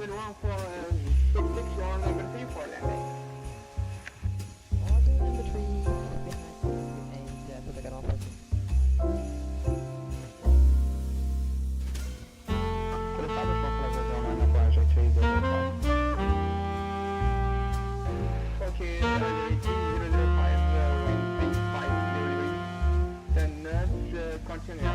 one for 66, you're number 3 for landing. Order number 3 behind and put the gun on first. Prestado só para fazer uma na página que fez Okay, 3005, wind 350 degrees. Then let's continue.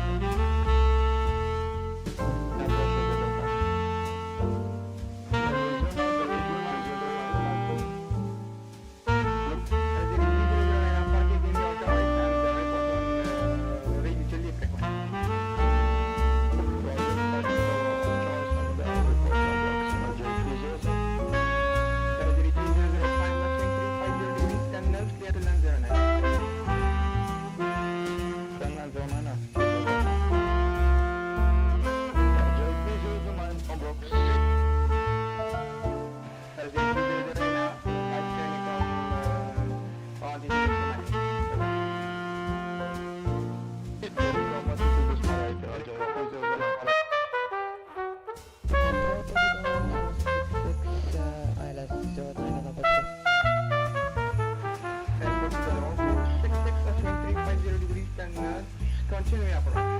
Continue approach.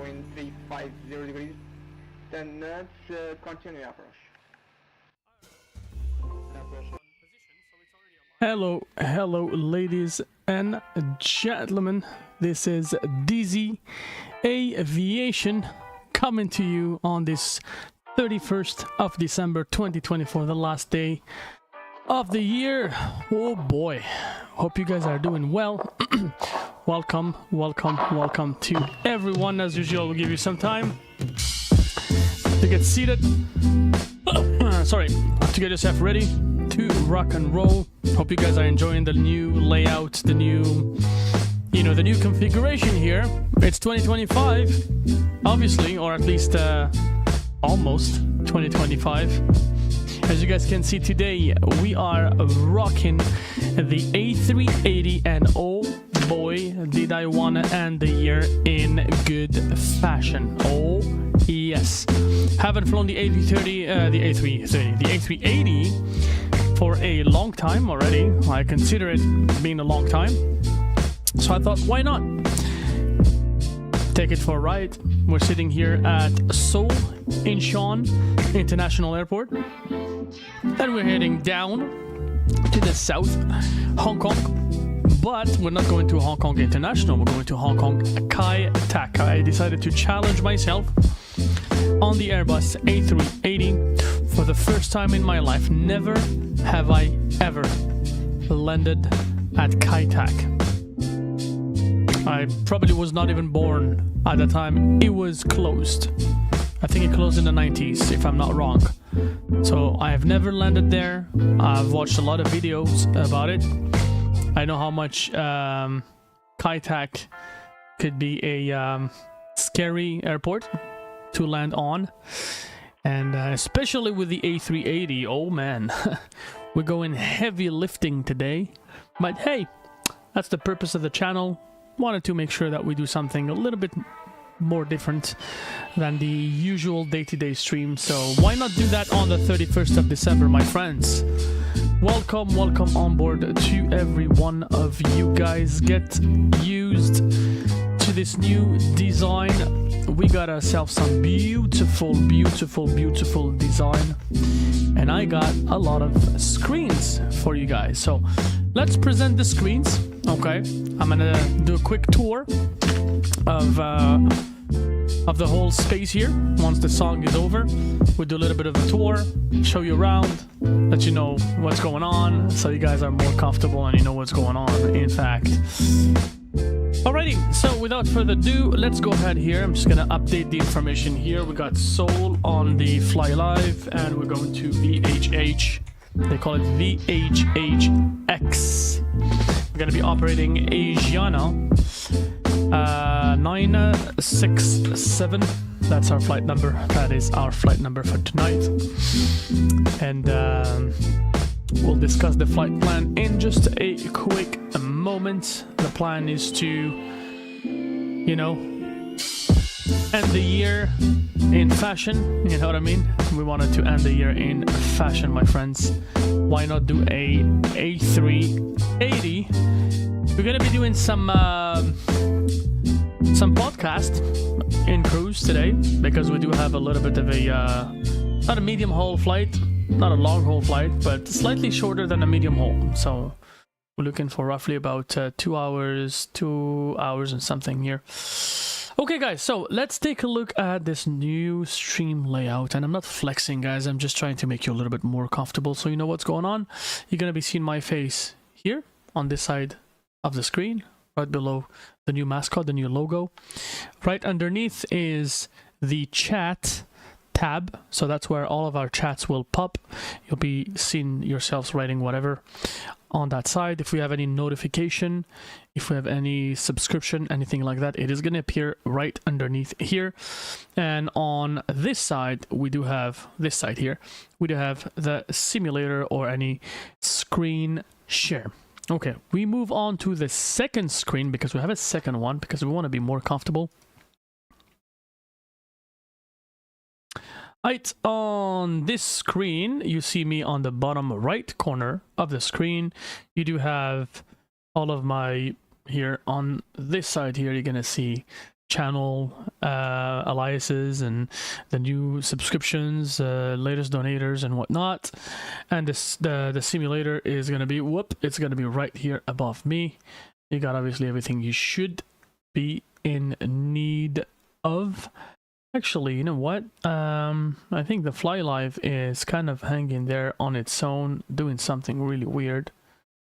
Wind 350 degrees. Then let's continue approach. Hello, ladies and gentlemen. This is DZ Aviation coming to you on this 31st of December 2024, the last day of the year. Oh boy, hope you guys are doing well. welcome to everyone. As usual, we'll give you some time to get seated. Sorry, to get yourself ready to rock and roll. Hope you guys are enjoying the new layout, the new, the new configuration here. It's 2025, obviously, or at least almost 2025. As you guys can see today, we are rocking the A380, and oh boy, did I wanna end the year in good fashion. Oh yes. Haven't flown the A330, the A380 for a long time already. I consider it being a long time. So I thought, why not? Take it for a ride. We're sitting here at Seoul Incheon International Airport. Then we're heading down to the south, Hong Kong. But we're not going to Hong Kong International, we're going to Hong Kong Saitek. I decided to challenge myself on the Airbus A380 for the first time in my life. Never have I ever landed at Saitek. I probably was not even born at the time. It was closed. I think it closed in the 90s, if I'm not wrong. So I have never landed there. I've watched a lot of videos about it. I know how much Saitek could be a scary airport to land on, and especially with the A380. Oh man, we're going heavy lifting today, but hey, that's the purpose of the channel. Wanted to make sure that we do something a little bit more different than the usual day-to-day stream, so why not do that on the 31st of December, my friends? Welcome on board to every one of you guys. Get used to this new design. We got ourselves some beautiful design, and I got a lot of screens for you guys, so let's present the screens. Okay, I'm gonna do a quick tour of the whole space here. Once the song is over, we'll do a little bit of a tour, show you around, let you know what's going on, so you guys are more comfortable and you know what's going on, in fact. Alrighty, so without further ado, let's go ahead here. I'm just gonna update the information here. We got Seoul on the Fly Live, and we're going to VHH. They call it VHHX. We're gonna be operating Asiana 967. That's our flight number. That is our flight number for tonight. And we'll discuss the flight plan in just a quick moment. The plan is to, you know, end the year in fashion. You know what I mean? We wanted to end the year in fashion, my friends. Why not do a A380? We're gonna be doing some podcast in cruise today, because we do have a little bit of a not a medium haul flight, not a long haul flight, but slightly shorter than a medium haul. So we're looking for roughly about 2 hours and something here. Okay guys, so let's take a look at this new stream layout, and I'm not flexing, guys, I'm just trying to make you a little bit more comfortable so you know what's going on. You're gonna be seeing my face here on this side of the screen, right below the new mascot, the new logo. Right underneath is the chat tab, so that's where all of our chats will pop. You'll be seeing yourselves writing whatever on that side. If we have any notification, if we have any subscription, anything like that, it is going to appear right underneath here. And on this side, we do have this side here, we do have the simulator or any screen share. Okay, we move on to the second screen, because we have a second one, because we want to be more comfortable. Right, on this screen, you see me on the bottom right corner of the screen. You do have all of my, here on this side here, you're gonna see channel aliases and the new subscriptions, latest donators and whatnot. And this the simulator is gonna be, it's gonna be right here above me. You got obviously everything you should be in need of. Actually, you know what? I think the Fly Live is kind of hanging there on its own, doing something really weird.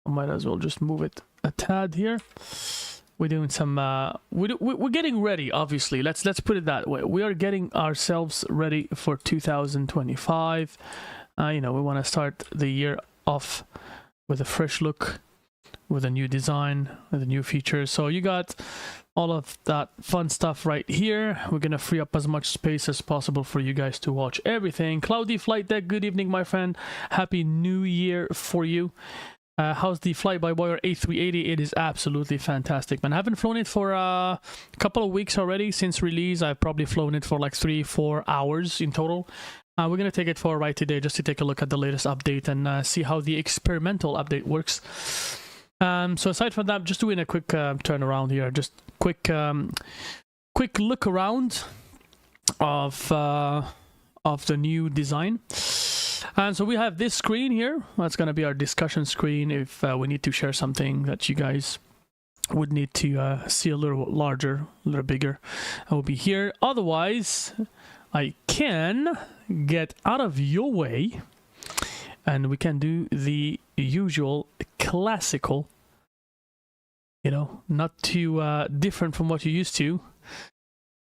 I might as well just move it a tad here. We're doing some we're getting ready, obviously. Let's put it that way. We are getting ourselves ready for 2025. You know, we want to start the year off with a fresh look, with a new design, with a new features. So you got all of that fun stuff right here. We're gonna free up as much space as possible for you guys to watch everything. Cloudy Flight Deck, good evening, my friend. Happy New Year for you. How's the fly-by-wire A380? It is absolutely fantastic, man. I haven't flown it for a couple of weeks already since release. I've probably flown it for like 3-4 hours in total. We're gonna take it for a ride today just to take a look at the latest update and see how the experimental update works. So aside from that, just doing a quick turn around here, just quick look around of the new design. And so we have this screen here. That's going to be our discussion screen if we need to share something that you guys would need to see a little larger, a little bigger. I will be here. Otherwise, I can get out of your way and we can do the usual classical, you know, not too different from what you're used to,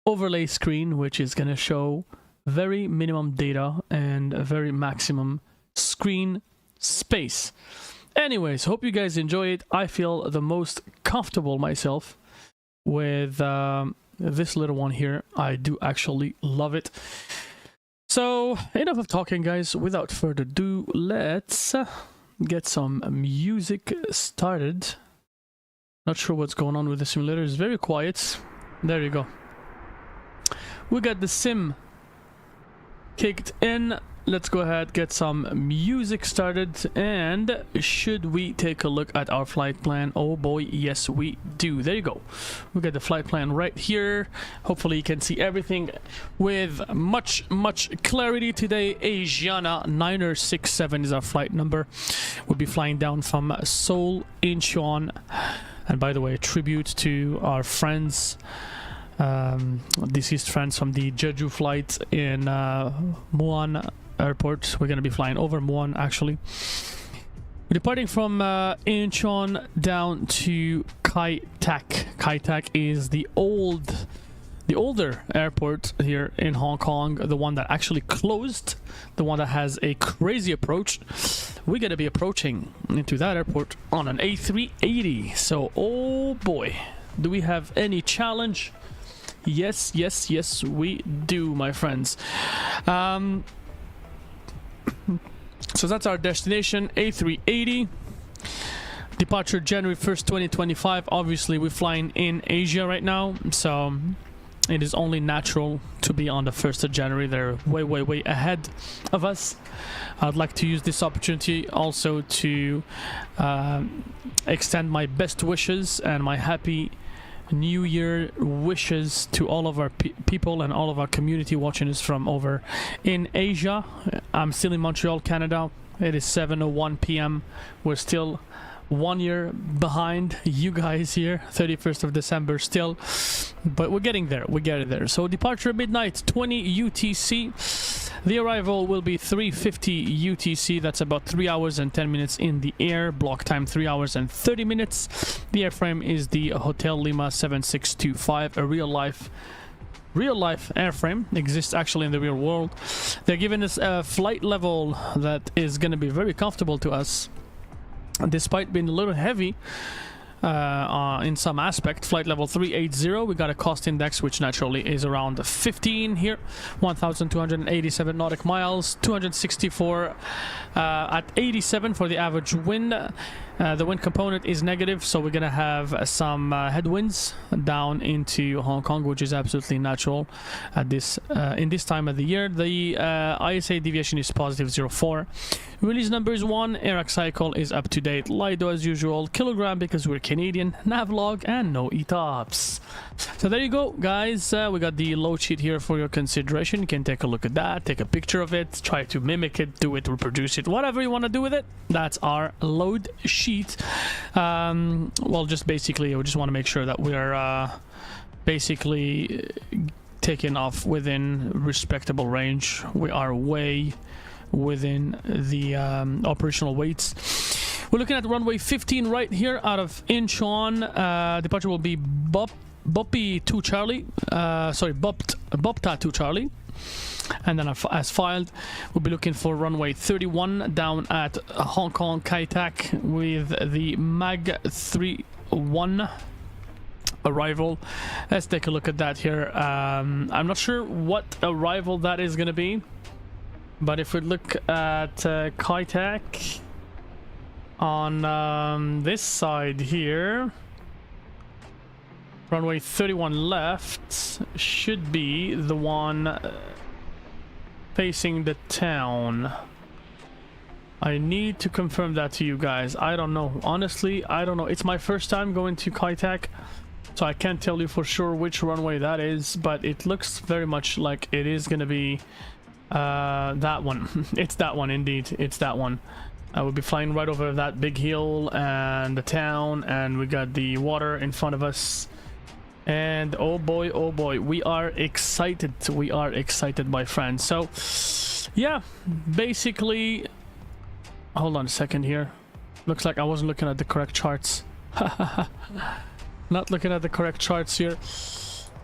overlay screen, which is going to show very minimum data and a very maximum screen space. Anyways, hope you guys enjoy it. I feel the most comfortable myself with this little one here. I do actually love it. So enough of talking, guys. Without further ado, let's get some music started. Not sure what's going on with the simulator. It's very quiet. There you go. We got the sim kicked in. Let's go ahead, get some music started, and should we take a look at our flight plan? Oh boy, yes we do. There you go. We got the flight plan right here. Hopefully you can see everything with much clarity today. Asiana 967 is our flight number. We'll be flying down from Seoul, Incheon. And by the way, a tribute to our friends, deceased friends from the Jeju flight in Muan Airport. We're going to be flying over Muan, actually. We're departing from Incheon down to Saitek. Saitek is the older airport here in Hong Kong, the one that actually closed, the one that has a crazy approach. We're going to be approaching into that airport on an A380. So, oh boy, do we have any challenge? Yes, we do, my friends. So that's our destination, A380. Departure January 1st, 2025. Obviously, we're flying in Asia right now, so it is only natural to be on the 1st of January. They're way ahead of us. I'd like to use this opportunity also to extend my best wishes and my happy New Year wishes to all of our people and all of our community watching us from over in Asia. I'm still in Montreal, Canada. It is 7:01 p.m. We're still 1 year behind you guys here, 31st of December still, but we're getting there. So departure midnight 20 UTC. The arrival will be 3:50 UTC. That's about 3 hours and 10 minutes in the air. Block time 3 hours and 30 minutes. The airframe is the Hotel Lima 7625, a real life airframe. Exists actually in the real world. They're giving us a flight level that is going to be very comfortable to us, despite being a little heavy in some aspect. Flight level 380. We got a cost index which naturally is around 15 here. 1,287 nautical miles. 264 at 87 for the average wind. The wind component is negative, so we're gonna have some headwinds down into Hong Kong, which is absolutely natural at this in this time of the year. The ISA deviation is positive 0.4. Release number is 1. Airac cycle is up to date. LIDO as usual. Kilogram because we're Canadian. Navlog and no ETOPS. So there you go, guys. We got the load sheet here for your consideration. You can take a look at that, take a picture of it, try to mimic it, do it, reproduce it, whatever you want to do with it. That's our load sheet. Well, just basically, we just want to make sure that we're basically taking off within respectable range. We are way within the operational weights. We're looking at runway 15 right here out of Incheon. Departure will be Bopta 2 Charlie. And then as filed, we'll be looking for runway 31 down at Hong Kong Saitek with the MAG 31 arrival. Let's take a look at that here. I'm not sure what arrival that is going to be, but if we look at Saitek on this side here, runway 31 left should be the one facing the town. I need to confirm that to you guys. I don't know. Honestly, I don't know. It's my first time going to Saitek, so I can't tell you for sure which runway that is, but it looks very much like it is going to be that one. It's that one, indeed. It's that one. I will be flying right over that big hill and the town, and we got the water in front of us. And oh boy, we are excited. We are excited, my friends. So yeah, basically, hold on a second here. Looks like I wasn't looking at the correct charts. Not looking at the correct charts here.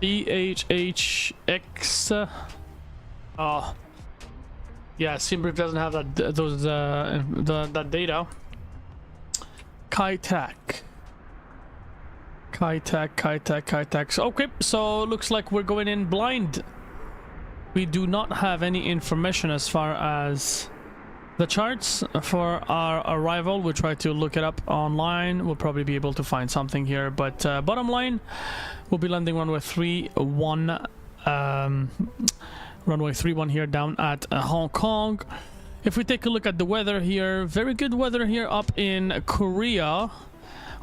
EHHX. Oh yeah, SimBrief doesn't have that data. Saitek. Saitek. Okay, so looks like we're going in blind. We do not have any information as far as the charts for our arrival. We'll try to look it up online. We'll probably be able to find something here, but bottom line, we'll be landing runway 31 here down at Hong Kong. If we take a look at the weather here, very good weather here up in Korea,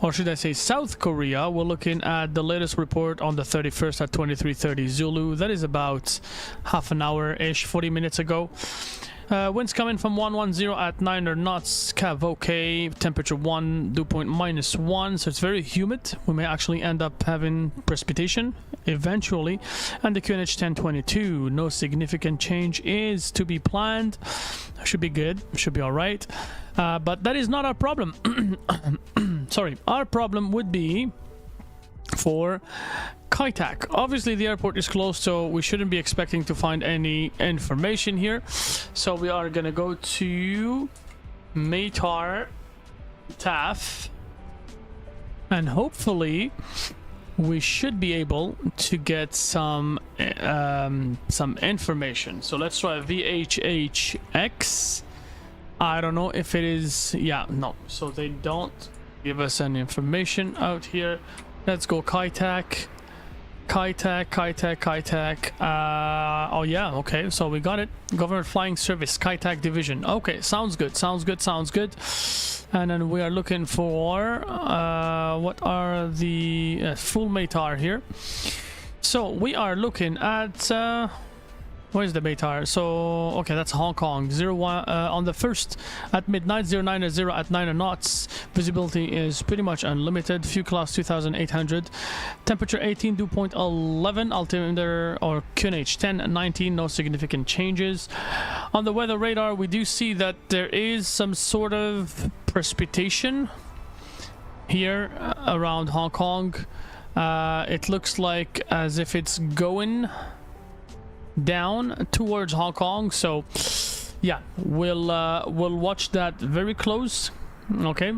or should I say South Korea. We're looking at the latest report on the 31st at 23:30 Zulu. That is about half an hour-ish, 40 minutes ago. Winds coming from 110 at 9 knots, cav okay, temperature 1, dew point -1, so it's very humid. We may actually end up having precipitation eventually. And the QNH 1022, no significant change is to be planned. Should be good, should be alright. But that is not our problem. Sorry, our problem would be for Saitek. Obviously the airport is closed, so we shouldn't be expecting to find any information here. So we are gonna go to Matar TAF, and hopefully we should be able to get some information. So let's try VHHX. I don't know if it is, yeah, no, so they don't give us any information out here. Let's go Saitek. Oh yeah, okay, so we got it. Government Flying Service, Saitek Division. Okay, sounds good. And then we are looking for what are the full Matar here. So we are looking at where's the Matar? So okay, that's Hong Kong. 01 on the 1st at midnight, 090 at 9 knots. Visibility is pretty much unlimited. Fuel class 2800. Temperature 18, dew point 11. Altimeter or QNH 1019. No significant changes. On the weather radar, we do see that there is some sort of precipitation here around Hong Kong. It looks like as if it's going down towards Hong Kong, so yeah, we'll watch that very close. Okay,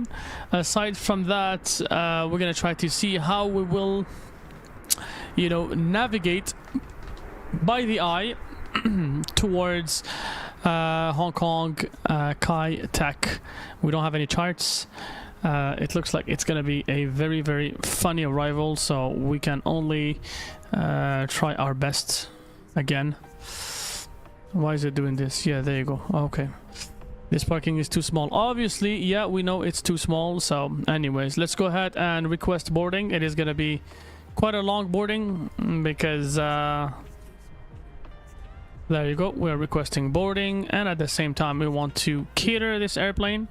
aside from that, we're gonna try to see how we will, you know, navigate by the eye towards Hong Kong Saitek. We don't have any charts. It looks like it's gonna be a very, very funny arrival, so we can only try our best. Again, why is it doing this? Yeah, there you go. Okay, this parking is too small. Obviously, yeah, we know it's too small. So anyways, let's go ahead and request boarding. It is gonna be quite a long boarding because there you go, we're requesting boarding, and at the same time we want to cater this airplane,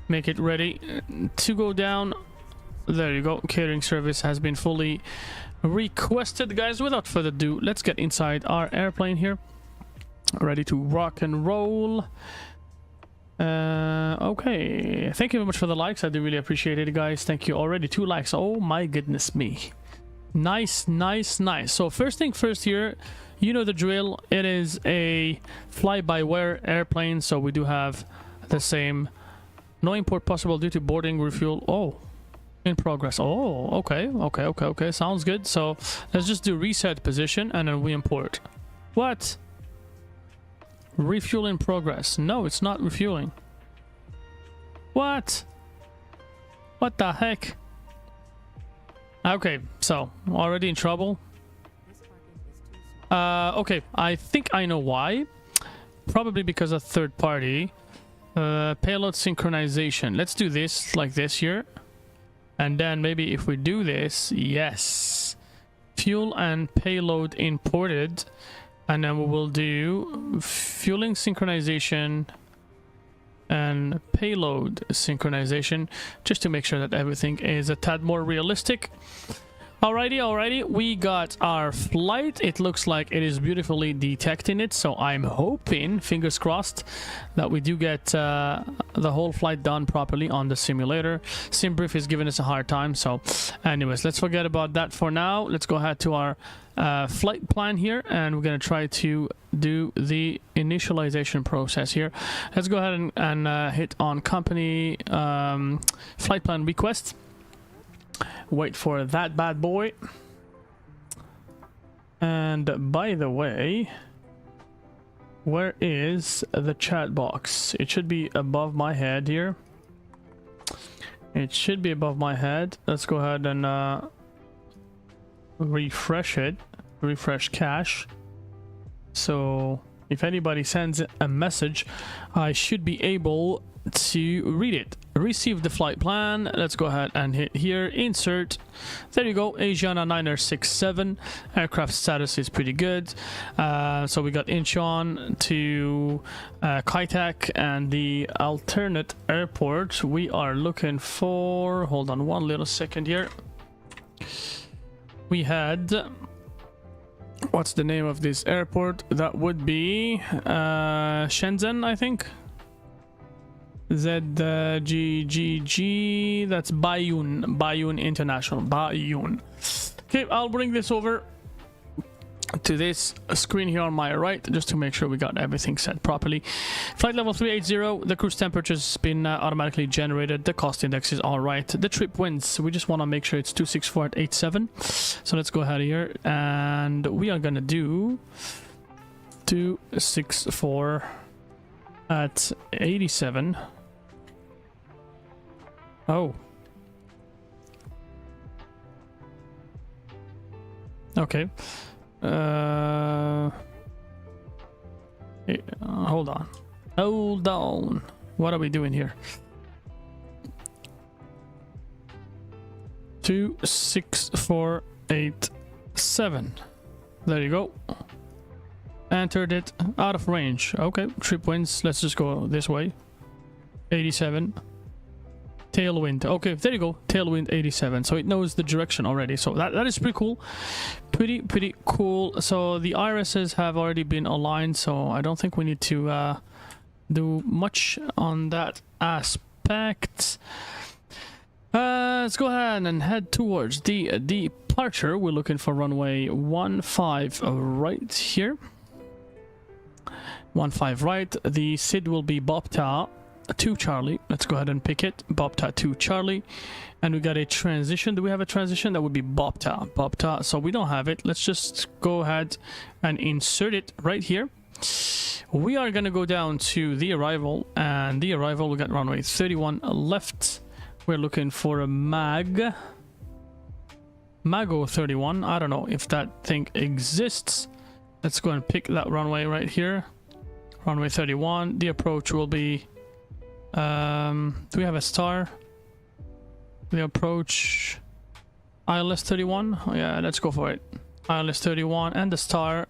make it ready to go down. There you go, catering service has been fully requested. Guys, without further ado, let's get inside our airplane here, ready to rock and roll. Okay, thank you very much for the likes. I do really appreciate it, guys. Thank you already. 2 likes. Oh my goodness me, nice. So first thing first here, you know the drill. It is a fly-by-wire airplane, so we do have the same. No import possible due to boarding refuel. Oh, in progress. Oh, okay, sounds good. So let's just do reset position and then we import. What? Refuel in progress. No, it's not refueling. What the heck? Okay, so already in trouble. Okay, I think I know why. Probably because of third party. Payload synchronization. Let's do this like this here. And then maybe if we do this, yes, fuel and payload imported, and then we will do fueling synchronization and payload synchronization, just to make sure that everything is a tad more realistic. Alrighty, we got our flight. It looks like it is beautifully detecting it, so I'm hoping, fingers crossed, that we do get the whole flight done properly on the simulator. SimBrief is giving us a hard time, so anyways, let's forget about that for now. Let's go ahead to our flight plan here, and we're going to try to do the initialization process here. Let's go ahead and hit on company flight plan request. Wait for that bad boy. And by the way, where is the chat box? It should be above my head here. It should be above my head. Let's go ahead and refresh it. Refresh cache. So if anybody sends a message, I should be able to read it. Receive the flight plan. Let's go ahead and hit here, insert. There you go, Asiana 967. Aircraft status is pretty good. So we got Incheon to Saitek, and the alternate airport we are looking for, hold on one little second here. We had, what's the name of this airport? That would be Shenzhen, I think. ZGGG, that's Bayun International, Bayun. Okay, I'll bring this over to this screen here on my right, just to make sure we got everything set properly. Flight level 380, the cruise temperature's been automatically generated, the cost index is all right, the trip winds, we just want to make sure it's 264 at 87. So let's go ahead here, and we are gonna do 264 at 87. Oh. Okay. Hold on. Hold on. What are we doing here? 26487. There you go. Entered it. Out of range. Okay. Trip winds. Let's just go this way. 87. Tailwind. Okay, there you go. Tailwind 87. So it knows the direction already. So that is pretty cool. Pretty cool. So the irises have already been aligned. So I don't think we need to do much on that aspect. Let's go ahead and head towards the departure. We're looking for runway 15 right here. 15 right. The SID will be Bopta 2 Charlie. Let's go ahead and pick it. Bopta 2 Charlie. And we got a transition. Do we have a transition? That would be Bopta. So we don't have it. Let's just go ahead and insert it right here. We are going to go down to the arrival. And the arrival, we got runway 31 left. We're looking for a Mago 31. I don't know if that thing exists. Let's go and pick that runway right here. Runway 31. The approach will be... do we have a star? The approach... ILS 31? Oh, yeah, let's go for it. ILS 31 and the star.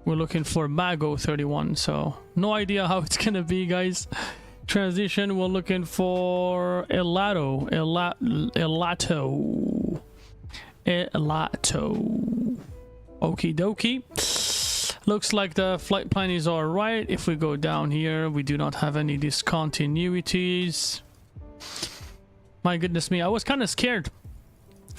We're looking for Mago 31. So, no idea how it's gonna be, guys. Transition, we're looking for Elato. Okie dokie. Looks like the flight plan is alright. If we go down here, we do not have any discontinuities. My goodness me, I was kind of scared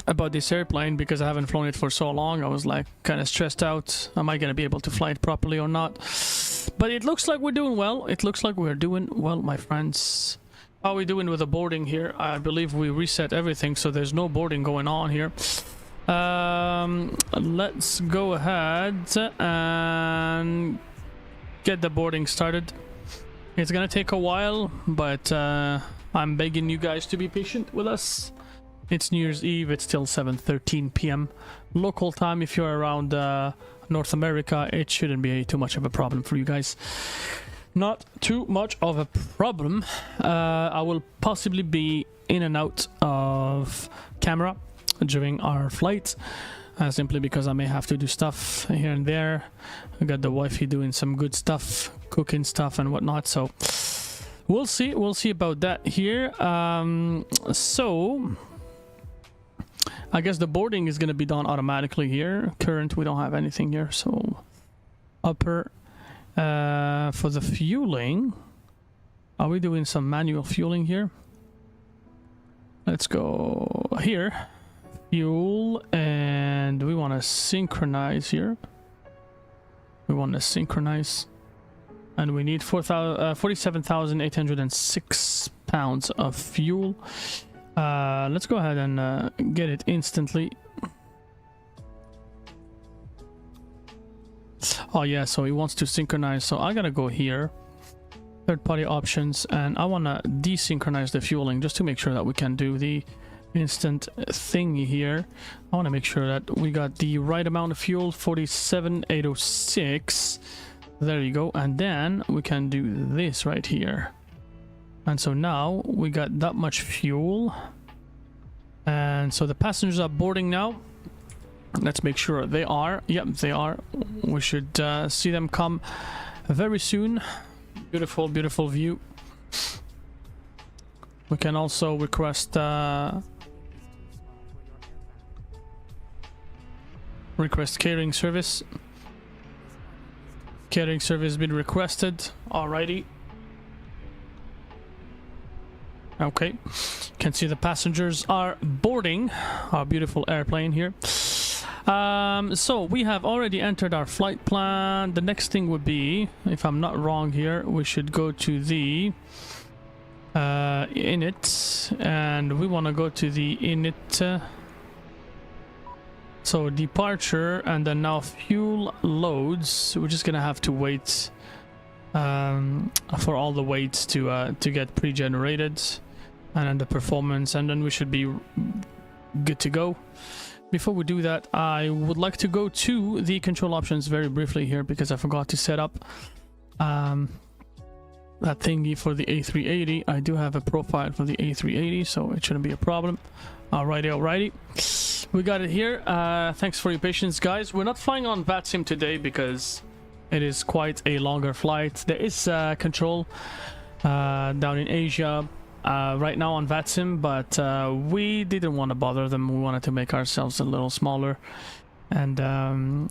about this airplane because I haven't flown it for so long. I was like kind of stressed out. Am I going to be able to fly it properly or not? But it looks like we're doing well. It looks like we're doing well, my friends. How are we doing with the boarding here? I believe we reset everything, so there's no boarding going on here. Let's go ahead and get the boarding started. It's gonna take a while, but I'm begging you guys to be patient with us. It's New Year's Eve. It's still 7:13 p.m. local time. If you're around North America, it shouldn't be too much of a problem for you guys. Not too much of a problem. I will possibly be in and out of camera during our flight, simply because I may have to do stuff here and there. I got the wifey doing some good stuff, cooking stuff and whatnot, so we'll see about that here. So I guess the boarding is going to be done automatically here. Current, we don't have anything here, so upper. For the fueling, are we doing some manual fueling here? Let's go here. Fuel, and we want to synchronize here. We want to synchronize, and we need 47,806 pounds of fuel. Let's go ahead and get it instantly. Oh yeah, so he wants to synchronize, so I gotta go here, third-party options, and I want to desynchronize the fueling just to make sure that we can do the instant thingy here. I want to make sure that we got the right amount of fuel, 47,806. There you go, and then we can do this right here. And so now we got that much fuel, and so the passengers are boarding now. Let's make sure they are. Yep, they are. We should see them come very soon. Beautiful, beautiful view. We can also request catering service. Catering service been requested. Alrighty. Okay. Can see the passengers are boarding our beautiful airplane here. So we have already entered our flight plan. The next thing would be, if I'm not wrong here, we should go to the init, and we want to go to the init. So departure, and then now fuel loads. We're just gonna have to wait for all the weights to get pre-generated, and then the performance, and then we should be good to go. Before we do that, I would like to go to the control options very briefly here, because I forgot to set up that thingy for the A380. I do have a profile for the A380, so it shouldn't be a problem. Alrighty. We got it here. Thanks for your patience, guys. We're not flying on VATSIM today because it is quite a longer flight. There is control down in Asia right now on VATSIM, but we didn't want to bother them. We wanted to make ourselves a little smaller, and then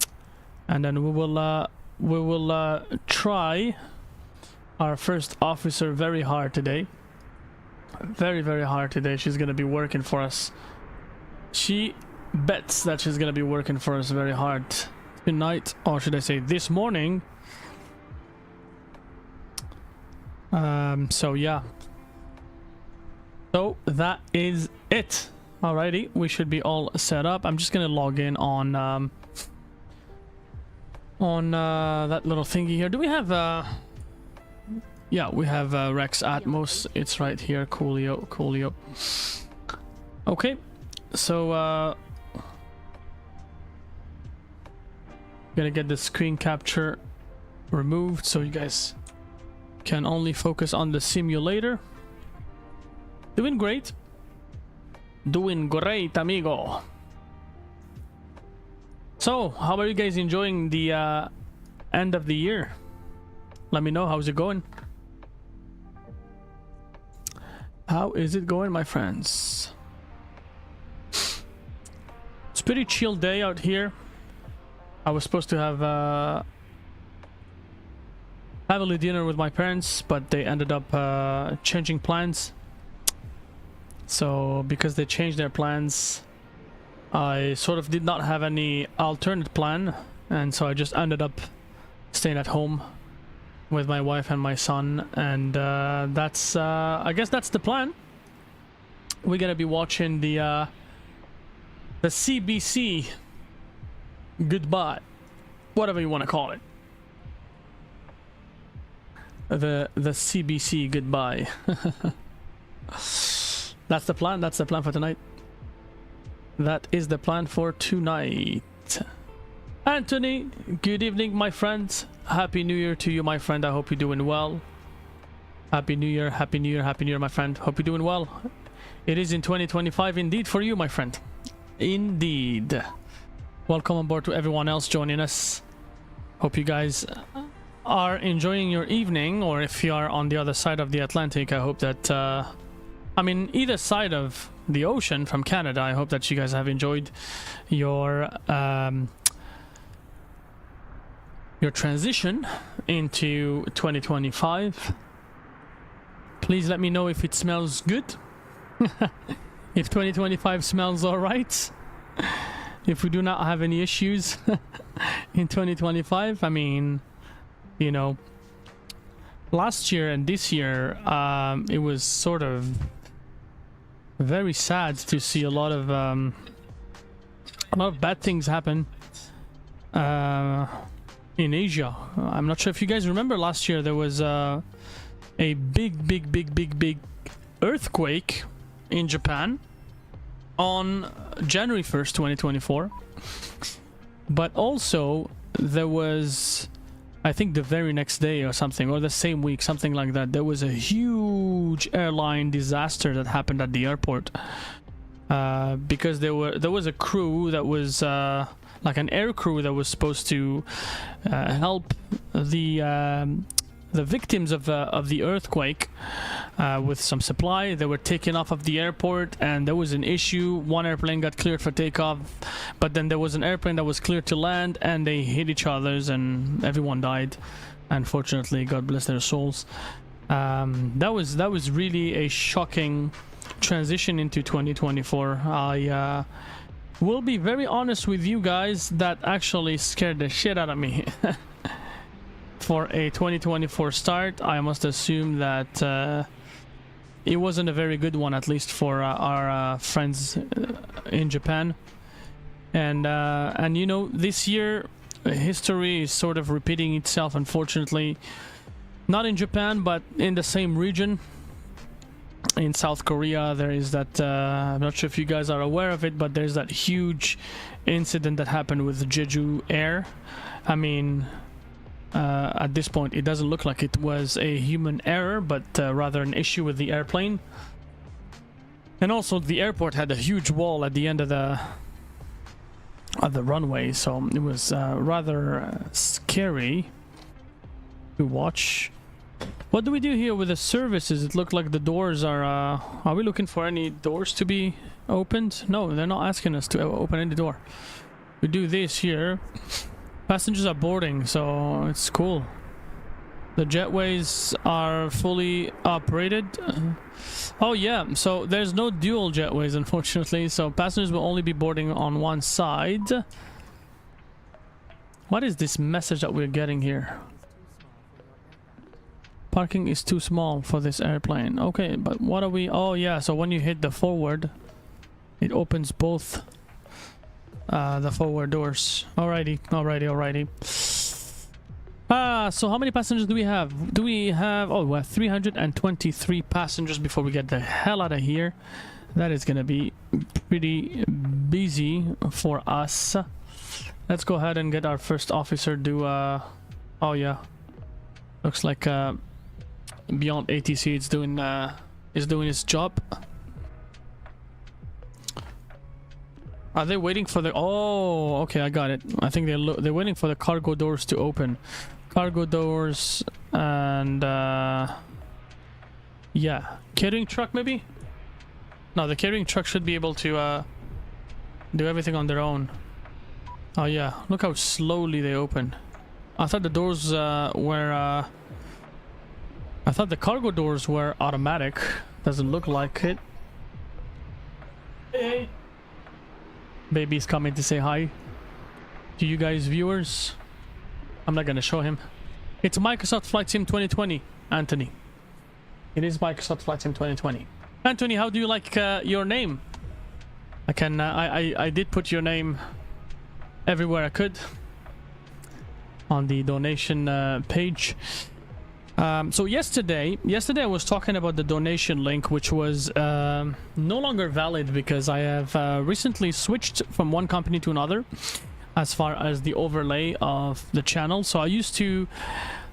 we will try our first officer very hard today. Very hard today. She's gonna be working for us. She bets that she's gonna be working for us very hard tonight, or should I say this morning. So yeah. So that is it. Alrighty, we should be all set up. I'm just gonna log in on that little thingy here. Do we have yeah, we have Rex Atmos. It's right here. Coolio. Okay, so gonna get the screen capture removed so you guys can only focus on the simulator. Doing great, amigo. So how are you guys enjoying the end of the year? Let me know, how's it going? How is it going, my friends? It's a pretty chill day out here. I was supposed to have family dinner with my parents, but they ended up changing plans. So because they changed their plans, I sort of did not have any alternate plan, and so I just ended up staying at home with my wife and my son, and that's I guess that's the plan. We're gonna be watching the CBC goodbye, whatever you want to call it. The CBC goodbye. That's the plan. That's the plan for tonight. That is the plan for tonight. Anthony, good evening, my friends. Happy New Year to you, my friend. I hope you're doing well. Happy New Year, Happy New Year, Happy New Year, my friend. Hope you're doing well. It is in 2025 indeed for you, my friend. Indeed. Welcome on board to everyone else joining us. Hope you guys are enjoying your evening, or if you are on the other side of the Atlantic, I hope that I mean, either side of the ocean from Canada, I hope that you guys have enjoyed your transition into 2025. Please let me know if it smells good. If 2025 smells alright. If we do not have any issues in 2025. I mean, you know, last year and this year, it was sort of very sad to see a lot of bad things happen in Asia. I'm not sure if you guys remember last year there was a big earthquake in Japan on January 1st, 2024. But also there was, I think the very next day or something, or the same week, something like that, there was a huge airline disaster that happened at the airport. Because there was a crew that was like an air crew that was supposed to help the victims of the earthquake with some supply. They were taken off of the airport, and there was an issue. One airplane got cleared for takeoff, but then there was an airplane that was cleared to land, and they hit each other's, and everyone died. Unfortunately, God bless their souls. That was really a shocking transition into 2024. I will be very honest with you guys, that actually scared the shit out of me. For a 2024 start, I must assume that it wasn't a very good one, at least for our friends in Japan. And you know, this year history is sort of repeating itself, unfortunately. Not in Japan, but in the same region. In South Korea, there is that, I'm not sure if you guys are aware of it, but there's that huge incident that happened with Jeju Air. I mean, at this point, it doesn't look like it was a human error, but rather an issue with the airplane. And also, the airport had a huge wall at the end of the runway, so it was rather scary to watch. What do we do here with the services? It looked like the doors are we looking for any doors to be opened? No, they're not asking us to open any door. We do this here. Passengers are boarding, so it's cool. The jetways are fully operated. Oh yeah, so there's no dual jetways, unfortunately, so passengers will only be boarding on one side. What is this message that we're getting here? Parking is too small for this airplane. Okay, but what are we... Oh yeah, so when you hit the forward, it opens both the forward doors. Alrighty. So how many passengers do we have? Oh, we have 323 passengers before we get the hell out of here. That is gonna be pretty busy for us. Let's go ahead and get our first officer to oh yeah, looks like Beyond ATC is doing its job. Are they waiting for the... Oh, okay, I got it. I think they're waiting for the cargo doors to open. Cargo doors and yeah, carrying truck maybe? No, the carrying truck should be able to do everything on their own. Oh yeah, look how slowly they open. I thought the doors were I thought the cargo doors were automatic. Doesn't look like it. Hey. Baby's coming to say hi to you guys, viewers. I'm not gonna show him. It's Microsoft Flight Sim 2020, Anthony. It is Microsoft Flight Sim 2020. Anthony, how do you like your name? I did put your name everywhere I could on the donation page. So yesterday I was talking about the donation link, which was no longer valid because I have recently switched from one company to another as far as the overlay of the channel. So I used to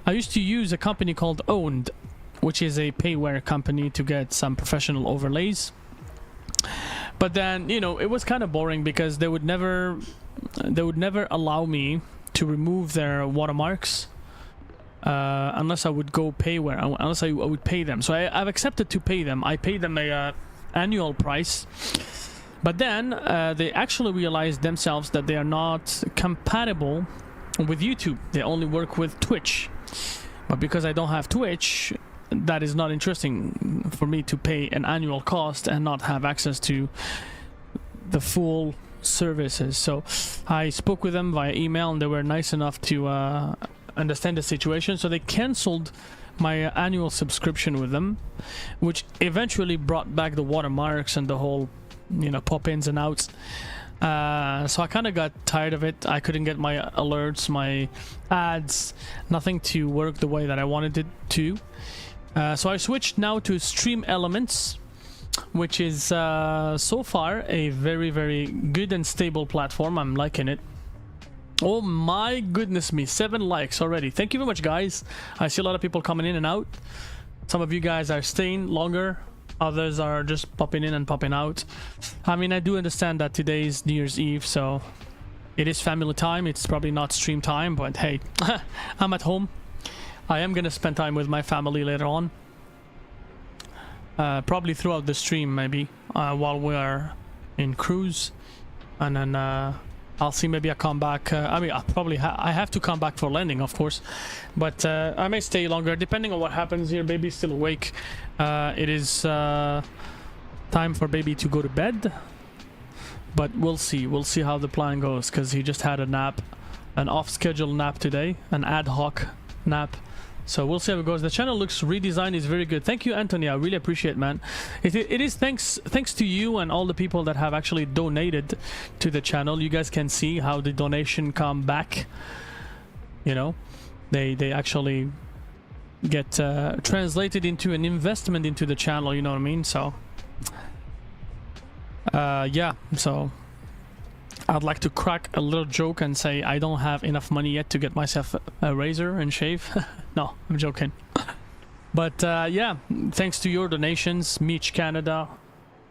use a company called Owned, which is a payware company to get some professional overlays. But then, you know, it was kind of boring because they would never allow me to remove their watermarks. Unless I would go payware, unless I would pay them. So I've accepted to pay them. I paid them a annual price, but then they actually realized themselves that they are not compatible with YouTube. They only work with Twitch. But because I don't have Twitch, that is not interesting for me to pay an annual cost and not have access to the full services. So I spoke with them via email, and they were nice enough to understand the situation, so they cancelled my annual subscription with them, which eventually brought back the watermarks and the whole, you know, pop-ins and outs. So I kind of got tired of it. I couldn't get my alerts, my ads, nothing to work the way that I wanted it to. So I switched now to Stream Elements, which is so far a very, very good and stable platform. I'm liking it. Oh my goodness me, 7 likes already. Thank you very much, guys. I see a lot of people coming in and out. Some of you guys are staying longer. Others are just popping in and popping out. I mean, I do understand that today is New Year's Eve, so it is family time. It's probably not stream time, but hey, I'm at home. I am gonna spend time with my family later on. Probably throughout the stream, maybe, while we are in cruise. And then I'll see, maybe I come back. I mean, I have to come back for landing, of course. But I may stay longer, depending on what happens here. Baby's still awake. It is time for baby to go to bed. But we'll see. We'll see how the plan goes, because he just had a nap. An off-schedule nap today. An ad hoc nap. So we'll see how it goes. The channel looks redesigned, is very good. Thank you, Anthony. I really appreciate it, man. It is thanks to you and all the people that have actually donated to the channel. You guys can see how the donation come back. You know, they actually get translated into an investment into the channel. You know what I mean? So yeah. So I'd like to crack a little joke and say I don't have enough money yet to get myself a razor and shave. No, I'm joking. But yeah, thanks to your donations, Meech Canada,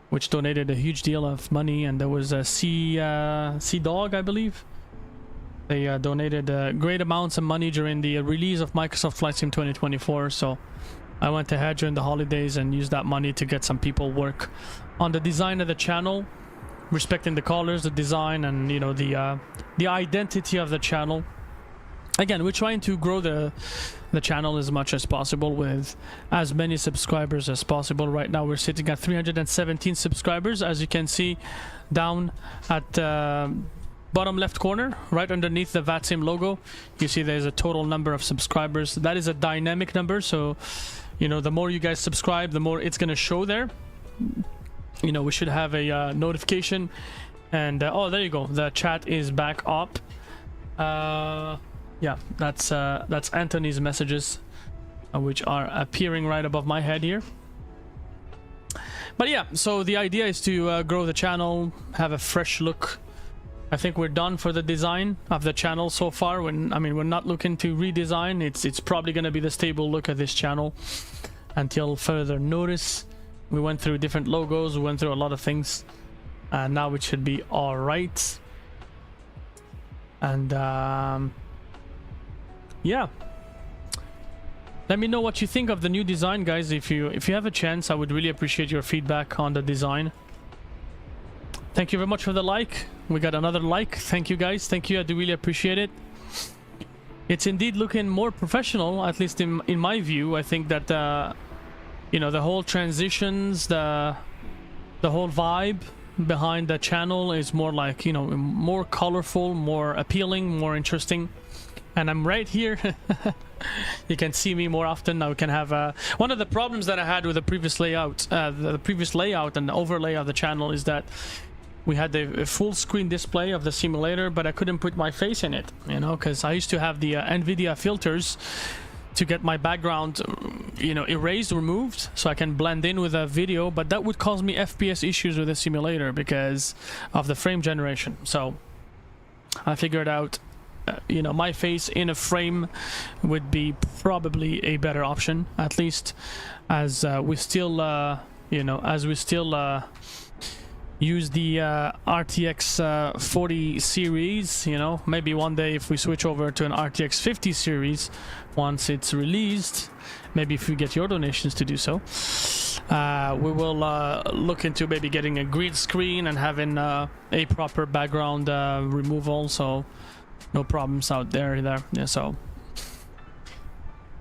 which donated a huge deal of money, and there was a Sea Dog, I believe. They donated great amounts of money during the release of Microsoft Flight Sim 2024. So I went ahead during the holidays and used that money to get some people work on the design of the channel, respecting the colors, the design, and you know, the identity of the channel. Again, we're trying to grow the channel as much as possible with as many subscribers as possible. Right now we're sitting at 317 subscribers, as you can see down at bottom left corner, right underneath the VATSIM logo. You see there's a total number of subscribers. That is a dynamic number, so you know, the more you guys subscribe, the more it's gonna show there. You know, we should have a notification. And oh, there you go, the chat is back up. Yeah, that's Anthony's messages, which are appearing right above my head here. But yeah, so the idea is to grow the channel, have a fresh look. I think we're done for the design of the channel so far. I mean, we're not looking to redesign. It's probably going to be the stable look of this channel until further notice. We went through different logos, we went through a lot of things, and now it should be all right. And yeah, let me know what you think of the new design, guys. If you have a chance, I would really appreciate your feedback on the design. Thank you very much for the like. We got another like. Thank you, guys. Thank you. I do really appreciate it. It's indeed looking more professional, at least in my view. I think that you know, the whole transitions, the whole vibe behind the channel is more like, you know, more colorful, more appealing, more interesting. And I'm right here. You can see me more often now. We can have one of the problems that I had with the previous layout, the previous layout and the overlay of the channel, is that we had a full screen display of the simulator, but I couldn't put my face in it, you know, because I used to have the NVIDIA filters to get my background, you know, erased, removed, so I can blend in with a video, but that would cause me FPS issues with the simulator because of the frame generation. So I figured out, you know, my face in a frame would be probably a better option, at least as we still, you know, as we still use the RTX 40 series, you know. Maybe one day if we switch over to an RTX 50 series once it's released, maybe if we get your donations to do so, we will look into maybe getting a green screen and having a proper background removal, so no problems out there either. Yeah, so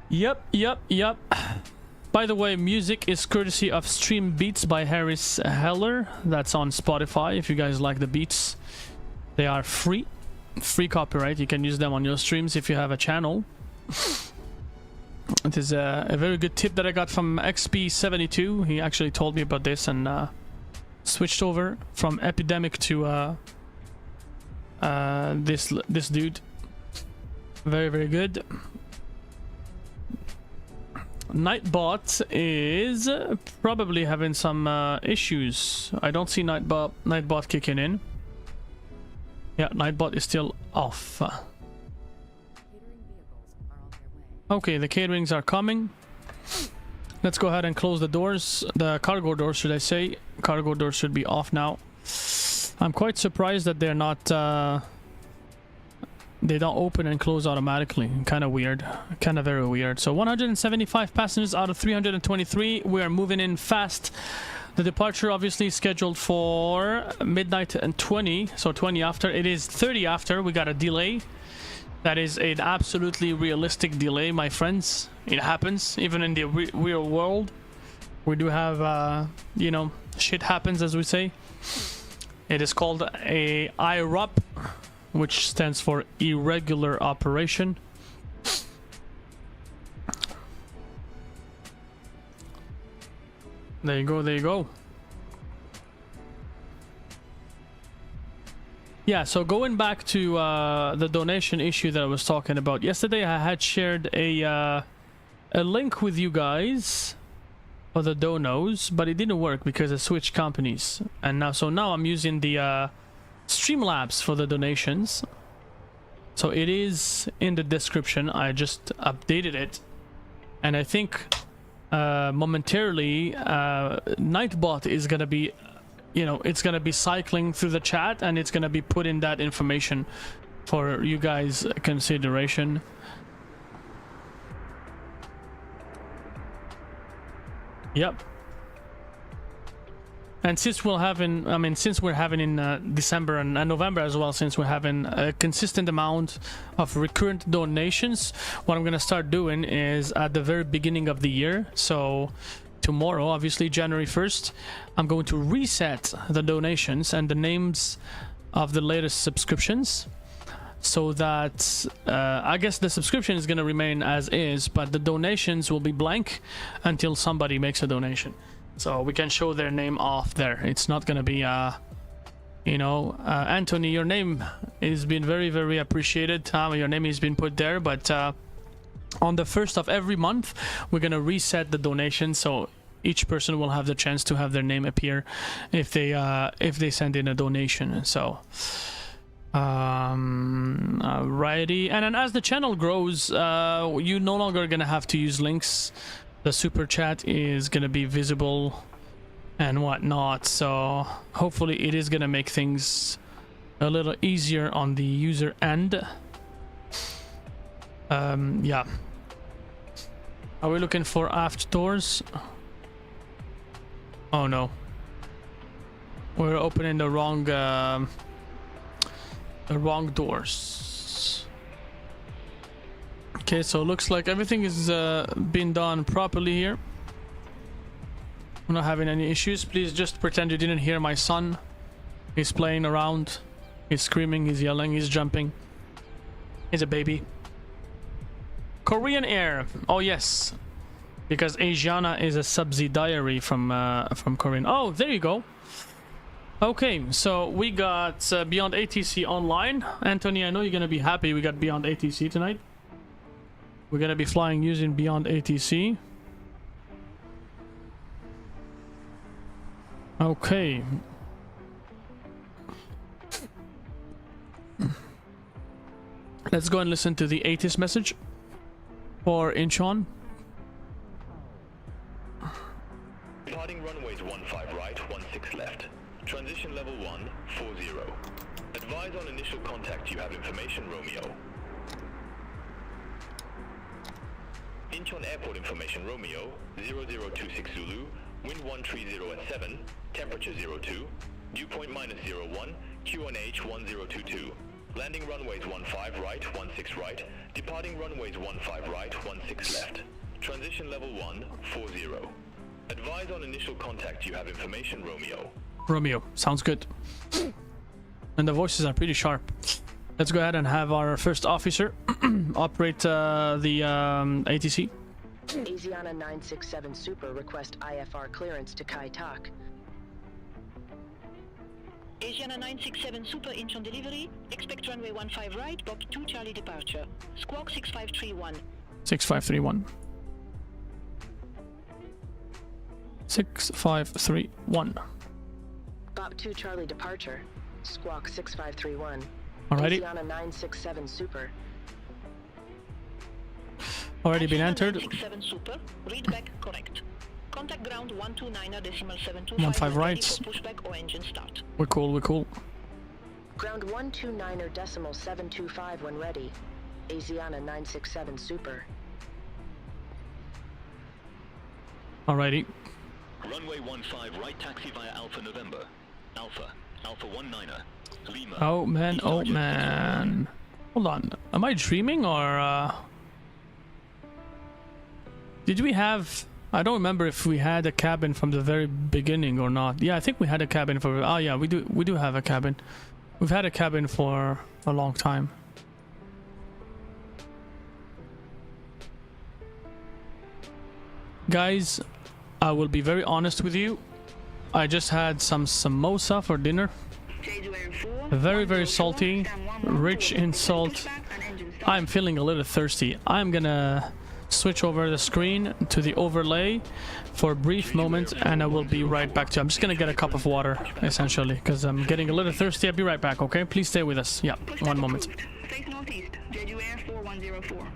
yep. By the way, music is courtesy of Stream Beats by Harris Heller. That's on Spotify. If you guys like the beats, they are free copyright. You can use them on your streams if you have a channel. It is a very good tip that I got from XP72. He actually told me about this and switched over from Epidemic to this dude. Very, very good. Nightbot is probably having some issues. I don't see Nightbot kicking in. Yeah, Nightbot is still off. Okay, the caterings are coming. Let's go ahead and close the doors. The cargo doors, should I say. Cargo doors should be off now. I'm quite surprised that they're not... they don't open and close automatically. Kind of weird. Kind of very weird. So 175 passengers out of 323. We are moving in fast. The departure obviously is scheduled for midnight and 20. So 20 after. It is 30 after. We got a delay. That is an absolutely realistic delay, my friends. It happens. Even in the real world. We do have, you know, shit happens, as we say. It is called a IROP, which stands for irregular operation. There you go, there you go. Yeah, so going back to the donation issue that I was talking about yesterday, I had shared a link with you guys for the donos, but it didn't work because I switched companies, and now I'm using the Streamlabs for the donations. So it is in the description. I just updated it, and I think momentarily Nightbot is gonna be, you know, it's gonna be cycling through the chat, and it's gonna be putting that information for you guys' consideration. Yep. And since we're having, since we're having in December and November as well, since we're having a consistent amount of recurrent donations, what I'm going to start doing is at the very beginning of the year, so tomorrow, obviously January 1st, I'm going to reset the donations and the names of the latest subscriptions, so that I guess the subscription is going to remain as is, but the donations will be blank until somebody makes a donation. So we can show their name off there. It's not going to be, you know, Anthony, your name has been very, very appreciated. Your name has been put there, but on the 1st of every month, we're going to reset the donation. So each person will have the chance to have their name appear if they send in a donation. So, alrighty. And then as the channel grows, you no longer going to have to use links. The super chat is gonna be visible and whatnot, so hopefully it is gonna make things a little easier on the user end. Yeah. Are we looking for aft doors? Oh no. We're opening the wrong doors. Okay, so it looks like everything is being done properly here. We're not having any issues. Please just pretend you didn't hear my son. He's playing around. He's screaming, he's yelling, he's jumping. He's a baby. Korean Air. Oh yes. Because Asiana is a subsidiary from Korean. Oh, there you go. Okay, so we got Beyond ATC online. Anthony, I know you're going to be happy we got Beyond ATC tonight. We're going to be flying using Beyond ATC. Okay. Let's go and listen to the ATIS message for Incheon. Departing runways 15 right, 16 left. Transition level 140. Advise on initial contact you have information, Romeo. Incheon Airport information, Romeo, 0026 Zulu, wind 130 at 7, temperature 02, dew point -01, QNH 1022. Landing runways 15 right, 16 right, departing runways 15 right, 16 left. Transition level 140. Advise on initial contact you have information, Romeo. Romeo, sounds good. And the voices are pretty sharp. Let's go ahead and have our first officer operate the ATC. Asiana 967 Super request IFR clearance to Kai Tak. Asiana 967 Super inch on delivery. Expect runway 15 right, Bob 2 Charlie departure. Squawk 6531. 6531. 6531. Bob 2 Charlie departure. Squawk 6531. Alrighty. Asiana 967 Super. Already been entered. 967 Super. Read back correct. Contact ground 129.725. 15 rights. Pushback or engine start. We're cool, we're cool. Ground 129.725 when ready. Asiana 967 Super. Alrighty. Runway 15 right taxi via Alpha November. Alpha 19er. Lima. Oh man, oh man. Hold on. Am I dreaming or did we have... I don't remember if we had a cabin from the very beginning or not. Yeah, I think we had a cabin for... Oh yeah, we do have a cabin. We've had a cabin for a long time. Guys, I will be very honest with you. I just had some samosa for dinner. Very, very salty, rich in salt. I'm feeling a little thirsty. I'm gonna switch over the screen to the overlay for a brief moment and I will be right back to you. I'm just gonna get a cup of water essentially because I'm getting a little thirsty. I'll be right back, okay? Please stay with us. Yeah, one moment. Face northeast, Jeju Air 4104.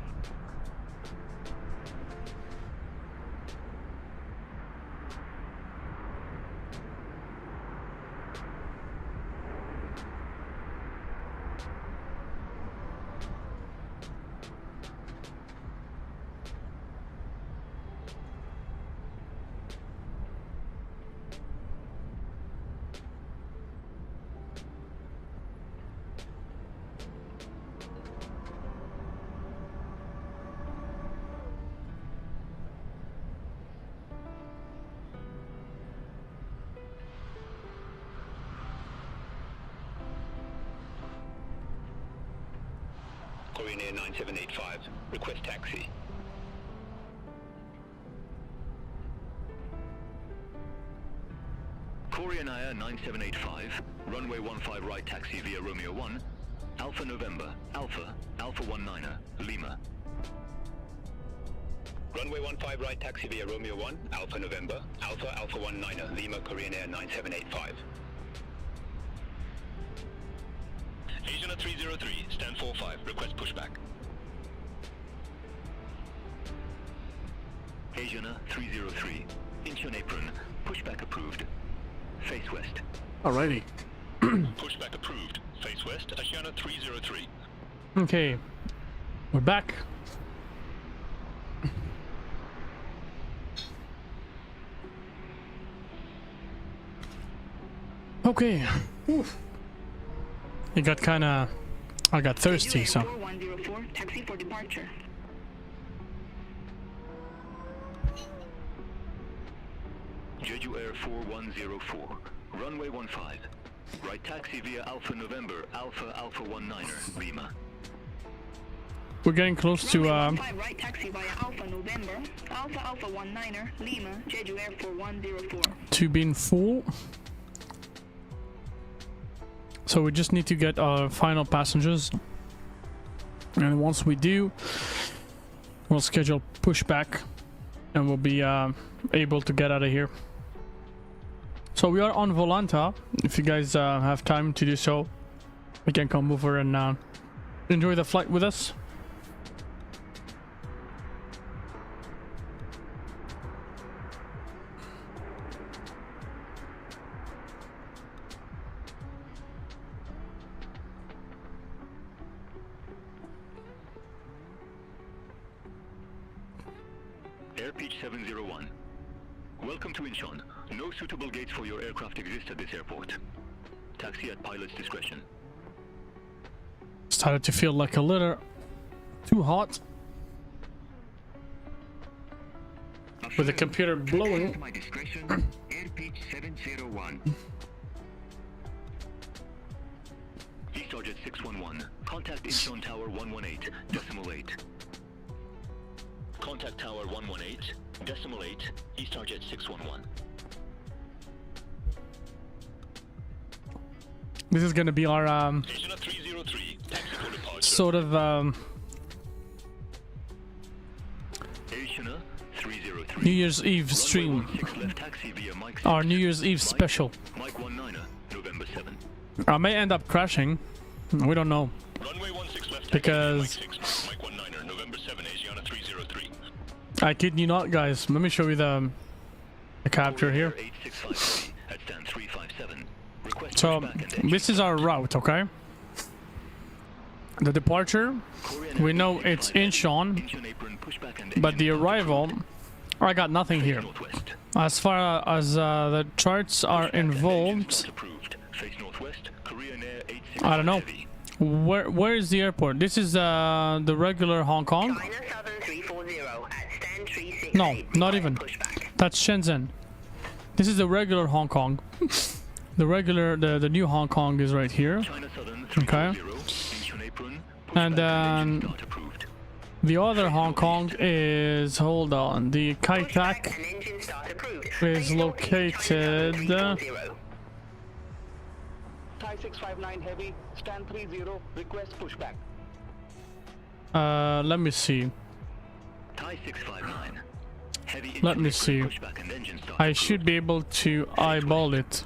Korean Air 9785. Request taxi. Korean Air 9785. Runway 15 right taxi via Romeo 1. Alpha November. Alpha 19er. Lima. Runway 15 right taxi via Romeo 1. Alpha November. Alpha 19er. Lima Korean Air 9785. Asiana 303, stand 45, request pushback. Asiana 303, inch on apron, pushback approved. Face west. Alrighty. Pushback approved. Face west, Asiana 303. Okay. We're back. Okay. It got kinda... I got thirsty, so... 4104, taxi for departure. Jeju Air 4104, runway 15. Right taxi via Alpha November, Alpha 19er, Lima. We're getting close to Right taxi via Alpha November, Alpha 19er, Lima, Jeju Air 4104. to being full. So we just need to get our final passengers. And once we do, we'll schedule pushback and we'll be able to get out of here. So we are on Volanta. If you guys have time to do so, we can come over and enjoy the flight with us. Air Pitch 701. Welcome to Incheon. No suitable gates for your aircraft exist at this airport. Taxi at pilot's discretion. Started to feel like a little too hot. With the computer blowing. To my discretion, Air Pitch 701. EastArjet 611. Contact Incheon Tower 118.8. Contact Tower 118, decimal 8, East Target 611. This is gonna be our Asiana 303, taxi for departure. sort of Asiana 303. New Year's Eve stream, Runway 16 left taxi via Mike our 6, New Year's Eve special. Mike 19er, November 7. I may end up crashing. We don't know. Runway 16 left taxi Because- via Mike 6, Mike 19er, November 7, Asiana 303. I kid you not, guys. Let me show you the capture here. 865 at stand 357. Request So pushback and engine this is our route, okay? The departure, Korean we Air know it's 865 Incheon, engine apron pushback and but engine the start arrival, approved. I got nothing here. Northwest. As far as the charts are Pushback and engine involved, start approved. Face northwest. Korean Air 865 I don't know. heavy. where is the airport? This is the regular Hong Kong? China Southern 340 at stand 368. No, not even. Pushback. That's Shenzhen. This is the regular Hong Kong. The regular, the new Hong Kong is right here. China Southern Okay. 340, engine apron, And pushback and engine then start approved. the other Hong Kong is, hold on, the Pushback Saitek and engine start approved. is Face north located, China Southern 340. Thai 659 heavy, stand 30, request pushback. let me see. Thai 659. Heavy Let engine me apron, see. pushback and engine start I should be able to eyeball it.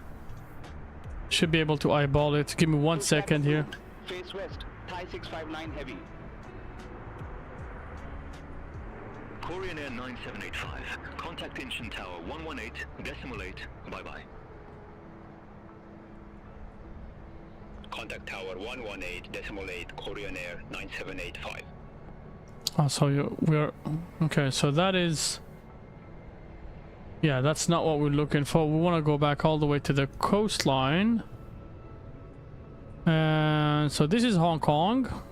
Should be able to eyeball it. Give me 1 second here. Face west, Thai 659 heavy. Korean Air 9785. Contact Incheon Tower 118, decimal 8. Bye-bye. Contact Tower 118, decimal 8, Korean Air 9785. Oh, so we're okay. So that is, yeah, that's not what we're looking for. We want to go back all the way to the coastline. And so this is Hong Kong.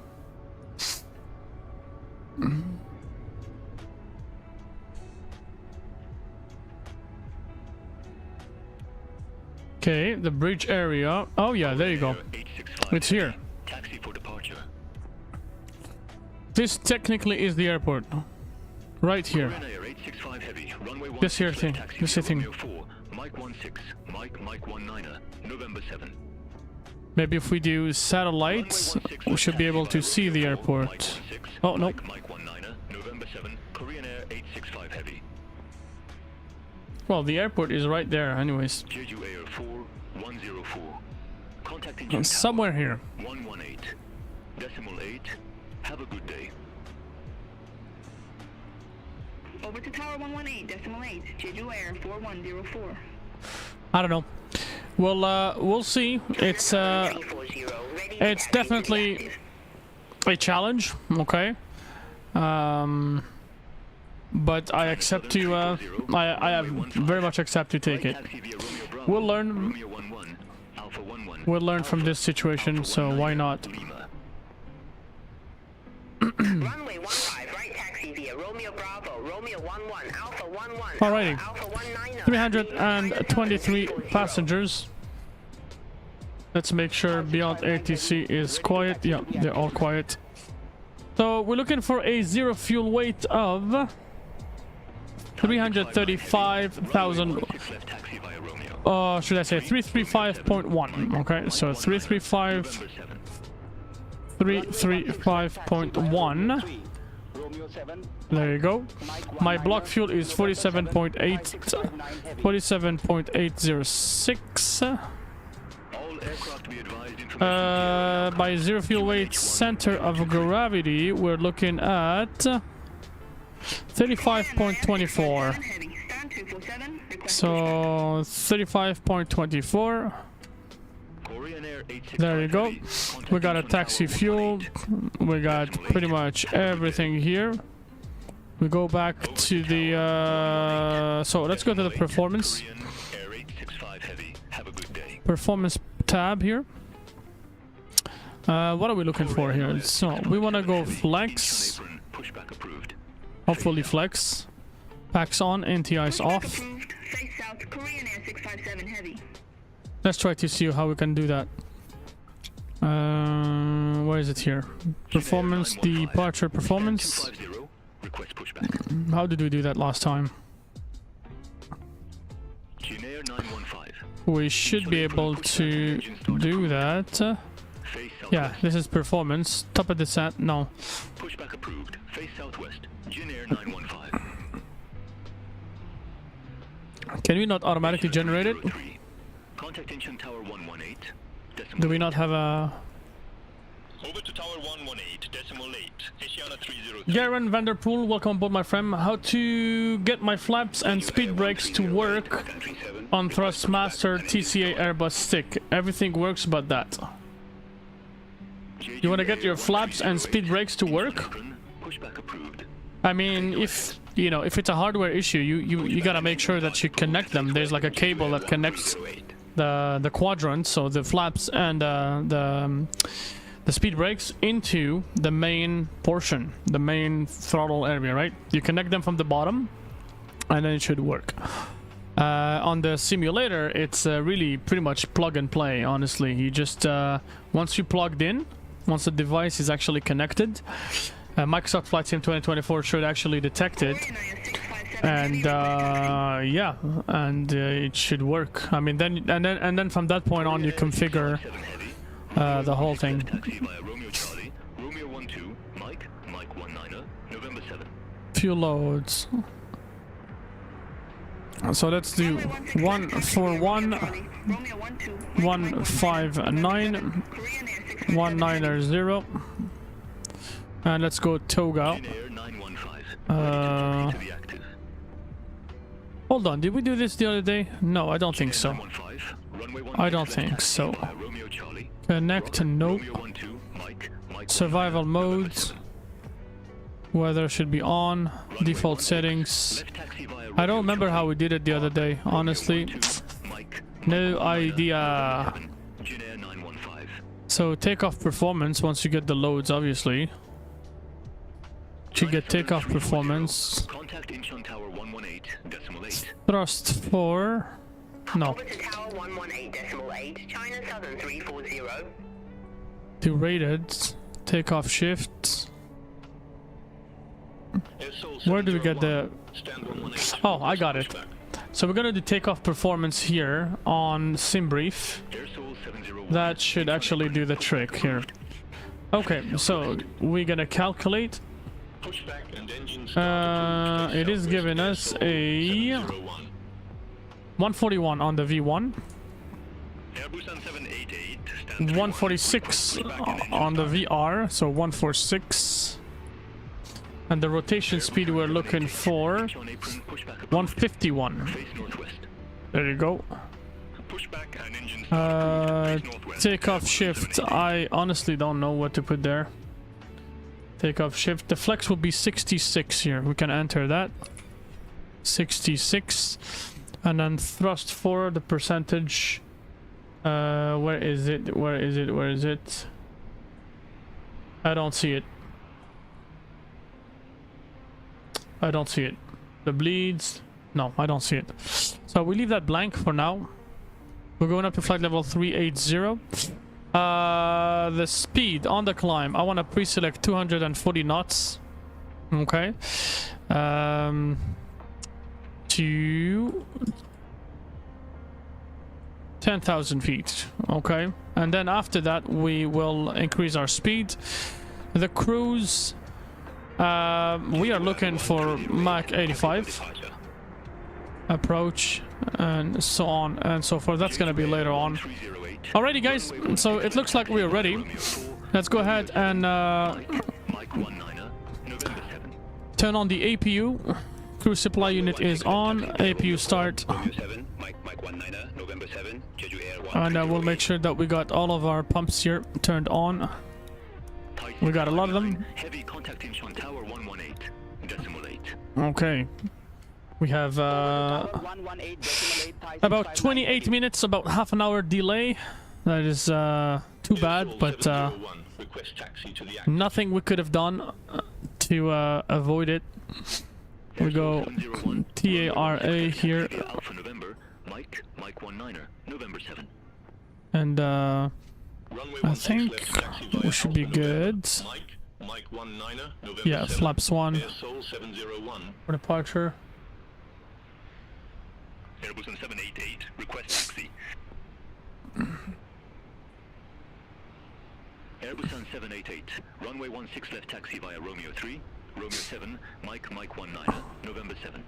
Okay, the bridge area. Oh yeah, there you go. 865 It's here. Taxi for departure. This technically is the airport. Right here. Korean Air 865 heavy. Runway 16 This here left thing. taxi This via thing. Romeo 4, Mike 16, Mike 19er, November 7. Maybe if we do satellites, we should be able to see the airport. Oh, no. Mike 19er, November 7, Korean Air 865 heavy. Well, the airport is right there anyways. Jeju Air 4104. Contact engine Somewhere here. 118. Decimal 8. Have a good day. Over to Tower 118, decimal 8, Jeju Air 4104. I don't know. We'll see. It's definitely a challenge, okay? But I accept to I very much accept to take it. Taxi via Romeo Bravo, We'll learn. Romeo 11, Alpha 11. We'll learn from this situation, so why not? Lima. Runway 15, right taxi via Romeo Bravo, Romeo 11, Alpha 11, Alrighty. Alpha 19er. 323 passengers. Let's make sure Beyond ATC is quiet. Yeah, they're all quiet. So we're looking for a zero fuel weight of 335,000. 16 left taxi via Romeo. Should I say 335.1? Okay, so 335.1. Romeo 7, There you go. My block fuel is 47.806. All aircraft be advised information. By zero fuel weight center of gravity, we're looking at 35.24. Heavy, stand 247, request So 35.24. Korean Air 865 There you go. heavy. Contact We got a Incheon taxi Tower fuel. 118. We got pretty much everything here. We go back to the so let's go to the performance Korean Air 865 heavy. Have a good day. performance tab here. What are we looking for here? So we want to go flex, Apron, pushback approved. hopefully flex. Packs on, NTI's off. approved. Face south, Korean Air 657 heavy. Let's try to see how we can do that. Where is it here? Performance, departure performance. 250, request pushback. How did we do that last time? Janair 915. We should be able to do that. Face southwest. Yeah, this is performance. Top of the set. No. Pushback approved. Face southwest. Janair 915. Can we not automatically generate it? Contact Incheon Tower 118. Do we not have a... Over to Tower 118, decimal 8. Asiana 303. Garen Vanderpool, welcome aboard my friend. How to get my flaps and speed brakes to work on Thrustmaster TCA Airbus stick. Everything works but that. You want to get your flaps and speed brakes to work? Pushback approved. I mean, if you know, if it's a hardware issue, you gotta make sure that you connect them. There's like a cable that connects the quadrants, so the flaps and the speed brakes into the main portion, the main throttle area, right? You connect them from the bottom, and then it should work. On the simulator, it's really pretty much plug and play. Honestly, you just once you plugged in, once the device is actually connected. Microsoft Flight Sim 2024 should actually detect it, and yeah, and it should work. I mean, then from that point on, you configure the whole thing. Few loads. So let's do 141, 159, 190. And let's go Toga. Hold on, did we do this the other day? No, I don't think so. I don't think so. Connect, nope. Survival modes. Weather should be on. Default settings. I don't remember how we did it the other day, honestly. No idea. So takeoff performance once you get the loads, obviously. To get takeoff performance. Thrust 4. No. To rated. Takeoff shift. Where do we get the... Oh, I got it. So we're gonna do takeoff performance here on SimBrief. That should actually do the trick here. Okay, so we're gonna calculate. It is giving us a 141 on the V1, 146 on the VR, so 146, and the rotation speed we're looking for 151. There you go. Takeoff shift, I honestly don't know what to put there. Takeoff shift, the flex will be 66 here. We can enter that. 66. And then thrust 4, the percentage. Where is it? Where is it? Where is it? I don't see it. I don't see it. The bleeds. No, I don't see it. So we leave that blank for now. We're going up to flight level 380. The speed on the climb, I want to pre-select 240 knots. Okay. To 10,000 feet. Okay. And then after that, we will increase our speed. The cruise, we are looking for Mach 85 approach, and so on and so forth. That's going to be later on. Alrighty guys, so it looks like we're ready. Let's go ahead and turn on the APU. Crew supply unit is on. APU start. And we'll make sure that we got all of our pumps here turned on. We got a lot of them. Okay. We have about 28 minutes, about half an hour delay. That is too bad, but nothing we could have done to avoid it. We go TARA here. And I think we should be good. Mike 19er, November Yeah, 7, flaps 1 Air Seoul 701. for departure. Airbus on 788, request taxi. Airbus on 788, runway 16 left taxi via Romeo 3, Romeo 7, Mike 19er, November 7.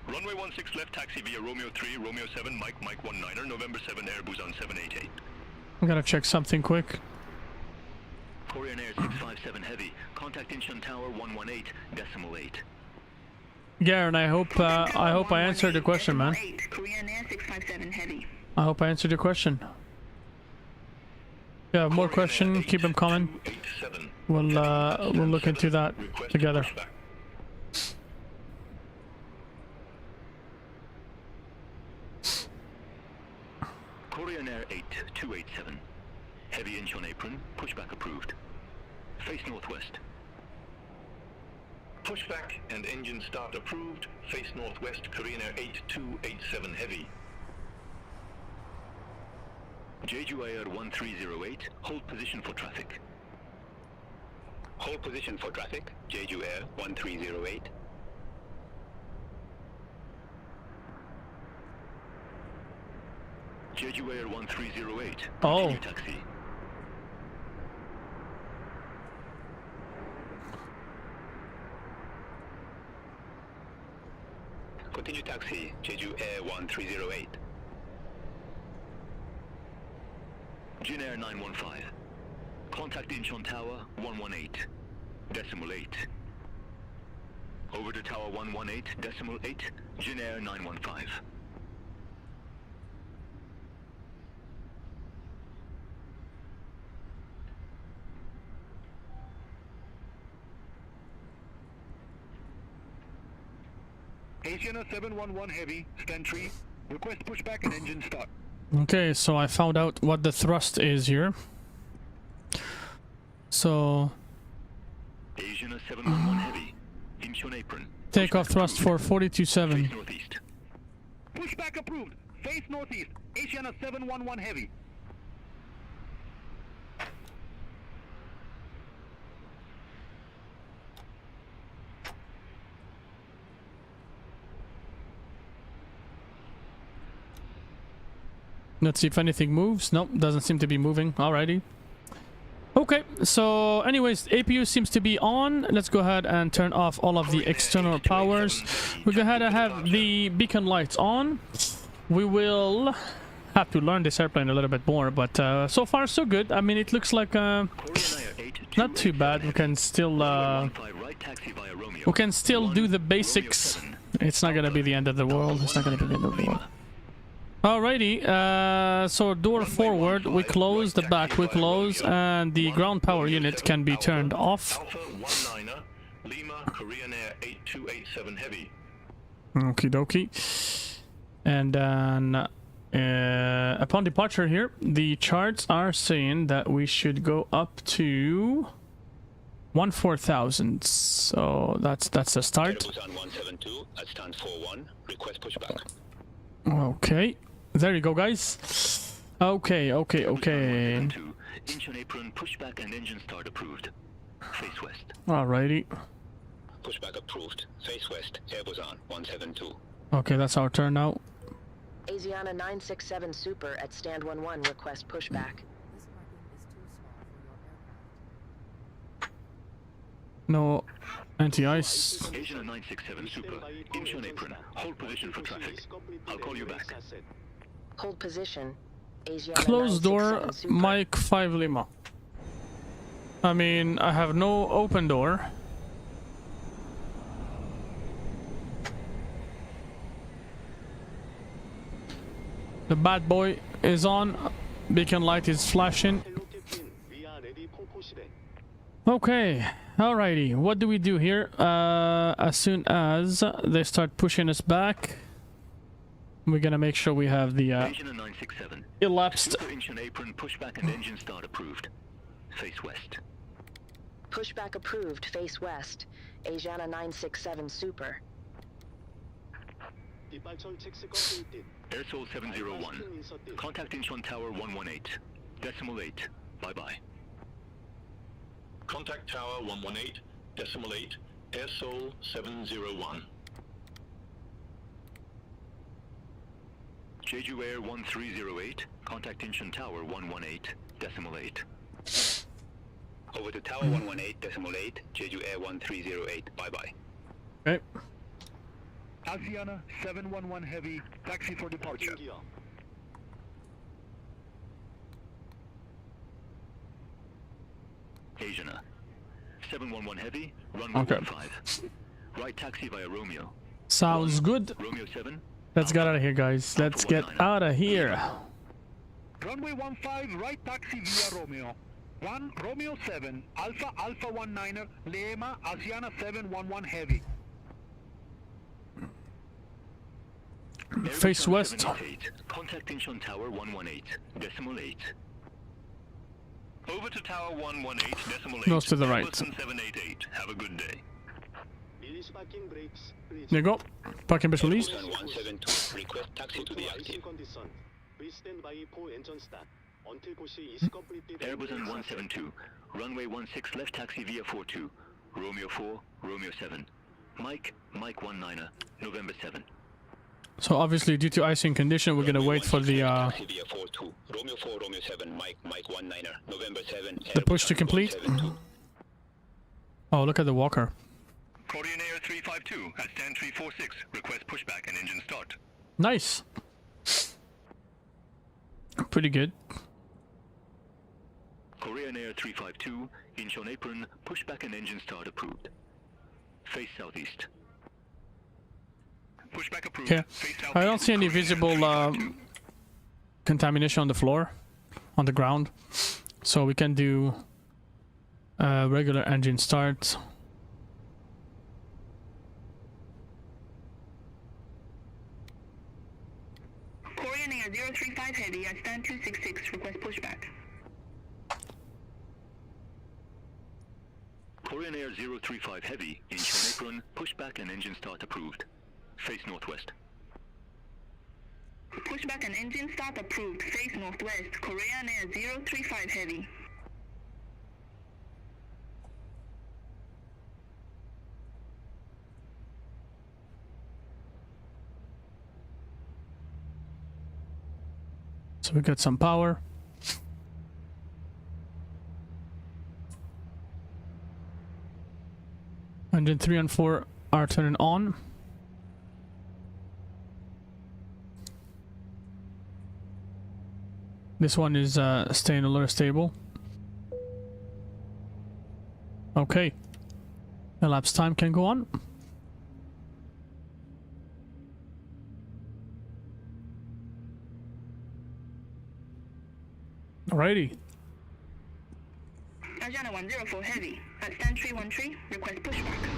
Runway 16 left taxi via Romeo 3, Romeo 7, Mike 19er, November 7, Airbus on 788. I gotta check something quick. Korean Air 657 Heavy, contact Incheon Tower 118.8. Garen, I hope I answered the question, man. Korean Air 657 Heavy. I hope I answered your question. If you have more questions, keep them coming. 287. We'll look into that Request together. pushback. Korean Air 8287. Heavy inch on apron, pushback approved. Face northwest. Pushback and engine start approved. Face northwest, Korean Air 8287 Heavy. Jeju Air 1308, hold position for traffic. Hold position for traffic, Jeju Air 1308. Jeju Air 1308. Oh. Continue taxi. Continue taxi, Jeju Air 1308. Jin Air 915. Contact Incheon Tower 118.8. Over to Tower 118.8, Jin Air 915. Asiana 711 Heavy, stand 3. Request pushback and engine start. Okay, so I found out what the thrust is here. So Asiana 711 Heavy, Incheon apron. takeoff thrust for 42.7. Face northeast. Pushback approved. Face northeast. Asiana 711 Heavy. Let's see if anything moves. Nope, doesn't seem to be moving. Alrighty. Okay, so anyways, APU seems to be on. Let's go ahead and turn off all of the external powers. We go ahead and have the beacon lights on. We will have to learn this airplane a little bit more, but so far so good. I mean, it looks like not too bad. We can still do the basics. It's not gonna be the end of the world. It's not gonna be the end of the world. Alrighty, so door forward, we close, the back we close, and the ground power unit can be turned off. Alpha 19er, Lima, Korean Air 8287 Heavy. Okie dokie. And then, upon departure here, the charts are saying that we should go up to 14,000. So that's a start. Airbus on 172 at stand 41, request pushback. Okay. There you go, guys. Okay. Incheon apron, pushback and engine start approved. Face west. Alrighty. Pushback approved. Face west. Airbus on 172. Okay, that's our turn now. Asiana 967 Super at stand 11 request pushback. No anti-ice. Asiana 967 Super. Incheon apron. Hold position for traffic. I'll call you back. Hold position. Asiana Closed door, 967 Super. Mike 5 Lima. I mean, I have no open door. The bad boy is on. Beacon light is flashing. Okay, alrighty. What do we do here? As soon as they start pushing us back, we're gonna make sure we have the Asiana 967. elapsed. Super Incheon apron, pushback and engine start approved. Face west. Pushback approved. Face west. Asiana 967 Super. Air Seoul 701. Contact Incheon Tower 118.8. Bye bye. Contact Tower 118.8, Air Seoul 701. Jeju Air 1308, contact Incheon Tower 118.8. Over to Tower 118.8, Jeju Air 1308, bye-bye. Okay. Asiana 711 Heavy, taxi for departure. Asiana 711 Heavy, runway Okay. 15. Right taxi via Romeo. Sounds good. Romeo 7. Let's get out of here, guys. Let's get out of here. Runway 15, right taxi via Romeo. 1 Romeo 7, Alpha Alpha 19er, Lema, Asiana 711 Heavy. Face west. 788, contact Incheon Tower 118.8. Over to Tower 118.8. Goes to the right. Airbus 788. Have a good day. There you go. Parking brakes released. 172. Request taxi to the active. Airbus 172. Runway 16 left taxi via 42. Romeo 4, Romeo 7. Mike 19er, November 7. So obviously, due to icing condition, we're gonna wait for the Taxi via 42. Romeo 4, Romeo 7. Mike 19er, November 7. the push to complete. 72. Oh, look at the walker. Korean Air 352 at stand 346. Request pushback and engine start. Nice. Pretty good. Korean Air 352, Incheon apron, pushback and engine start approved. Face southeast. Pushback approved. Okay. Face southeast. I don't see any Korean Air visible 352. contamination on the floor, on the ground. So we can do regular engine start. Korean Air 035 Heavy at stand 266, request pushback. Korean Air 035 Heavy, Incheon apron, pushback and engine start approved. Face northwest. Pushback and engine start approved, face northwest, Korean Air 035 Heavy. So we got some power. Engine 3 and 4 are turning on. This one is staying a little stable. Okay. Elapsed time can go on. Alrighty. Asiana 104 Heavy at stand 313, request pushback.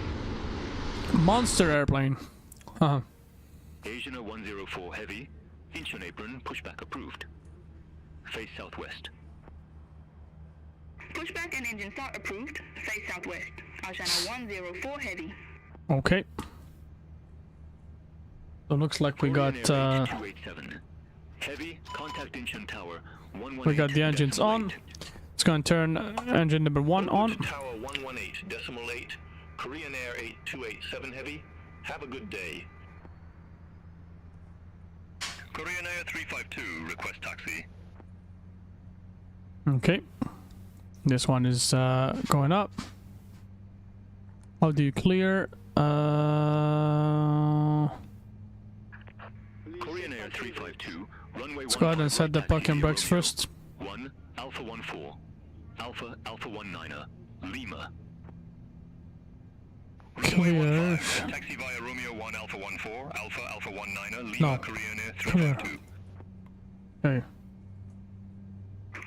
Monster airplane. Asiana 104 Heavy, Incheon apron, pushback approved. Face southwest. Pushback and engine start approved, face southwest, Asiana 104 Heavy. Okay. So looks like we got Korean Air 287. Heavy, contact Incheon Tower 118. we got the engines on. It's gonna turn engine number 1 on. Tower 118.8. Korean Air 8287 Heavy. Have a good day. Korean Air 352, request taxi. Okay. This one is going up. How do you clear? Korean Air 352, runway Let's go ahead and set the parking brakes first. 1 Alpha 14, Alpha Alpha 19er, Lima. Clear. Taxi via Romeo 1 Alpha 14, Alpha Alpha 19er, Lima. No. Korean Air Clear. 352. Okay.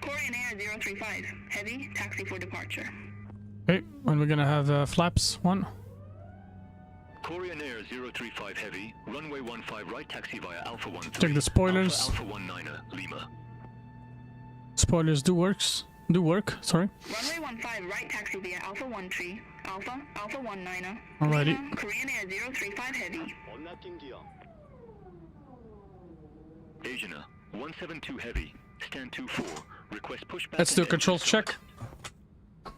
Korean Air 035 Heavy, taxi for departure. Okay. And we're gonna have flaps 1. Korean Air 035 Heavy, runway 15 right taxi via Alpha 13. Check the spoilers. Alpha 19er, Lima. Spoilers do work. Sorry. Runway 15 right taxi via Alpha 13, Alpha Alpha 19er. Alrighty. Lima, Korean Air 035 Heavy. Asiana 172 Heavy, stand 24. Request pushback. Let's do a and controls engine check. start.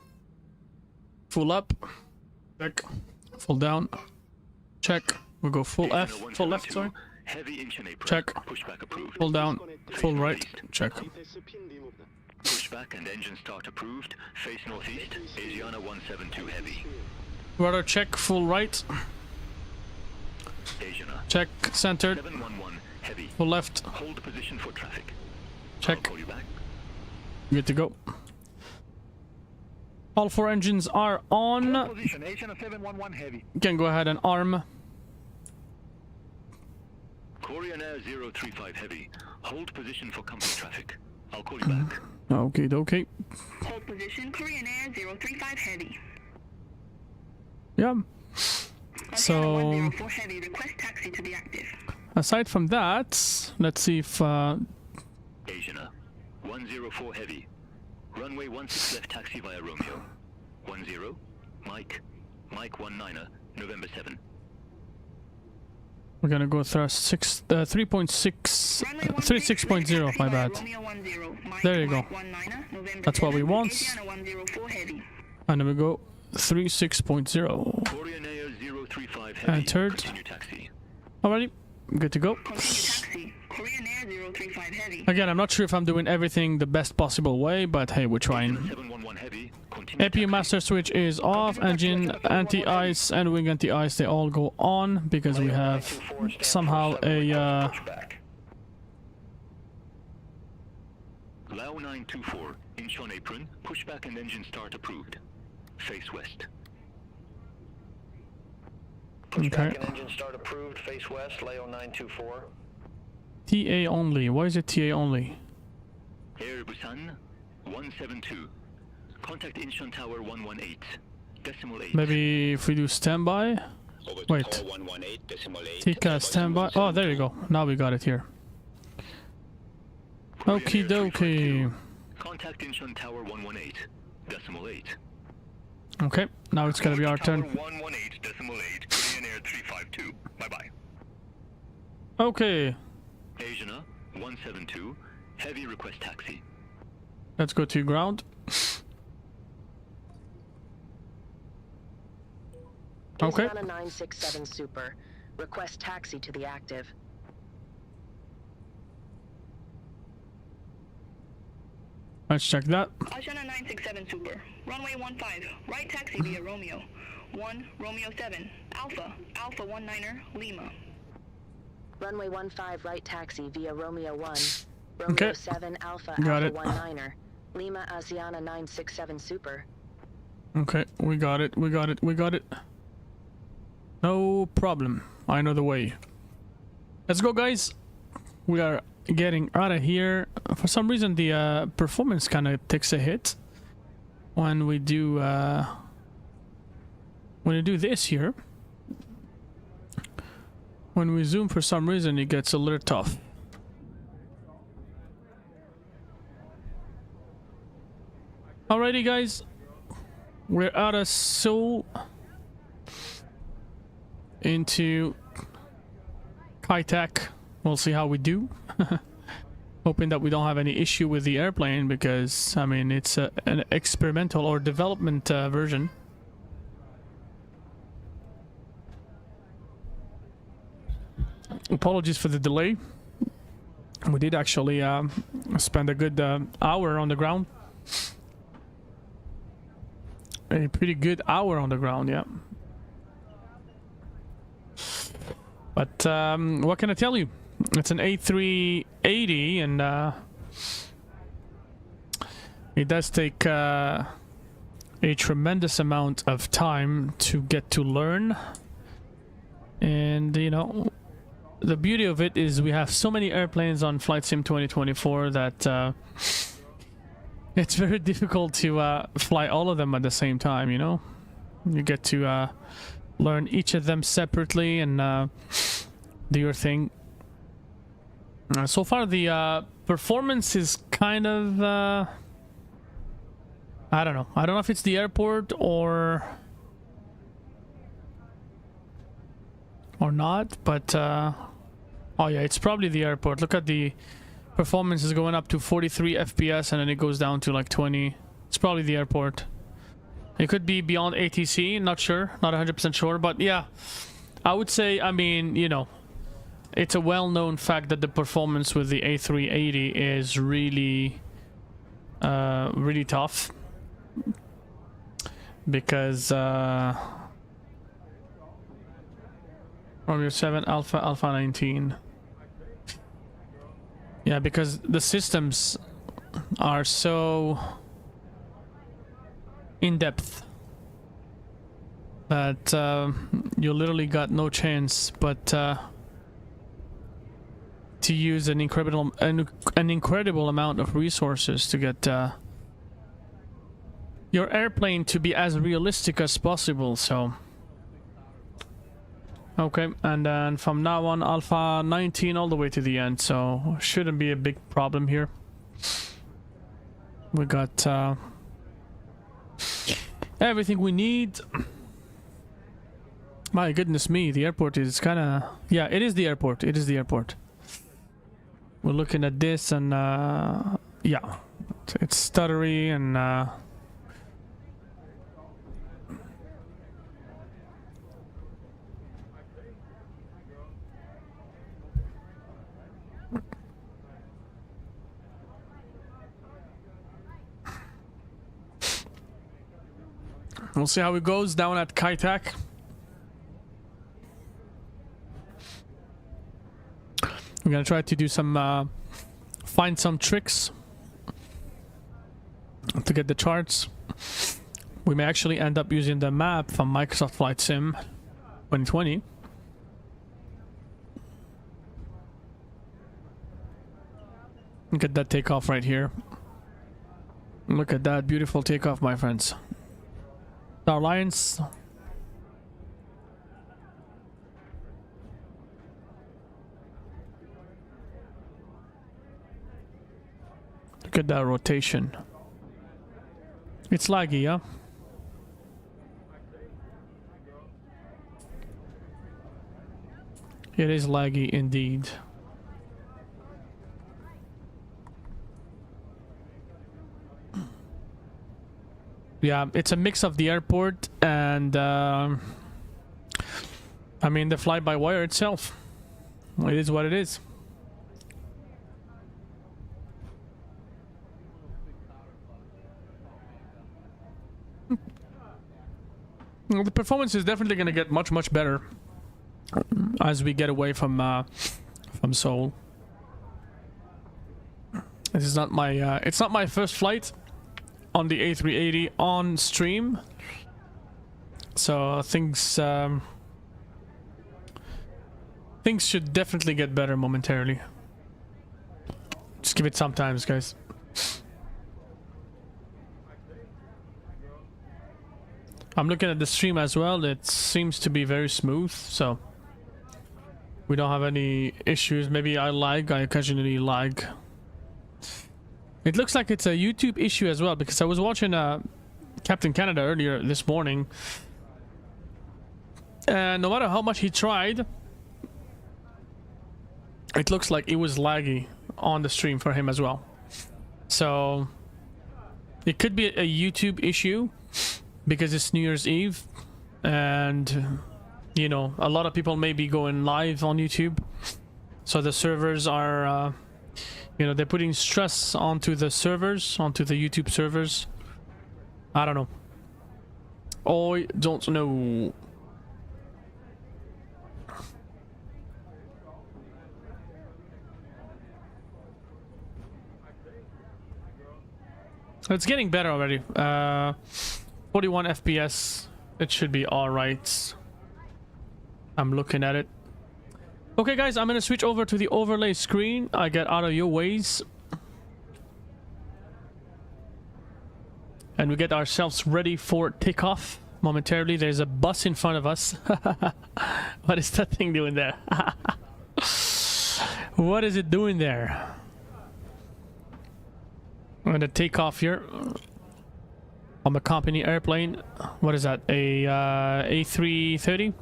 Full up. Check. Full down. Check. We go full F. Full left, sorry. Heavy engine apron. Check. Pushback approved. Full down. Full right. Check. Pushback and engine start approved. Face northeast. Asiana 172 heavy. Rudder check. Full right. Asiana. Check. Centered. 711 heavy. Full left. Hold position for traffic. Check. I'll call you back. Good to go. All 4 engines are on. Position, Asiana 711 heavy. You can go ahead and arm. Korean Air 035 heavy. Hold position for company traffic. I'll call you back. Okay, okay. Hold position, Korean Air 035 Heavy. Yeah. Asiana So, 104 Heavy, request taxi to be active. aside from that, let's see if Asiana 104 heavy. Runway 16 left taxi via Romeo. 10. Mike. Mike 19er. November 7. we're gonna go thrust 3.6 36.0. My bad. There you go. That's what we want. And then we go 36.0. Korean Air 035 heavy. Entered. Continue taxi. Alrighty, good to go. Korean Air 035 Heavy. Again, I'm not sure if I'm doing everything the best possible way, but hey, we're trying. 711 heavy. Continue APU master switch is off. Engine anti-ice and wing anti-ice, they all go on because we have somehow a Lao 924. Inch on apron. Pushback and engine start approved. Face west. okay. Engine start approved, face west, Leo 924. TA only. Why is it TA only? Air Busan 172. Contact Incheon Tower 118. Decimal 8. Maybe if we do standby. Wait. TCAS standby. Oh, there you go. Now we got it here. Okie dokie. Contact Incheon Tower 118. Decimal 8. Okay, now it's gonna be our turn. 118 decimal 8. Korean Air 352. Bye bye. Okay, Asiana 172. Heavy request taxi. let's go to ground. Okay. Asiana 967 Super. Request taxi to the active. Let's check that. Asiana 967 Super. Runway 15. Right taxi via Romeo. 1 Romeo 7. Alpha. Alpha 19er. Lima. Runway 15 right taxi via Romeo 1. Romeo Okay. 7 Alpha Got Alpha it. 19er. Lima Asiana 967 Super. Okay, we got it, we got it, we got it. No problem. I know the way. Let's go, guys. We are getting out of here. For some reason, the performance kind of takes a hit when we do this here. When we zoom, for some reason, it gets a little tough. Alrighty, guys. We're out of Seoul into Saitek. We'll see how we do. Hoping that we don't have any issue with the airplane because, I mean, it's an experimental or development version. Apologies for the delay. We did actually spend a good hour on the ground. A pretty good hour on the ground, yeah. But what can I tell you? It's an A380 and it does take a tremendous amount of time to get to learn. And you know, the beauty of it is we have so many airplanes on Flight Sim 2024 that it's very difficult to fly all of them at the same time, you know? You get to learn each of them separately and do your thing. So far the performance is kind of I don't know. I don't know if it's the airport or not, but oh yeah, it's probably the airport. Look at the performance is going up to 43 FPS and then it goes down to like 20. It's probably the airport. It could be beyond ATC, not sure, not 100% sure, but yeah, I would say, I mean, you know, it's a well-known fact that the performance with the A380 is really, really tough, because Romeo 7 Alpha 19. Yeah, because the systems are so in-depth that you literally got no chance but to use an incredible amount of resources to get your airplane to be as realistic as possible. So okay, and then from now on Alpha 19 all the way to the end, so shouldn't be a big problem here. We got everything we need. My goodness me, the airport is kind of... Yeah, it is the airport. It is the airport. We're looking at this and yeah, it's stuttery and we'll see how it goes down at Saitek. We're gonna try to do some, find some tricks to get the charts. We may actually end up using the map from Microsoft Flight Sim 2020. Look at that takeoff right here. Look at that beautiful takeoff, my friends. Star Alliance. Look at that rotation. It's laggy, yeah? It is laggy indeed. Yeah, it's a mix of the airport and I mean the fly-by-wire itself. It is what it is. The performance is definitely going to get much better as we get away from Seoul. This is not my it's not my first flight on the A380 on stream, so things should definitely get better momentarily. Just give it some time, guys. I'm looking at the stream as well. It seems to be very smooth, so we don't have any issues. Maybe I lag. I occasionally lag. It looks like it's a YouTube issue as well, because I was watching Captain Canada earlier this morning, and no matter how much he tried, it looks like it was laggy on the stream for him as well. So it could be a YouTube issue, because it's New Year's Eve and you know a lot of people may be going live on YouTube, so the servers are you know, they're putting stress onto the servers, onto the YouTube servers. I don't know. I don't know. It's getting better already. 41 FPS. It should be alright. I'm looking at it. Okay guys, I'm gonna switch over to the overlay screen. I get out of your ways. And we get ourselves ready for takeoff. Momentarily, there's a bus in front of us. What is that thing doing there? What is it doing there? I'm gonna take off here on the company airplane. What is that? A A330?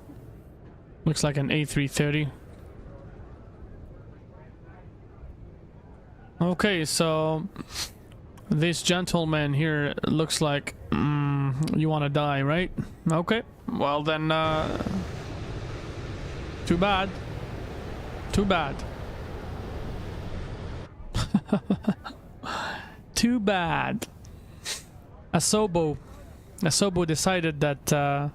Looks like an A330. Okay, so this gentleman here looks like You want to die, right? Okay. Well then, too bad. Too bad. Too bad. Asobo decided that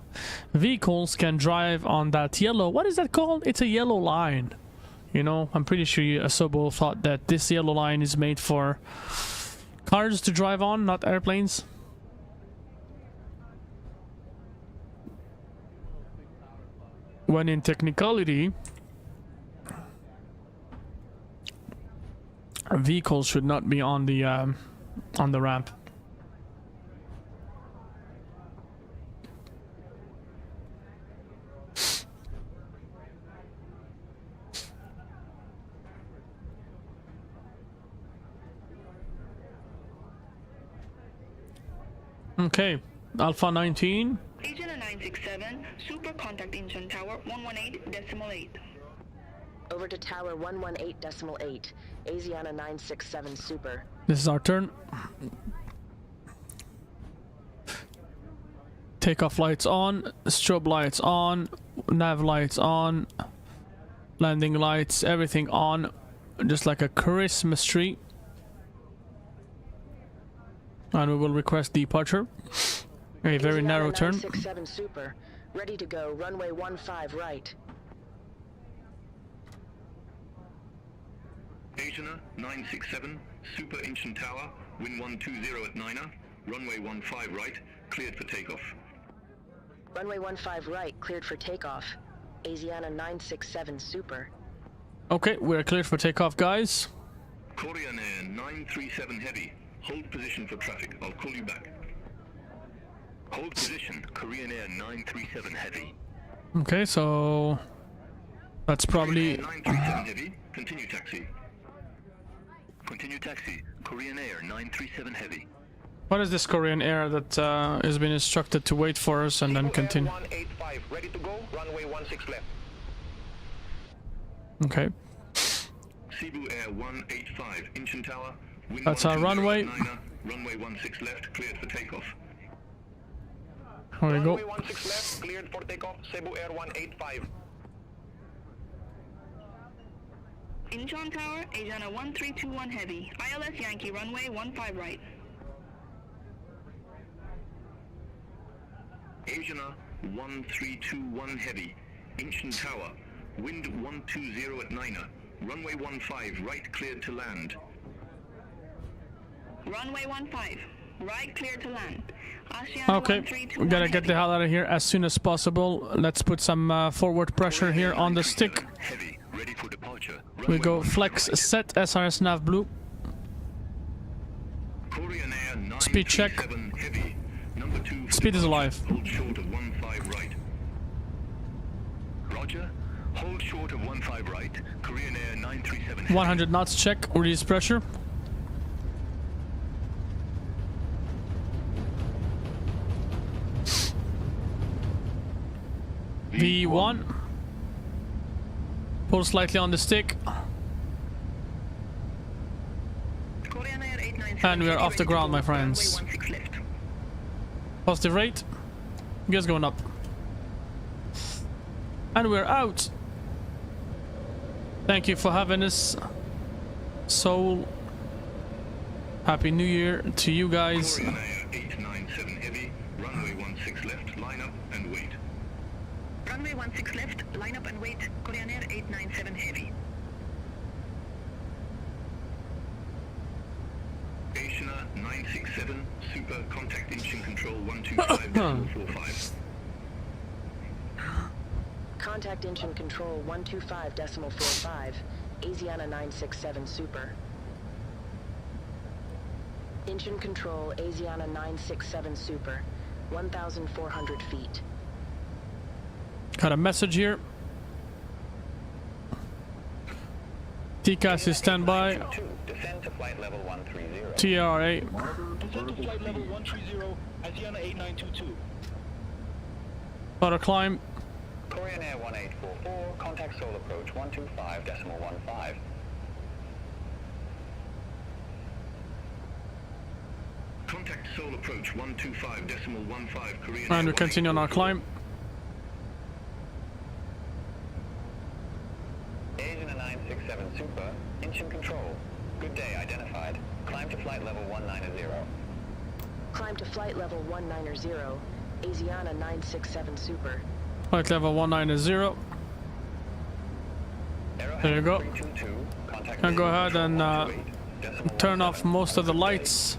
vehicles can drive on that yellow. What is that called? It's a yellow line. You know, I'm pretty sure Asobo thought that this yellow line is made for cars to drive on, not airplanes. When in technicality, vehicles should not be on the ramp. Okay, Alpha 19. Agent 967, Super Contact Engine Tower 118.8. Over to Tower 118.8, Asiana 967 Super. This is our turn. Takeoff lights on, strobe lights on, nav lights on, landing lights, everything on, just like a Christmas tree. And we will request departure. A very narrow turn. 967 Super, ready to go, runway 15 right. Asiana 967, Super Ancient Tower, wind 120 at 9er, runway 15 right, cleared for takeoff. Runway 15 right, cleared for takeoff. Asiana 967 Super. Okay, we're cleared for takeoff, guys. Corsair 937 Heavy, hold position for traffic, I'll call you back. Hold position, Korean Air 937 Heavy. Okay, so that's probably... Korean Air 937 Heavy, continue taxi. Continue taxi, Korean Air 937 Heavy. What is this Korean Air that has been instructed to wait for us and then continue? 185, ready to go, runway 16 left. Okay. Cebu Air 185, Ancient Tower, wind That's our runway. 9er, runway 16 left, cleared for takeoff. There we go. Runway 16 left, cleared for takeoff, Cebu Air 185. Incheon Tower, Asiana 1321 Heavy, ILS Yankee runway 15 right. Asiana 1321 Heavy, Ancient Tower, wind 120 at 9er, runway 15 right, cleared to land. Runway 15, right clear to land. Okay, we gotta get the hell out of here as soon as possible. Let's put some forward pressure here on the stick. Heavy, ready for departure. We go flex set SRS nav blue. Korean Air Speed check. 937 Heavy, number 2 Speed is alive. Hold short of 15 right. Roger. Hold short of 15 right. Korean Air 937 Heavy. 100 knots check, release pressure. V1. Pull slightly on the stick. And we are off the ground, my friends. Positive rate. Gears going up. And we're out. Thank you for having us, Seoul. Happy New Year to you guys. Korean Air 897 Heavy, runway 16 left, line up and wait. Runway 16 left, line up and wait. Korean Air 897 Heavy. Asiana 967, Super, contact engine control 125.45. Contact engine control 125.45, Asiana 967 Super. Engine control Asiana 967 Super, 1,400 feet. Got a message here. TCAS is standby. Descend to flight level 130. TRA. Descend to flight level 130, Asiana 8922. Auto climb. Korean Air 1844, contact Seoul approach 125.15. Contact Contact Seoul approach 125.15 Korean And we continue on our climb. Asian 967 Super, engine control. Good day identified. Climb to flight level 190. Climb to flight level 190, Asiana 967 Super. Flight level 190. There you go. And go ahead and turn off most of the lights.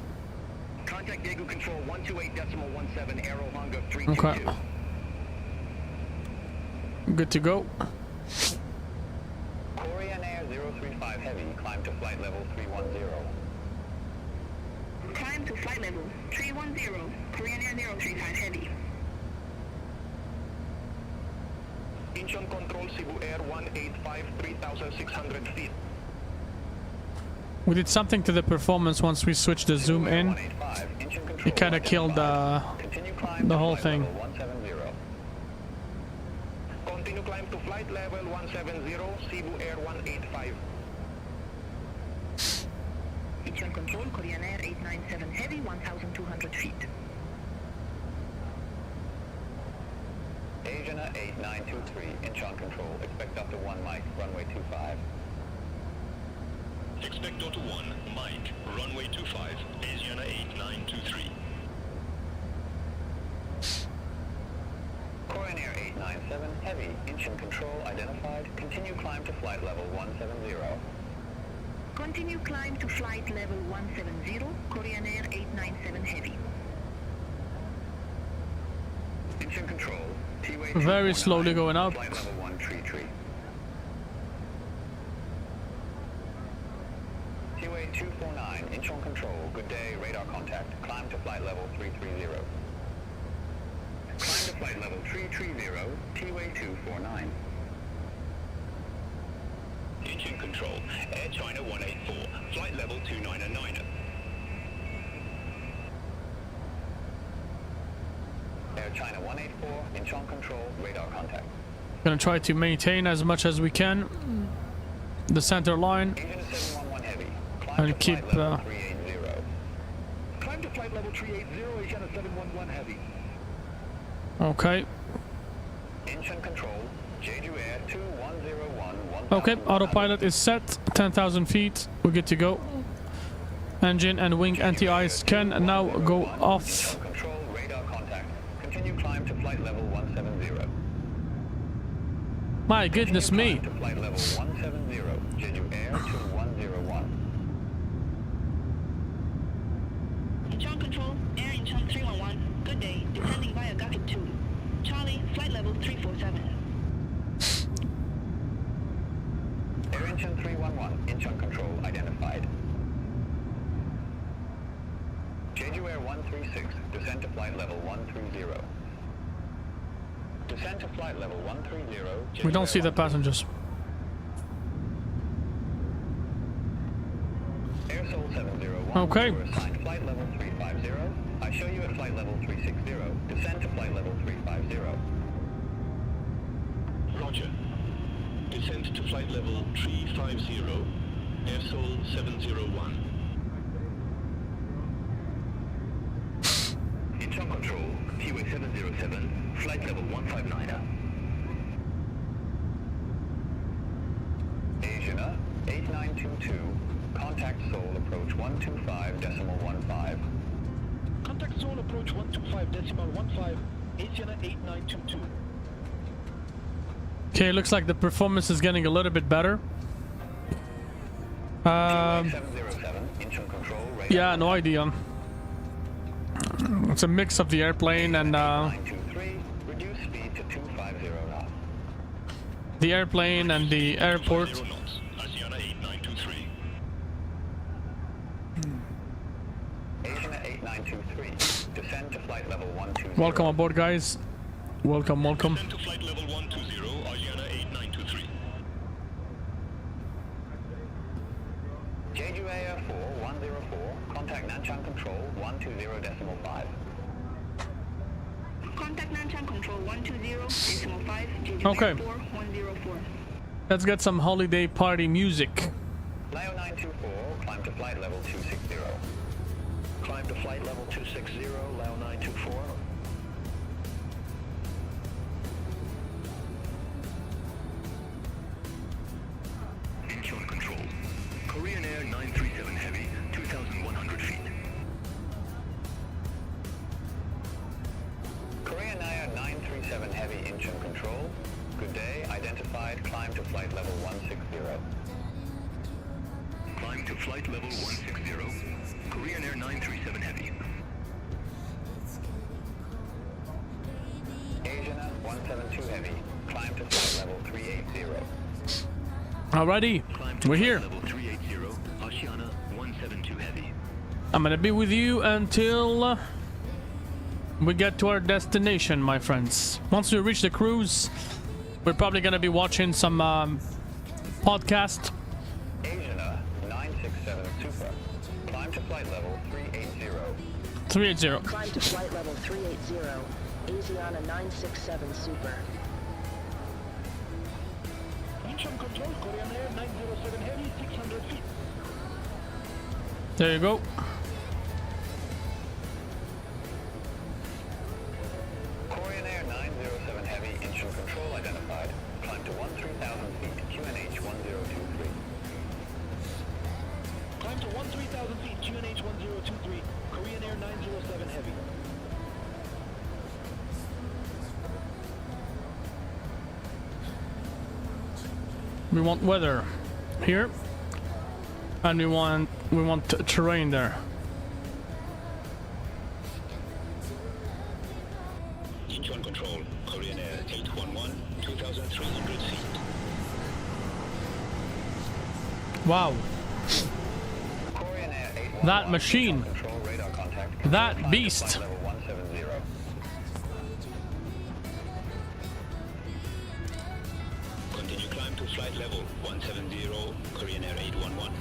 Contact Daegu Control 128.17 Aero Honga 322. Okay. Good to go. Korean Air 035 Heavy, climb to flight level 310. Climb to flight level 310, Korean Air 035 Heavy. Incheon Control Cebu Air 185 3,600 feet. We did something to the performance once we switched the zoom in. It kind of killed the whole thing. Continue climb to flight level 170, Cebu Air 185. Incheon Control, Korean Air 897 Heavy, 1,200 feet. Asian 8923, Incheon Control, expect up to 1 Mike, runway 25. Expect Delta 1, Mike, runway 25, Asiana 8923. Korean Air 897 Heavy, Incheon Control identified, continue climb to flight level 170. Continue climb to flight level 170, Korean Air 897 Heavy. Incheon Control, T-way Very slowly going up. flight level 133. T-way 249, Incheon Control, good day, radar contact, climb to flight level 330. Climb to flight level 330, T-way 249. Incheon Control, Air China 184, flight level 299. Air China 184, Incheon Control, radar contact. Gonna try to maintain as much as we can the center line Asian 711 Heavy, climb and to keep flight level 380. Climb to flight level 380, Asiana 711 Heavy. okay. Incheon Control, Jeju Air 2101. Okay, autopilot is set, 10,000 feet, we're good to go. Engine and wing anti-ice can now go off. Incheon Control, radar contact. Continue climb to flight level 170. My goodness me. Climb to flight level 170, Jeju Air 2101. Incheon Control, Air Incheon 311, good day, descending via Gakit 2. Charlie, flight level 347. Air Incheon 311, Incheon Control identified. Jeju Air 136, descend to flight level 130. Descend to flight level 130. We don't see the passengers. Air Seoul 701. Okay. You are assigned flight level 350. I show you at flight level 360. Descend to flight level 350. Roger. Descent to flight level 350, Air Seoul 701. Incheon Control, T-way 707, flight level 159. Asiana 8922. Contact Seoul approach 125.15. Contact Seoul approach 125.15, Asiana 8922. Okay, looks like the performance is getting a little bit better. 707, Incheon Control, radar Yeah, no idea. It's a mix of the airplane and 923, reduce speed to 250 knots. the airplane and the airport. Asiana 8923. Asiana 8923, descend to flight level 120. Welcome aboard, guys. Welcome, welcome. Descent to flight level 120, Asiana 8923. Jeju Air 4104, contact Nanchang Control 120.5. Contact Nanchang Control 120.5, Jeju Okay. Air 4104. Let's get some holiday party music. Leo 924, climb to flight level 260. Climb to flight level 260, Lao 924. Incheon control. Korean Air 937 Heavy, 2,100 feet. Korean Air 937 Heavy Incheon control. Good day. Identified. Climb to flight level 160. Climb to flight level 160. Korean Air 937 Heavy. Asian 172 Heavy. Climb to flight level 380. Alrighty, we're here. Level 380, Oceana 172 Heavy. I'm gonna be with you until we get to our destination, my friends. Once we reach the cruise, we're probably gonna be watching some podcast. Asian 967 Super. Climb to flight level 380. 380. Climb to flight level 380. Asiana 967 Super. Incheon control, Korean Air 907 Heavy, 600 feet. There you go. Korean Air 907 Heavy Incheon control identified. Climb to 13,000 feet. QNH 1023. Climb to 13,000 feet, QNH 1023. Korean Air 907 Heavy. We want weather here, and we want terrain there. Incheon control, Korean Air 811, 2,300 feet. Wow, Korean Air 811. that machine, Control radar contact. that Climb to beast. flight level 170. Continue climb to flight level 170, Korean Air 811.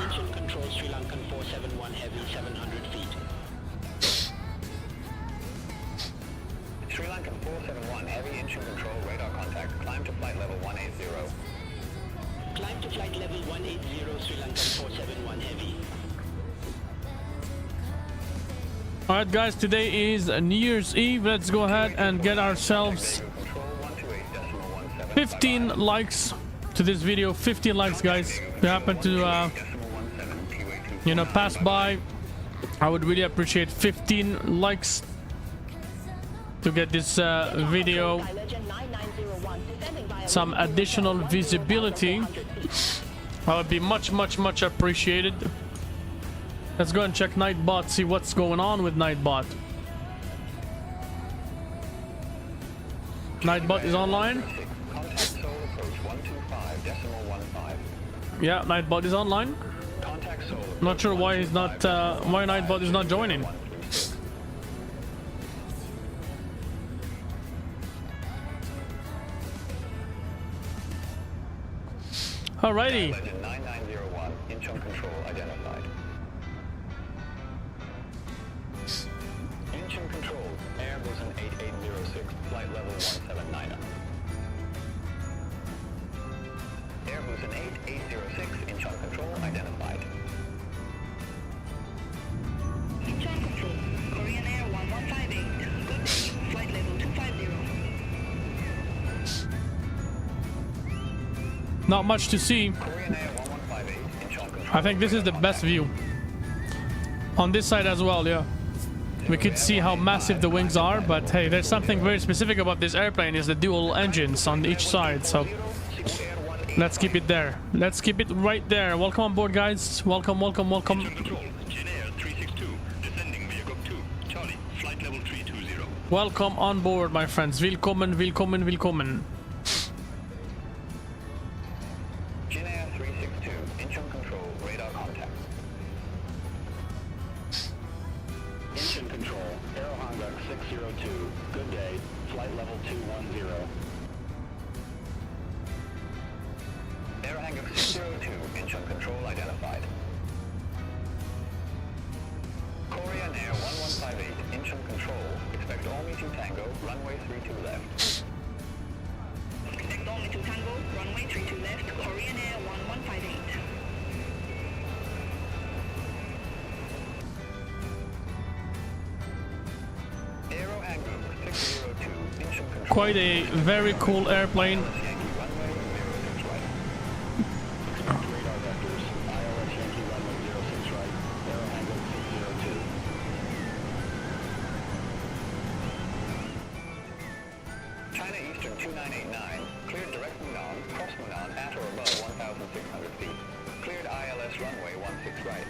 Incheon control, Sri Lankan 471 Heavy, 700 feet. Sri Lankan 471 Heavy Incheon control radar contact. Climb to flight level 180. Climb to flight level 180, Sri Lankan 471 Heavy. Alright guys, today is New Year's Eve. Let's go ahead and get ourselves 15 likes to this video. 15 likes, guys. If you happen to you know, pass by, I would really appreciate 15 likes to get this video some additional visibility. That would be much appreciated. Let's go and check Nightbot, see what's going on with Nightbot. Nightbot is online. Yeah, Nightbot is online. Not sure why he's not why Nightbot is not joining. Alrighty. Legend 9901, Incheon control identified. Incheon control, Airbus 8806, flight level 179. Airbus 8806, Incheon control identified. Incheon control, Korean Air 1158. Good day, flight level 250. Not much to see. Korean Air 1158, Incheon control. I think this is the best view. On this side as well, yeah. We could see how massive the wings are, but hey, there's something very specific about this airplane is the dual engines on each side, so let's keep it there. Let's keep it right there. Welcome on board, guys. Welcome. Control, Gen Air 362, descending Viagok 2, Charlie, flight level 320. Welcome on board, my friends. Willkommen. Gen Air 362, Incheon control, radar contact. Incheon control, Aerohanga 602, good day, flight level 210. Aerohanga 602, Incheon control identified. Korean Air 1158, Incheon control, expect Omni 2 Tango, runway 32 left. Expect only to Tango, runway 32 left, Korean Air 1158. quite a very cool airplane. China Eastern 2989, cleared direct Munan, cross Munan at or above 1,600 feet. Cleared ILS runway 16 right.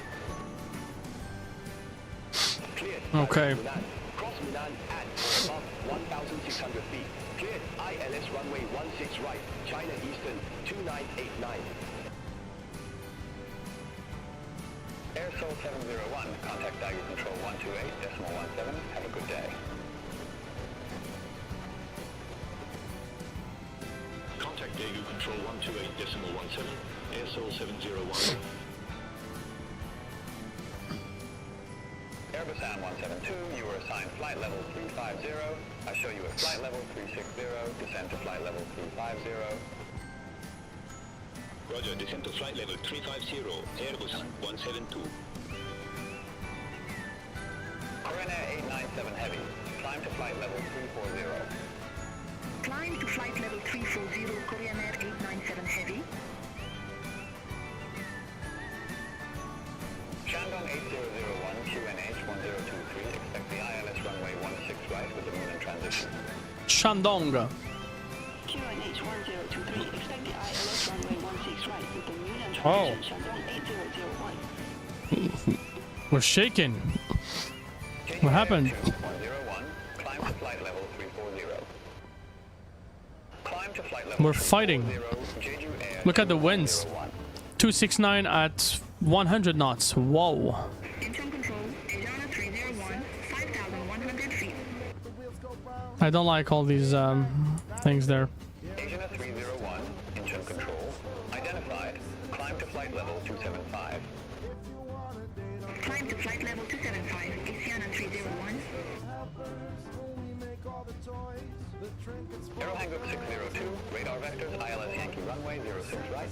Cleared. Okay. Cross Munan at or above 1,600 feet. Cleared ILS runway 16 right. China Eastern 2989. Air Seoul 701, contact Daegu Control 128.17. Have a good day. Contact Daegu Control 128.17, Air Seoul 701. Airbus AN172, you were assigned flight level 350. I show you at flight level 360, descend to flight level 350. Roger, descend to flight level 350, Airbus 172. Corsair 897 Heavy, climb to flight level 340. Climb to flight level 340, Korean Air 897 Heavy. Shandong 8001, QNH 1023, expect the ILS runway 16 right with the moon in transition. Shandong. QNH 1023, expect the ILS runway 16 right with the moon and Oh. transition. Shandong 8001. We're shaking. What happened? 101, climb to flight level 340. Climb to flight level We're fighting. 340, Jeju Air Look at the winds. 269 at 100 knots. Whoa. Incheon Control, Asiana 301, 5,100 feet. I don't like all these things there. Asiana 301, Incheon Control, identified, climb to flight level 275. Climb to flight level 275, Asiana 301. Aero Hanguk 602, radar vectors, ILS Yankee runway 06 right,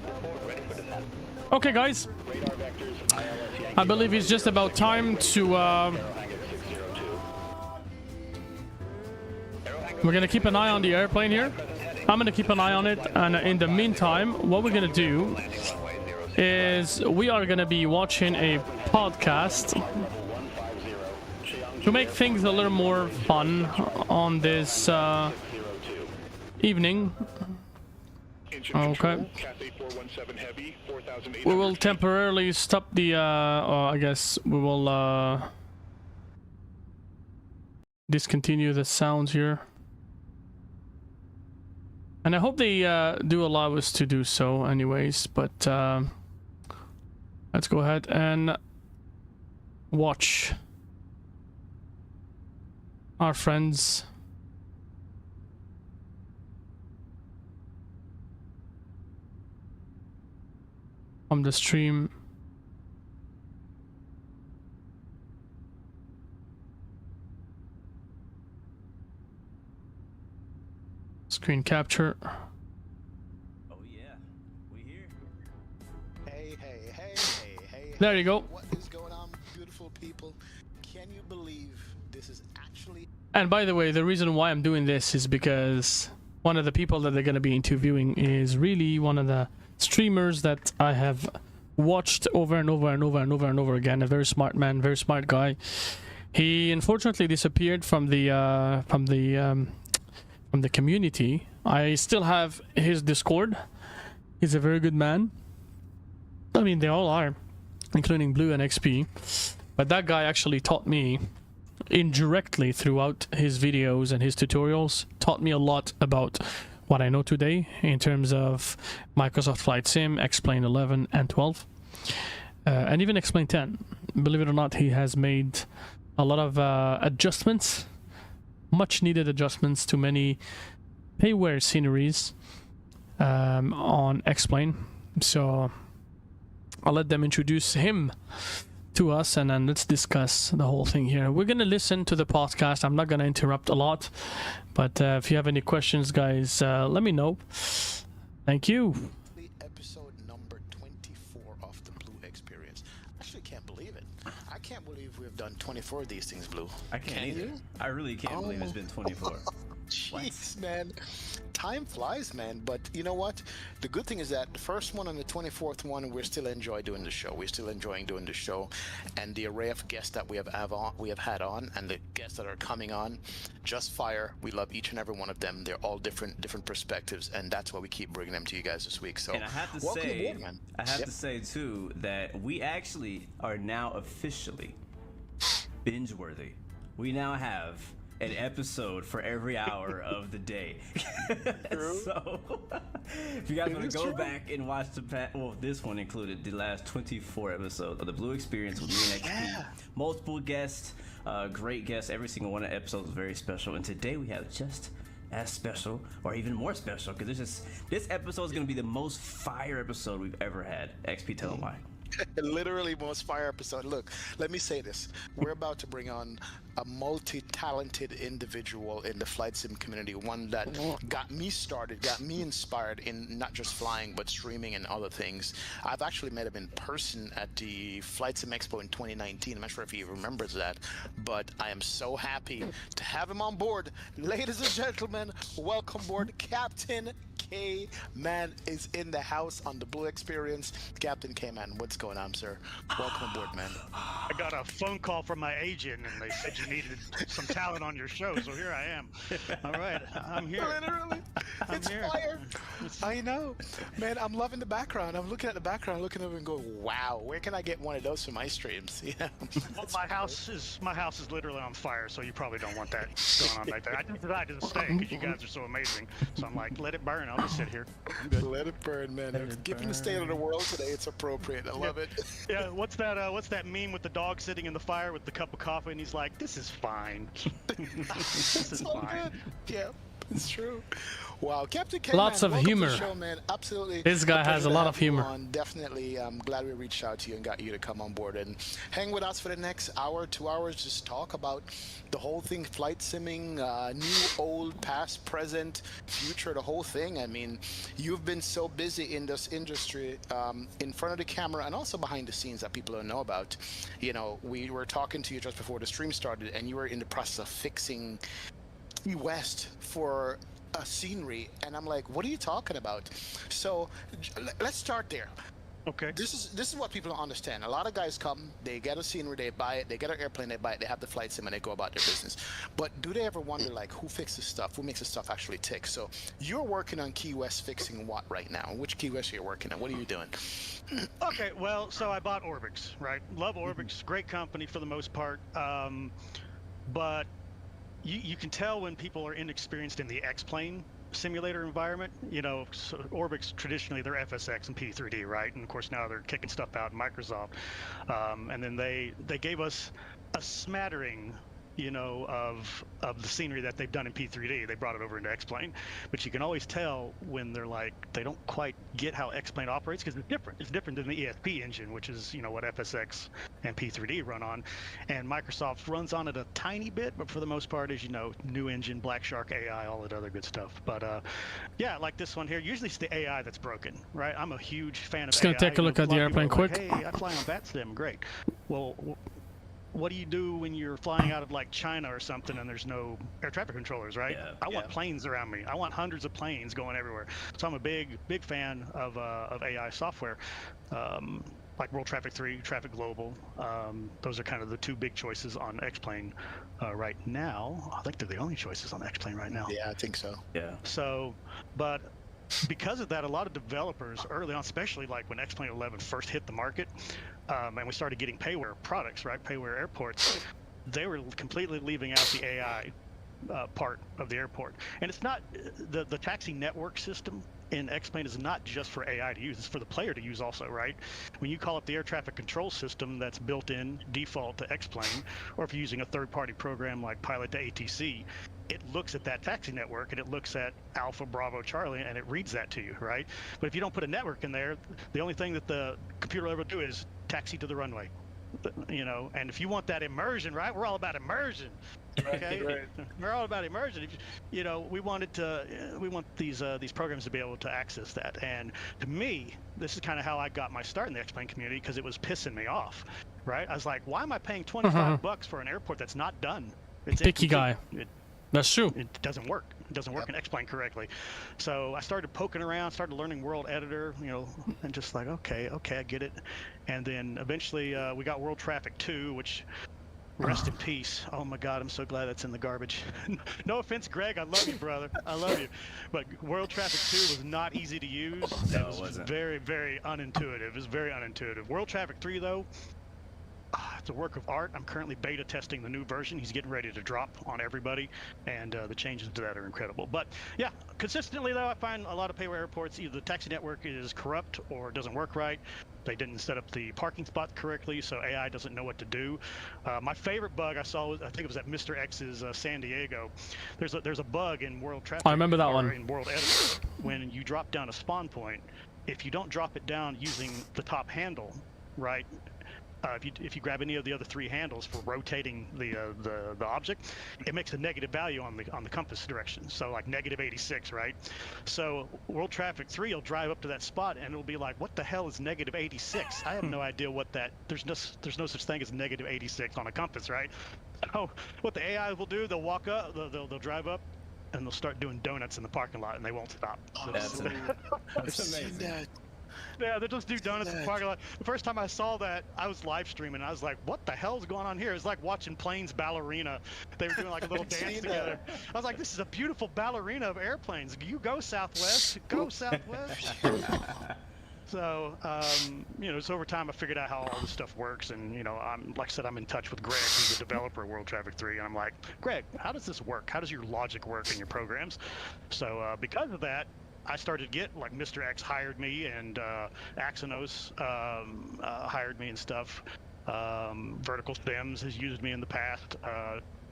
report ready for descent. Okay, guys. Radar vectors, ILS Yankee. I believe it's just about time to... Hanguk 602. we're gonna keep an eye on the airplane here. I'm gonna keep an eye on it, and in the meantime, what we're gonna do is we are gonna be watching a podcast to make things a little more fun on this evening. Okay. We will temporarily stop the I guess we will discontinue the sounds here. And I hope they do allow us to do so anyways, but let's go ahead and watch our friends on the stream. Screen capture. Oh yeah, we here. Hey. There you go. What is going on, beautiful people? Can you believe this is actually... And by the way, the reason why I'm doing this is because one of the people that they're going to be interviewing is really one of the streamers that I have watched over and over and over and over and over again. A very smart man, very smart guy. He unfortunately disappeared from the community. I still have his Discord. He's a very good man. I mean, they all are, including Blue and XP. But that guy actually taught me indirectly throughout his videos and his tutorials, taught me a lot about what I know today in terms of Microsoft Flight Sim, X-Plane 11 and 12, and even X-Plane 10. Believe it or not, he has made a lot of adjustments, much needed adjustments to many payware sceneries on X-Plane. So I'll let them introduce him to us, and then let's discuss the whole thing here. We're gonna listen to the podcast. I'm not gonna interrupt a lot, but if you have any questions, guys, let me know. Thank you. Episode number 24 of the Blue Experience. I actually can't believe it. I can't believe we've done 24 of these things, Blue. I can't Can either. you? I really can't believe it's been 24. Jeez, man. Time flies, man. But you know what? The good thing is that the first one and the 24th one, we're still enjoying doing the show. We're still enjoying doing the show, and the array of guests that we have had on, and the guests that are coming on, just fire. We love each and every one of them. They're all different perspectives, and that's why we keep bringing them to you guys this week. So, and I have to welcome say, aboard, man. I have to say too that we actually are now officially binge-worthy. We now have an episode for every hour of the day. So if you guys want to go back and watch this one included the last 24 episodes of the Blue Experience with me and XP. Multiple guests, great guests. Every single one of the episodes is very special. And today we have just as special, or even more special, because this episode is going to be the most fire episode we've ever had. XP, tell them why. Literally most fire episode. Look, let me say this. We're about to bring on a multi-talented individual in the flight sim community, one that got me started, got me inspired in not just flying, but streaming and other things. I've actually met him in person at the Flight Sim Expo in 2019. I'm not sure if he remembers that, but I am so happy to have him on board. Ladies and gentlemen, welcome aboard. Captain K-Man is in the house on the Blue Experience. Captain K-Man, what's going on, sir? Welcome aboard, man. I got a phone call from my agent, and they said you needed some talent on your show, so here I am. All right, I'm here. Literally, it's here. fire. I know, man. I'm loving the background. I'm looking at the background, looking over and going, "Wow, where can I get one of those for my streams?" Yeah. Well, my house is literally on fire, so you probably don't want that going on right there. I decided to stay because you guys are so amazing. So I'm like, let it burn. I'll just sit here. I'm good. Let it burn, man. Given the state of the world today, it's appropriate. I love it. Yeah. What's that meme with the dog sitting in the fire with the cup of coffee, and he's like, "This is fine. This is fine." Good. Yeah, it's true. Wow, Captain K. Lots of welcome humor. To the show, man. Absolutely. This guy has a lot of humor. Definitely, I'm glad we reached out to you and got you to come on board and hang with us for the next hour, 2 hours. Just talk about the whole thing, flight simming, new, old, past, present, future, the whole thing. I mean, you've been so busy in this industry, in front of the camera and also behind the scenes that people don't know about. You know, we were talking to you just before the stream started, and you were in the process of fixing Key West for a scenery, and I'm like, what are you talking about? So let's start there. Okay. This is what people don't understand. A lot of guys come, they get a scenery, they buy it, they get an airplane, they buy it, they have the flight sim, and they go about their business. But do they ever wonder, like, who fixes stuff? Who makes the stuff actually tick? So you're working on Key West fixing what right now? Which Key West are you working on? What are you doing? Okay, well, so I bought Orbix, right? Love Orbix, great company for the most part, but you can tell when people are inexperienced in the X-plane simulator environment. You know, so Orbix, traditionally they're FSX and P3D, right? And of course now they're kicking stuff out in Microsoft. And then they gave us a smattering, you know, of the scenery that they've done in P3D. They brought it over into X-plane, but you can always tell when they're like, they don't quite get how X-plane operates, because it's different. It's different than the ESP engine, which is, you know, what FSX and P3D run on, and Microsoft runs on it a tiny bit, but for the most part, as you know, new engine, Black Shark AI, all that other good stuff. But yeah, like this one here, usually it's the AI that's broken, right? I'm a huge fan of Just gonna AI. take a look at the airplane quick. Like, hey, I fly on BatSim, great. Well, what do you do when you're flying out of like China or something and there's no air traffic controllers, right? Yeah, I want planes around me. I want hundreds of planes going everywhere. So I'm a big fan of AI software, like World Traffic 3, Traffic Global. Those are kind of the two big choices on X-plane right now. I think they're the only choices on X-plane right now. Yeah, I think so. Yeah. So, but because of that, a lot of developers early on, especially like when X-plane 11 first hit the market, and we started getting payware products, right, payware airports, they were completely leaving out the AI part of the airport. And it's not, the taxi network system in X-plane is not just for AI to use, it's for the player to use also, right? When you call up the air traffic control system that's built in default to X-plane, or if you're using a third-party program like Pilot to ATC, it looks at that taxi network and it looks at Alpha, Bravo, Charlie, and it reads that to you, right? But if you don't put a network in there, the only thing that the computer will ever do is taxi to the runway, you know? And if you want that immersion, right? We're all about immersion. Okay, Right. We're all about immersion. You know, we want these programs to be able to access that. And to me, this is kind of how I got my start in the X-plane community, because it was pissing me off, right? I was like, why am I paying $25 for an airport that's not done? It's Picky guy. That's true. It doesn't work. It doesn't work in X-Plane correctly. So I started poking around, started learning World Editor, you know, and just like, okay, I get it. And then eventually we got World Traffic 2, which, rest in peace. Oh my God, I'm so glad that's in the garbage. No offense, Greg, I love you, brother. I love you. But World Traffic 2 was not easy to use. No, it it wasn't. Very, very unintuitive. It was very unintuitive. World Traffic 3, though, it's a work of art. I'm currently beta testing the new version. He's getting ready to drop on everybody, and the changes to that are incredible. But yeah, consistently though, I find a lot of payware airports, either the taxi network is corrupt or doesn't work right. They didn't set up the parking spots correctly, so AI doesn't know what to do. My favorite bug I saw, I think it was at Mr. X's San Diego. There's a bug in World Traffic. I remember that one. In World Editor, when you drop down a spawn point, if you don't drop it down using the top handle, right? If you grab any of the other 3 handles for rotating the object, it makes a negative value on the compass direction. So like -86, right? So World Traffic 3 will drive up to that spot and it'll be like, what the hell is -86? I have no idea what that. There's no such thing as -86 on a compass, right? So what the AI will do, they'll walk up, they'll drive up, and they'll start doing donuts in the parking lot, and they won't stop. That's amazing. Yeah, they just do donuts in the parking lot. The first time I saw that, I was live streaming, and I was like, what the hell's going on here? It's like watching Planes Ballerina. They were doing like a little dance together. I was like, this is a beautiful ballerina of airplanes. You go Southwest. Go Southwest. So, you know, so over time I figured out how all this stuff works, and you know, like I said, I'm in touch with Greg, who's the developer of World Traffic 3, and I'm like, Greg, how does this work? How does your logic work in your programs? So because of that, I started to get, like, Mr. X hired me, and Axonos hired me and stuff. Vertical Stems has used me in the past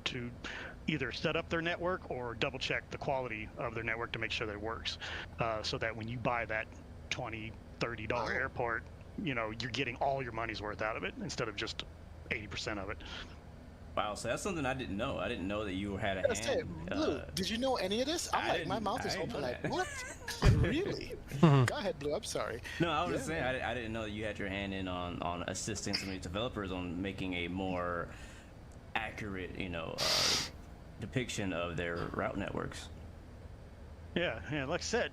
to either set up their network or double check the quality of their network to make sure that it works, so that when you buy that $20, $30 airport, you know, you're getting all your money's worth out of it instead of just 80% of it. Wow, so that's something I didn't know. I didn't know that you had a hand. Blue, did you know any of this? I'm like, my mouth is open like, what? Really? Go ahead, Blue, I'm sorry. No, I was just saying, I didn't know that you had your hand in on assisting some of these developers on making a more accurate, you know, depiction of their route networks. Yeah, like I said,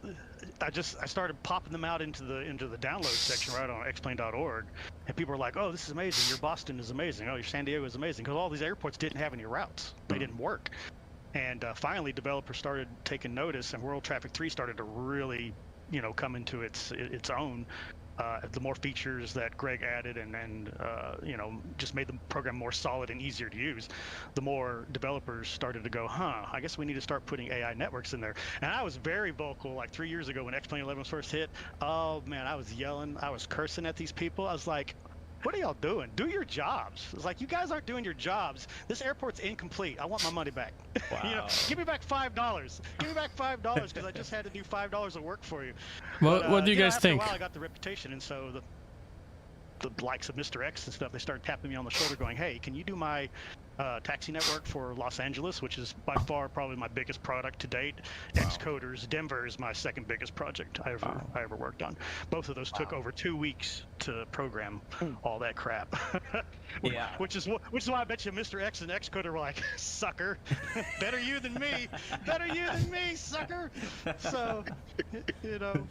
I started popping them out into the download section right on xplane.org, and people were like, "Oh, this is amazing! Your Boston is amazing! Oh, your San Diego is amazing!" Because all these airports didn't have any routes; they didn't work. And finally, developers started taking notice, and World Traffic 3 started to really, you know, come into its own. The more features that Greg added and you know, just made the program more solid and easier to use, the more developers started to go, I guess we need to start putting AI networks in there. And I was very vocal like 3 years ago when X-Plane 11 was first hit. Oh man, I was yelling, I was cursing at these people. I was like, what are y'all doing? Do your jobs. It's like, you guys aren't doing your jobs. This airport's incomplete. I want my money back. Wow. You know, give me back $5. Give me back $5 because I just had to do $5 of work for you. What do you guys think? After a while, I got the reputation, and so the likes of Mr. X and stuff, they started tapping me on the shoulder going, hey, can you do my taxi network for Los Angeles, which is by far probably my biggest product to date. Wow. Xcoders, Denver is my second biggest project I ever worked on. Both of those took over 2 weeks to program all that crap. Yeah. Which is why I bet you Mr. X and Xcoder were like, sucker, better you than me, sucker. So, you know,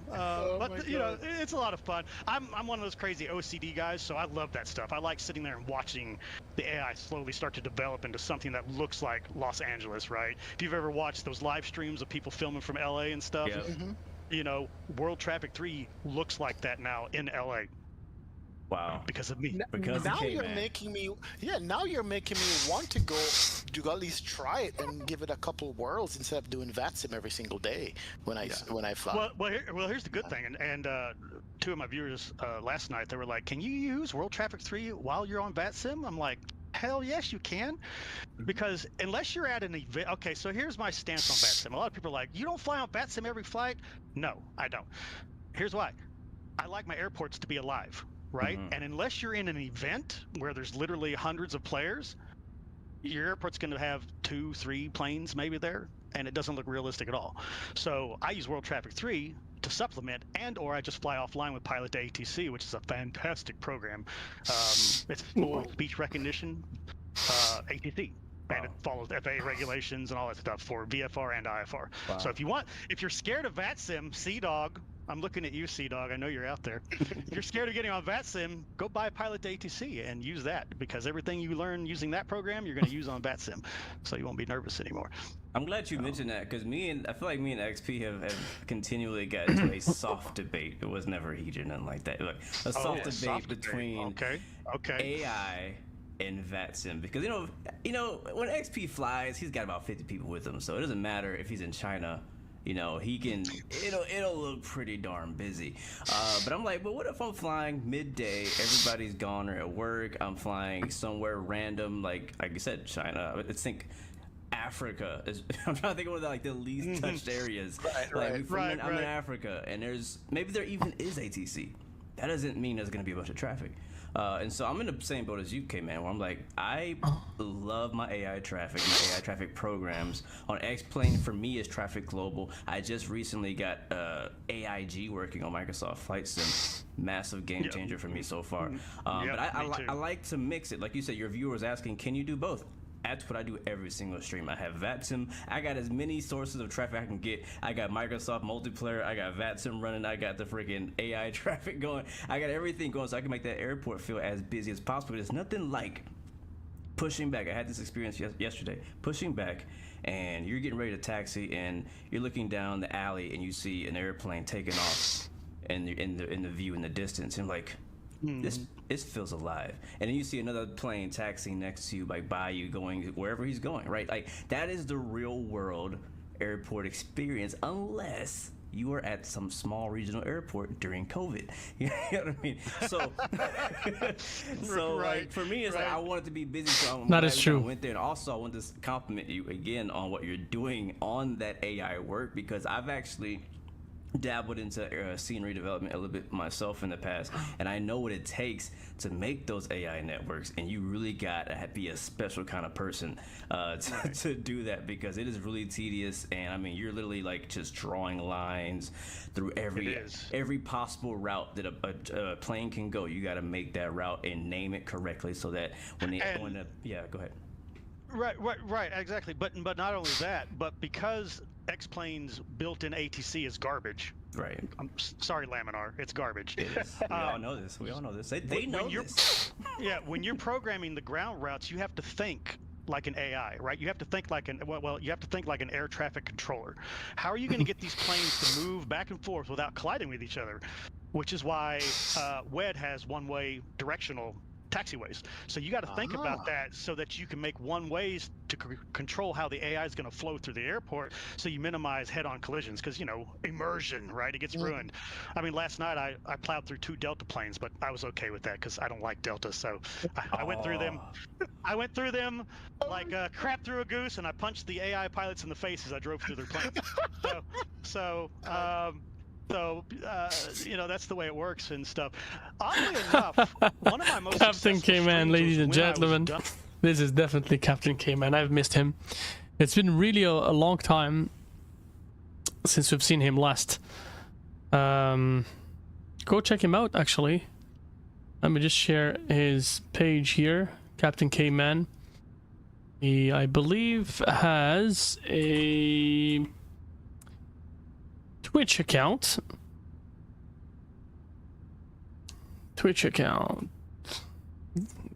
but you know, it's a lot of fun. I'm one of those crazy OCD guys, so I love that stuff. I like sitting there and watching the AI slowly start to develop into something that looks like Los Angeles, right? If you've ever watched those live streams of people filming from LA and stuff, you know, World Traffic 3 looks like that now in LA. Wow. Because of me. Because now you're making me want to go to at least try it and give it a couple whirls instead of doing VATSIM every single day when I fly. Well, here's the good thing, and two of my viewers last night, they were like, "Can you use World Traffic 3 while you're on VATSIM?" I'm like, hell yes, you can, because unless you're at an event. Okay, so here's my stance on VATSIM. A lot of people are like, "You don't fly on VATSIM every flight?" No, I don't. Here's why. I like my airports to be alive. Right? And unless you're in an event where there's literally hundreds of players, your airport's going to have 2-3 planes maybe there, and it doesn't look realistic at all. So I use World Traffic 3 to supplement, or I just fly offline with Pilot to ATC, which is a fantastic program. It's full speech recognition, ATC. and it follows FAA regulations and all that stuff for VFR and IFR. Wow. So if you're scared of VATSIM, Sea-Dog, I'm looking at you, Sea-Dog, I know you're out there. If you're scared of getting on VATSIM, go buy Pilot to ATC and use that, because everything you learn using that program, you're going to use on VATSIM, so you won't be nervous anymore. I'm glad you mentioned that, because I feel like me and XP have continually got into a soft debate. It was never heated, nothing like that. Like a soft debate between AI and VATSIM, because you know when XP flies, he's got about 50 people with him, so it doesn't matter if he's in China. He can. It'll look pretty darn busy. But I'm like, but what if I'm flying midday? Everybody's gone or at work. I'm flying somewhere random, like you said, China. Let's think. Africa is. I'm trying to think of like the least touched areas. I'm in Africa, and maybe there even is ATC. That doesn't mean there's going to be a bunch of traffic. And so I'm in the same boat as you, K-Man, where I'm like, I love my AI traffic programs. On X-Plane, for me, is Traffic Global. I just recently got AIG working on Microsoft Flight Sim. Massive game changer for me so far. But I like to mix it. Like you said, your viewer was asking, can you do both? That's what I do every single stream. I have VATSIM. I got as many sources of traffic I can get. I got Microsoft multiplayer. I got VATSIM running. I got the freaking AI traffic going. I got everything going so I can make that airport feel as busy as possible. There's nothing like pushing back. I had this experience yesterday. Pushing back, and you're getting ready to taxi, and you're looking down the alley, and you see an airplane taking off in the view in the distance. And I'm like, this feels alive. And then you see another plane taxiing next to you, like by you, going wherever he's going, right? Like that is the real world airport experience, unless you are at some small regional airport during COVID. You know what I mean? So, like for me, it's like I want it to be busy. So that is true. I went there, and also I want to compliment you again on what you're doing on that AI work, because I've actually dabbled into scenery development a little bit myself in the past, and I know what it takes to make those AI networks, and you really got to be a special kind of person to do that, because it is really tedious. And I mean, you're literally like just drawing lines through every possible route that a plane can go. You got to make that route and name it correctly so that go ahead. Right, exactly. But not only that, but because X-Plane's built-in ATC is garbage. Right. I'm sorry, Laminar, it's garbage. It is. We all know this. They know this. Yeah, when you're programming the ground routes, you have to think like an AI, right? You have to think like you have to think like an air traffic controller. How are you going to get these planes to move back and forth without colliding with each other? Which is why WED has one-way directional taxiways. So you got to think about that so that you can make one ways to control how the AI is going to flow through the airport, so you minimize head-on collisions, because immersion, right? It gets ruined. I mean, last night I plowed through 2 Delta planes, but I was okay with that because I don't like Delta. So I went through them. I went through them like crap through a goose, and I punched the AI pilots in the face as I drove through their planes. So that's the way it works and stuff. Oddly enough, one of my most Captain K-Man, ladies and gentlemen, this is definitely Captain K-Man. I've missed him. It's been really a long time since we've seen him last. Go check him out, actually. Let me just share his page here, Captain K-Man. He, I believe, has a Twitch account.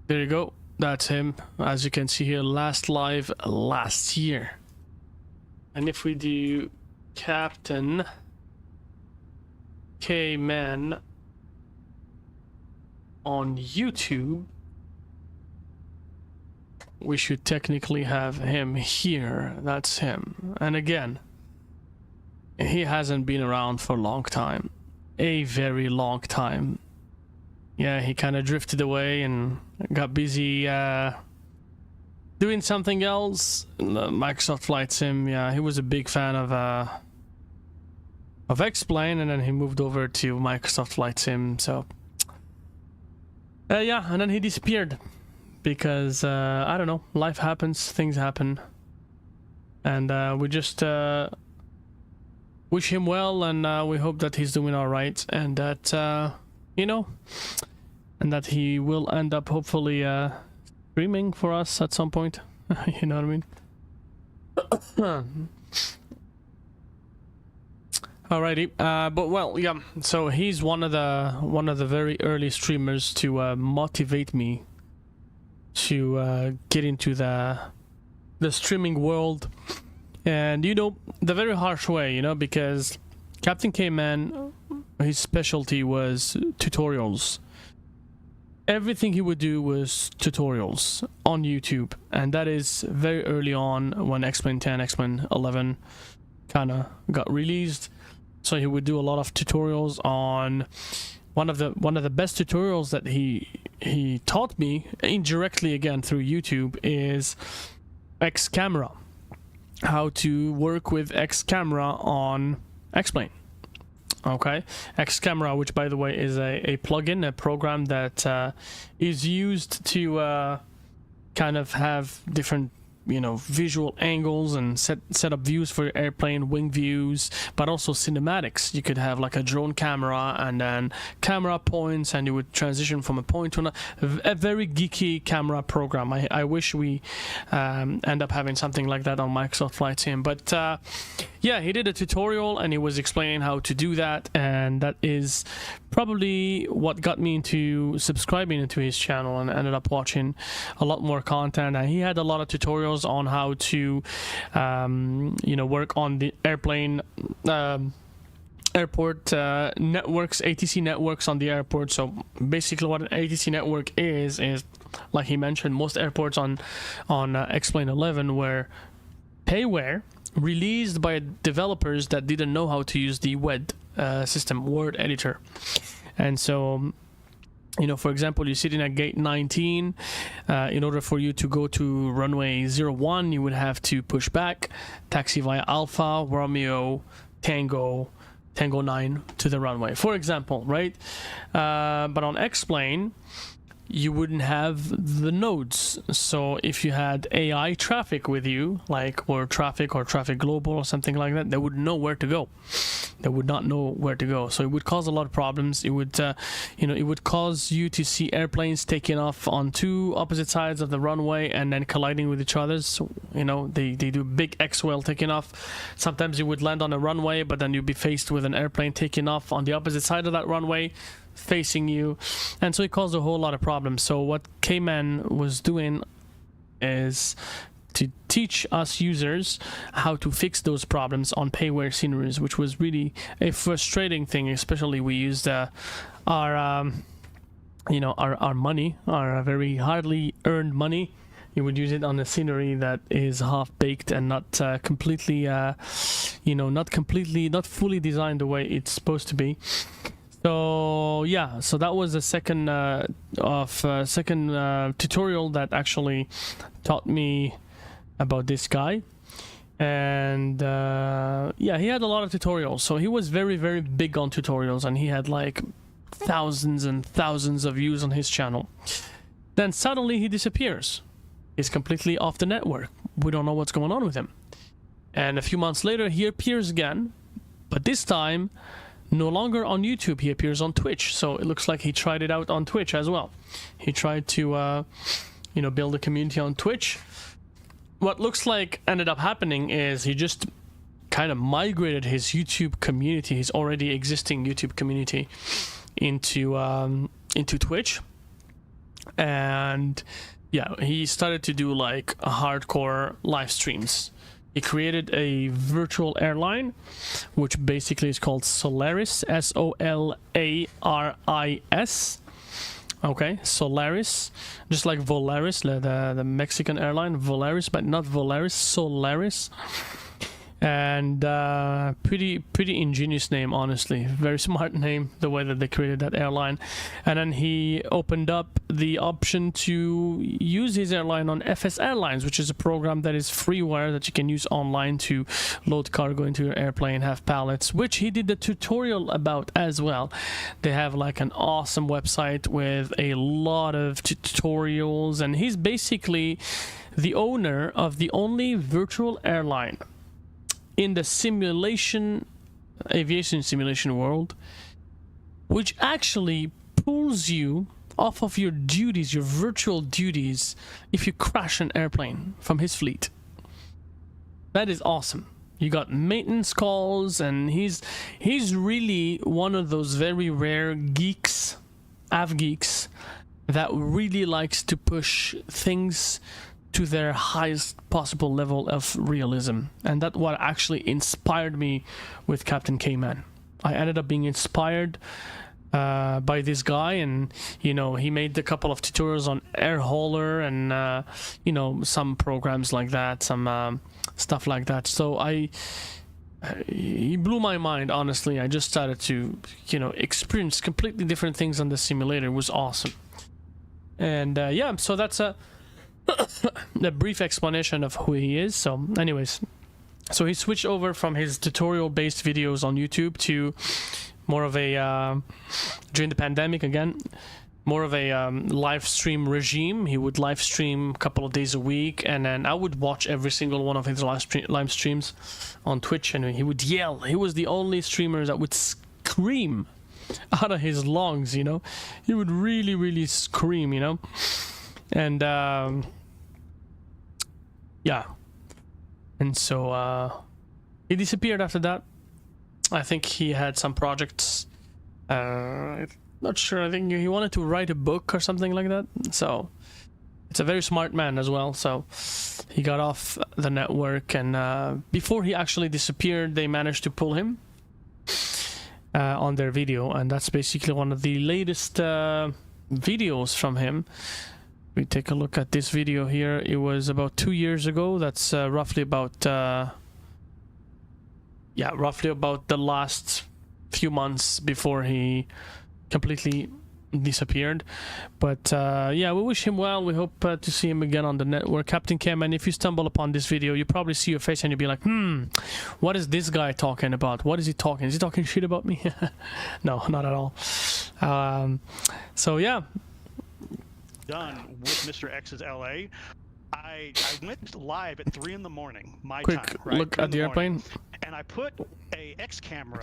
There you go. That's him. As you can see here, last live last year. And if we do Captain K-Man on YouTube, we should technically have him here. That's him. And again, he hasn't been around for a long time. A very long time. Yeah, he kind of drifted away and got busy doing something else. Microsoft Flight Sim, yeah, he was a big fan of X-Plane, and then he moved over to Microsoft Flight Sim, so... yeah, and then he disappeared. Because, I don't know, life happens, things happen. And we just... wish him well, and we hope that he's doing all right, and that and that he will end up hopefully streaming for us at some point. You know what I mean? Alrighty, but well, yeah. So he's one of the very early streamers to motivate me to get into the streaming world, and you know, the very harsh way, you know, because Captain K-Man, his specialty was tutorials. Everything he would do was tutorials on YouTube, and that is very early on when X-Plane 10, X-Plane 11 kind of got released. So he would do a lot of tutorials on one of the best tutorials that he taught me indirectly again through YouTube is X camera, how to work with X camera on X-Plane. Okay, X camera, which by the way is a plugin, a program that is used to kind of have different, you know, visual angles and set up views for your airplane, wing views, but also cinematics. You could have like a drone camera and then camera points, and you would transition from a point to another. A very geeky camera program. I wish we end up having something like that on Microsoft Flight Sim. But yeah, he did a tutorial and he was explaining how to do that, and that is probably what got me into subscribing into his channel and ended up watching a lot more content. And he had a lot of tutorials on how to you know, work on the airplane airport networks, ATC networks on the airport. So basically what an ATC network is like he mentioned, most airports on X-Plane 11 were payware released by developers that didn't know how to use the WED system, word editor. And so, you know, for example, you're sitting at gate 19. In order for you to go to runway 01, you would have to push back, taxi via Alpha, Romeo, Tango 9 to the runway, for example, right? But on X-Plane, you wouldn't have the nodes. So if you had AI traffic with you, like or traffic global or something like that, they wouldn't know where to go. They would not know where to go. So it would cause a lot of problems. It would, you know, it would cause you to see airplanes taking off on two opposite sides of the runway and then colliding with each other. So, you know, they do big X-Whale taking off. Sometimes you would land on a runway, but then you'd be faced with an airplane taking off on the opposite side of that runway, facing you, and so it caused a whole lot of problems. So what K-Man was doing is to teach us users how to fix those problems on payware sceneries, which was really a frustrating thing. Especially we used our you know, our money, our very hardly earned money. You would use it on a scenery that is half-baked and not completely you know, not fully designed the way it's supposed to be. So yeah, so that was the second tutorial that actually taught me about this guy. And yeah, he had a lot of tutorials, so he was very, very big on tutorials, and he had like thousands and thousands of views on his channel. Then suddenly he disappears. He's completely off the network. We don't know what's going on with him. And a few months later he appears again, but this time no longer on YouTube. He appears on Twitch. So it looks like he tried it out on Twitch as well. He tried to you know, build a community on Twitch. What looks like ended up happening is he just kind of migrated his YouTube community, his already existing YouTube community, into Twitch. And yeah, he started to do like a hardcore live streams. He created a virtual airline, which basically is called Solaris, S-O-L-A-R-I-S. Okay, Solaris, just like Volaris, the Mexican airline, Volaris, but not Volaris, Solaris. And pretty ingenious name, honestly. Very smart name, the way that they created that airline. And then he opened up the option to use his airline on FS Airlines, which is a program that is freeware that you can use online to load cargo into your airplane, have pallets, which he did a tutorial about as well. They have like an awesome website with a lot of tutorials, and he's basically the owner of the only virtual airline in the aviation simulation world, which actually pulls you off of your duties, your virtual duties, if you crash an airplane from his fleet. That is awesome. You got maintenance calls, and he's really one of those very rare geeks, geeks, that really likes to push things to their highest possible level of realism. And that's what actually inspired me with Captain K-Man. I ended up being inspired by this guy, and you know, he made a couple of tutorials on air hauler and you know, some programs like that, some stuff like that. So he blew my mind, honestly. I just started to, you know, experience completely different things on the simulator. It was awesome. And yeah, so that's a brief explanation of who he is. So anyways, so he switched over from his tutorial based videos on YouTube to more of a during the pandemic, again, more of a live stream regime. He would live stream a couple of days a week, and then I would watch every single one of his live streams on Twitch, and he would yell. He was the only streamer that would scream out of his lungs, you know. He would really scream, you know. And yeah, and so he disappeared after that. I think he had some projects, not sure, I think he wanted to write a book or something like that. So it's a very smart man as well. So he got off the network, and before he actually disappeared, they managed to pull him on their video, and that's basically one of the latest videos from him. We take a look at this video here. It was about 2 years ago. That's roughly about roughly about the last few months before he completely disappeared. But yeah, we wish him well. We hope to see him again on the network. Captain K-Man, if you stumble upon this video, you probably see your face and you'll be like, what is this guy talking about? What is he talking? Is he talking shit about me? No, not at all. So yeah, done with Mr. X's LA. I went live at 3 in the morning, my quick time. Right? Look at the airplane. And I put a X camera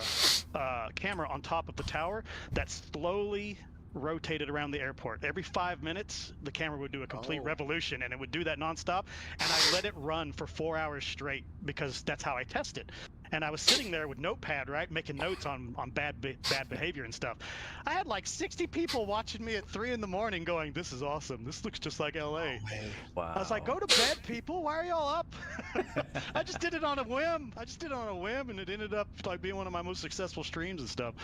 on top of the tower that slowly rotated around the airport. Every 5 minutes, the camera would do a complete revolution, and it would do that nonstop. And I let it run for 4 hours straight because that's how I test it. And I was sitting there with Notepad, right, making notes on bad behavior and stuff. I had like 60 people watching me at 3 in the morning going, this is awesome. This looks just like LA. Wow. I was like, go to bed, people. Why are y'all up? I just did it on a whim. And it ended up like being one of my most successful streams and stuff.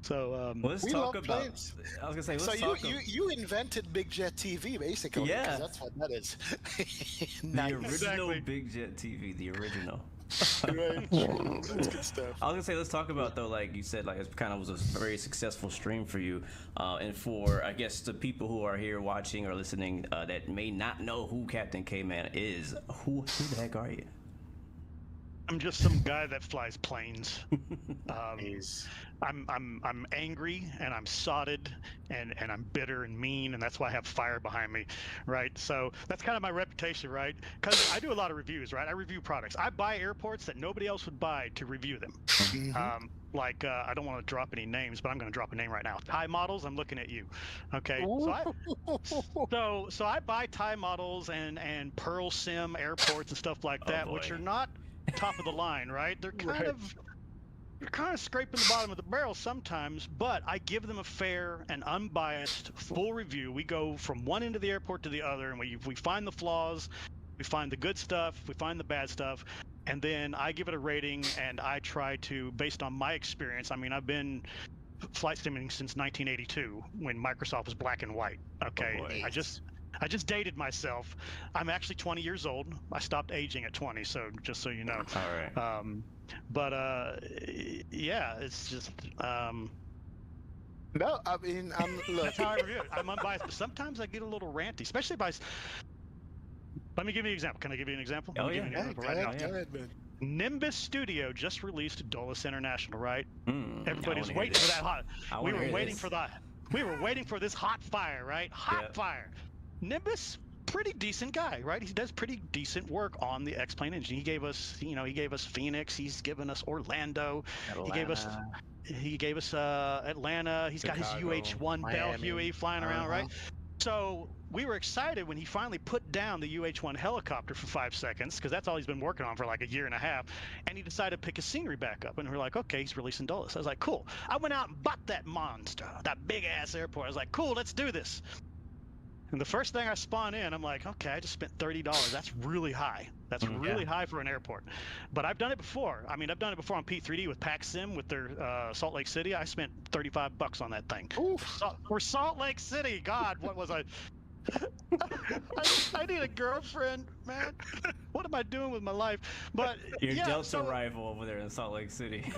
So let's talk about planes. I was gonna say, let's talk. You invented Big Jet TV, basically. Yeah, that's what that is. The original Big Jet TV, the original. Right. That's good stuff. I was gonna say, let's talk about, though, like you said, like it kind of was a very successful stream for you, and for, I guess, the people who are here watching or listening that may not know who Captain K-Man is, who the heck are you? I'm just some guy that flies planes. I'm angry, and I'm sodded, and I'm bitter and mean, and that's why I have fire behind me, right? So that's kind of my reputation, right? Because I do a lot of reviews, right? I review products. I buy airports that nobody else would buy to review them. Like I don't want to drop any names, but I'm going to drop a name right now. Thai models. I'm looking at you. Okay. So I buy Thai models and Pearl Sim airports and stuff like that, which are not top of the line, right? They're kind of scraping the bottom of the barrel sometimes, but I give them a fair and unbiased full review. We go from one end of the airport to the other, and we find the flaws, we find the good stuff, we find the bad stuff, and then I give it a rating, and I try to, based on my experience, I mean, I've been flight simming since 1982 when Microsoft was black and white. Okay, I just dated myself. I'm actually 20 years old. I stopped aging at 20, so just so you know. All right. But yeah, it's just no, I mean, look. That's how I review it. I'm unbiased, but sometimes I get a little ranty, especially by. Let me give you an example. Can I give you an example? Oh yeah. Go ahead, man. Nimbus Studio just released Dulles International, right? Everybody's waiting for that hot. We were waiting for that. We were waiting for this hot fire, right? Hot fire. Nimbus pretty decent guy, right? He does pretty decent work on the X-Plane engine. He gave us, he gave us Phoenix. He's given us Orlando. He gave us Atlanta. He's got his UH-1 Bell Huey flying around, right? So we were excited when he finally put down the UH-1 helicopter for 5 seconds, because that's all he's been working on for like a year and a half. And he decided to pick his scenery back up. And we're like, okay, he's releasing Dulles. I was like, cool. I went out and bought that monster, that big ass airport. I was like, cool, let's do this. And the first thing I spawn in, I'm like, okay, I just spent $30. That's really high. That's really high for an airport. But I've done it before. I mean, I've done it before on P3D with PacSim with their Salt Lake City. I spent $35 on that thing. For Salt Lake City, God, what was I? I need a girlfriend, man. What am I doing with my life? But your Delta rival over there in Salt Lake City.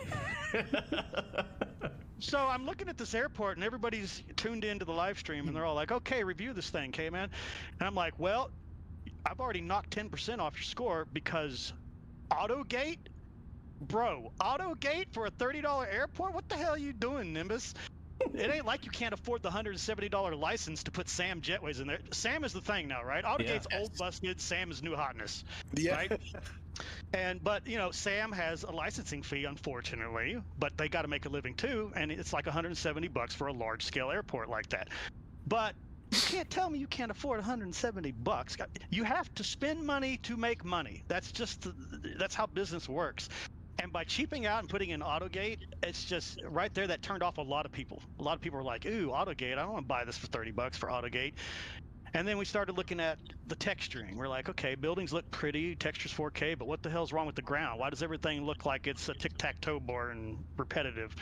So I'm looking at this airport, and everybody's tuned into the live stream, and they're all like, okay, review this thing, K-Man. And I'm like, well, I've already knocked 10% off your score because AutoGate? Bro, AutoGate for a $30 airport? What the hell are you doing, Nimbus? It ain't like you can't afford the $170 license to put Sam Jetways in there. Sam is the thing now, right? AutoGate's old busted, Sam is new hotness, right? But Sam has a licensing fee, unfortunately, but they got to make a living too, and it's like $170 for a large scale airport like that. But you can't tell me you can't afford $170. You have to spend money to make money. That's how business works. And by cheaping out and putting in AutoGate, it's just right there that turned off a lot of people. A lot of people were like, ooh, AutoGate, I don't want to buy this for $30 for AutoGate. And then we started looking at the texturing. We're like, okay, buildings look pretty, texture's 4K, but what the hell's wrong with the ground? Why does everything look like it's a tic-tac-toe board and repetitive?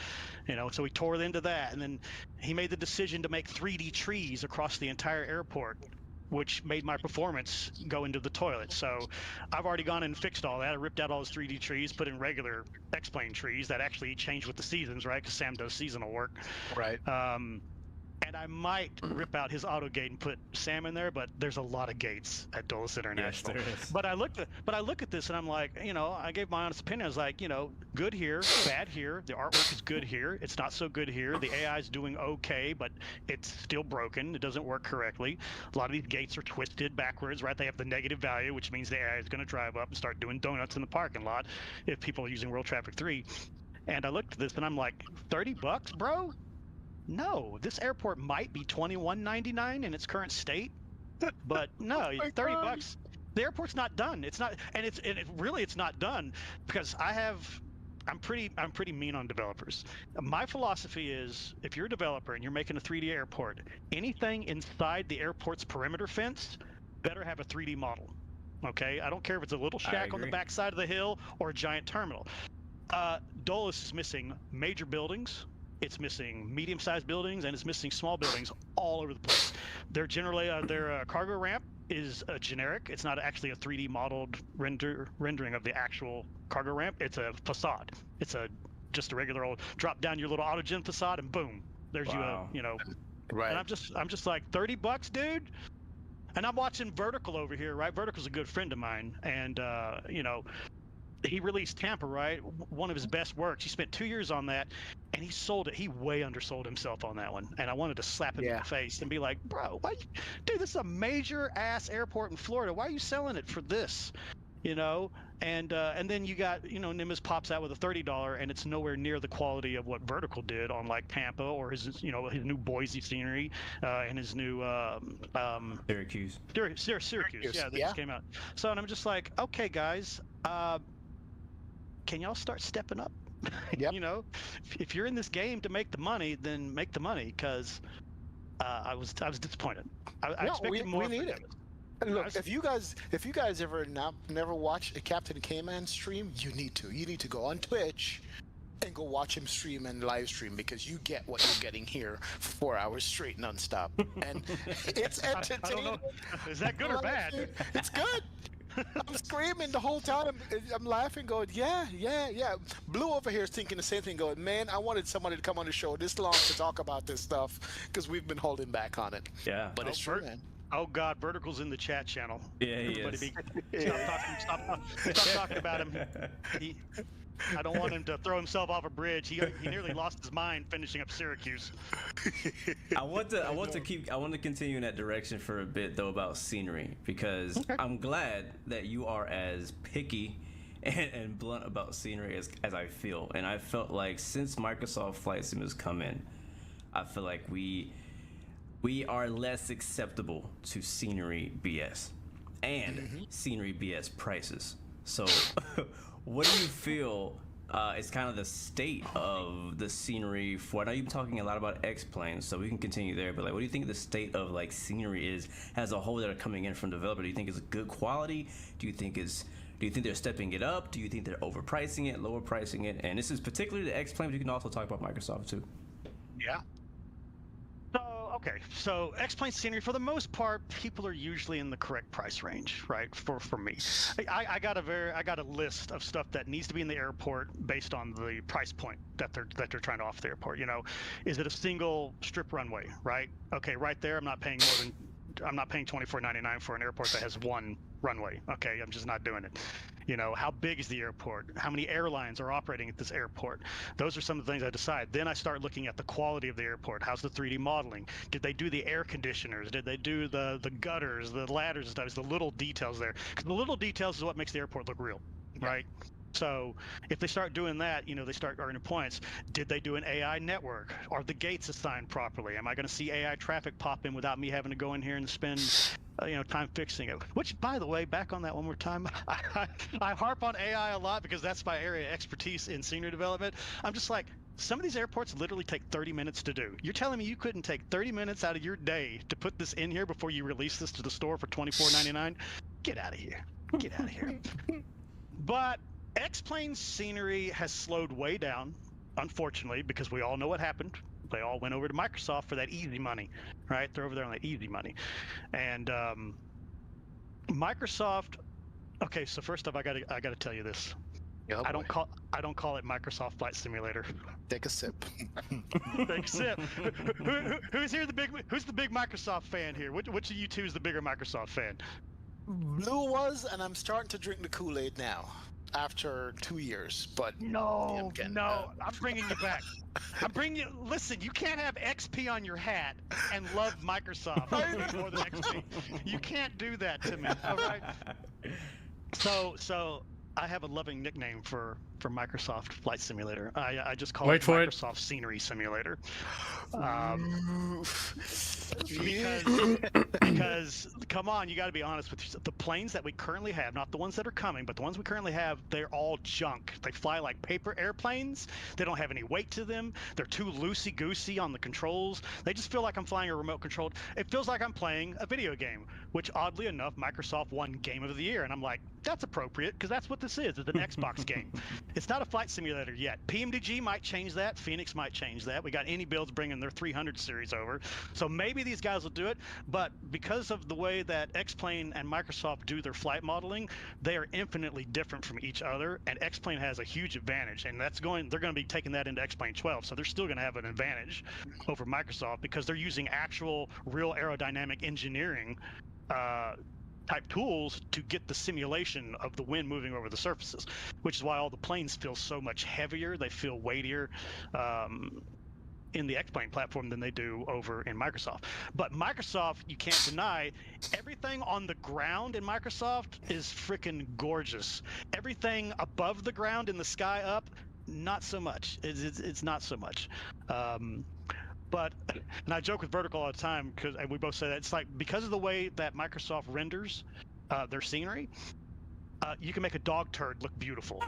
So we tore into that. And then he made the decision to make 3D trees across the entire airport, which made my performance go into the toilet. So I've already gone and fixed all that. I ripped out all those 3D trees, put in regular X-Plane trees that actually change with the seasons, right? Because Sam does seasonal work. Right. And I might rip out his AutoGate and put Sam in there, but there's a lot of gates at Dulles International. Yes, there is. But I look at this and I'm like, I gave my honest opinion. I was like, good here, bad here. The artwork is good here. It's not so good here. The AI is doing okay, but it's still broken. It doesn't work correctly. A lot of these gates are twisted backwards, right? They have the negative value, which means the AI is going to drive up and start doing donuts in the parking lot if people are using World Traffic 3. And I looked at this and I'm like, $30, bro? No, this airport might be $21.99 in its current state, but no, $30. The airport's not done. It's not, and it's not done because I'm pretty mean on developers. My philosophy is if you're a developer and you're making a 3D airport, anything inside the airport's perimeter fence better have a 3D model. Okay, I don't care if it's a little shack on the backside of the hill or a giant terminal. Dulles is missing major buildings. It's missing medium-sized buildings, and it's missing small buildings all over the place. They're generally their cargo ramp is generic. It's not actually a 3D modeled rendering of the actual cargo ramp. It's a facade. It's just a regular old drop down your little autogen facade, and boom, there's you. Right. And I'm just like $30, dude. And I'm watching Vertical over here, right? Vertical's a good friend of mine, and he released Tampa, right? One of his best works. He spent 2 years on that, and he sold it. He way undersold himself on that one. And I wanted to slap him in the face and be like, bro, dude, this is a major ass airport in Florida. Why are you selling it for this? And then you got, Nimbus pops out with a $30, and it's nowhere near the quality of what Vertical did on like Tampa or his new Boise scenery and his new Syracuse. Syracuse. Yeah, this came out. So, and I'm just like, okay, guys, can y'all start stepping up? Yep. If you're in this game to make the money, then make the money, because I was disappointed. I expected more. We need it. Look, if you guys ever never watch a Captain K-Man stream, you need to go on Twitch and go watch him stream and live stream, because you get what you're getting here for 4 hours straight nonstop, and it's entertaining. I don't know. Is that good or bad? It's good. I'm screaming the whole time. I'm laughing, going, yeah. Blue over here is thinking the same thing, going, man, I wanted somebody to come on the show this long to talk about this stuff, because we've been holding back on it. Yeah. But it's true, man. Oh God, Vertical's in the chat channel. Yeah, he Everybody is. stop talking about him. I don't want him to throw himself off a bridge. He nearly lost his mind finishing up Syracuse. I want to continue in that direction for a bit though about scenery, because I'm glad that you are as picky and blunt about scenery as I feel. And I felt like since Microsoft Flight Sim has come in, I feel like we are less acceptable to scenery BS and scenery BS prices. So what do you feel is kind of the state of the scenery for, I know you've been talking a lot about X-Planes, so we can continue there, but like, what do you think the state of like scenery is as a whole that are coming in from developer? Do you think it's good quality? Do you think they're stepping it up? Do you think they're overpricing it, lower pricing it? And this is particularly the X-Plane, but you can also talk about Microsoft too. Yeah. So X-Plane scenery, for the most part, people are usually in the correct price range, right? For me, I got a list of stuff that needs to be in the airport based on the price point that they're trying to offer the airport. You know, is it a single strip runway, right? Okay, right there, I'm not paying $24.99 for an airport that has one runway. Okay, I'm just not doing it. You know, how big is the airport? How many airlines are operating at this airport? Those are some of the things I decide. Then I start looking at the quality of the airport. How's the 3D modeling? Did they do the air conditioners? Did they do the gutters, the ladders and stuff? The little details there. Because the little details is what makes the airport look real, right? So if they start doing that, you know, they start earning points. Did they do an AI network? Are the gates assigned properly? Am I going to see AI traffic pop in without me having to go in here and spend time fixing it? Which, by the way, back on that one more time, I harp on AI a lot because that's my area of expertise in senior development. I'm just like, some of these airports literally take 30 minutes to do. You're telling me you couldn't take 30 minutes out of your day to put this in here before you release this to the store for $24.99? Get out of here. Get out of here. But X-Plane scenery has slowed way down, unfortunately, because we all know what happened. They all went over to Microsoft for that easy money, right? They're over there on that easy money. And Microsoft, okay, so first off, I gotta tell you this. Oh, I don't call it Microsoft Flight Simulator. Take a sip. Take a sip. Who's the big Microsoft fan here? Which of you two is the bigger Microsoft fan? Blue was, and I'm starting to drink the Kool-Aid now. After 2 years, but I'm bringing you back. Listen, you can't have XP on your hat and love Microsoft more than XP. You can't do that to me, all right? So I have a loving nickname for Microsoft Flight Simulator. I just call it Microsoft Scenery Simulator. Because come on, you got to be honest with yourself. The planes that we currently have, not the ones that are coming, but the ones we currently have, they're all junk. They fly like paper airplanes. They don't have any weight to them. They're too loosey-goosey on the controls. They just feel like I'm flying a remote controlled. It feels like I'm playing a video game, which oddly enough, Microsoft won Game of the Year. And I'm like, that's appropriate because that's what this is. It's an Xbox game. It's not a flight simulator yet. PMDG might change that. Phoenix might change that. We got Any Builds bringing their 300 series over. So maybe these guys will do it. But because of the way that X-Plane and Microsoft do their flight modeling, they are infinitely different from each other. And X-Plane has a huge advantage. And they're going to be taking that into X-Plane 12. So they're still going to have an advantage over Microsoft because they're using actual real aerodynamic engineering type tools to get the simulation of the wind moving over the surfaces, which is why all the planes feel so much heavier. They feel weightier in the X-Plane platform than they do over in Microsoft. But Microsoft, you can't deny, everything on the ground in Microsoft is freaking gorgeous. Everything above the ground in the sky up, not so much. It's not so much. But, and I joke with Vertical all the time, and we both say that, it's like, because of the way that Microsoft renders their scenery, you can make a dog turd look beautiful.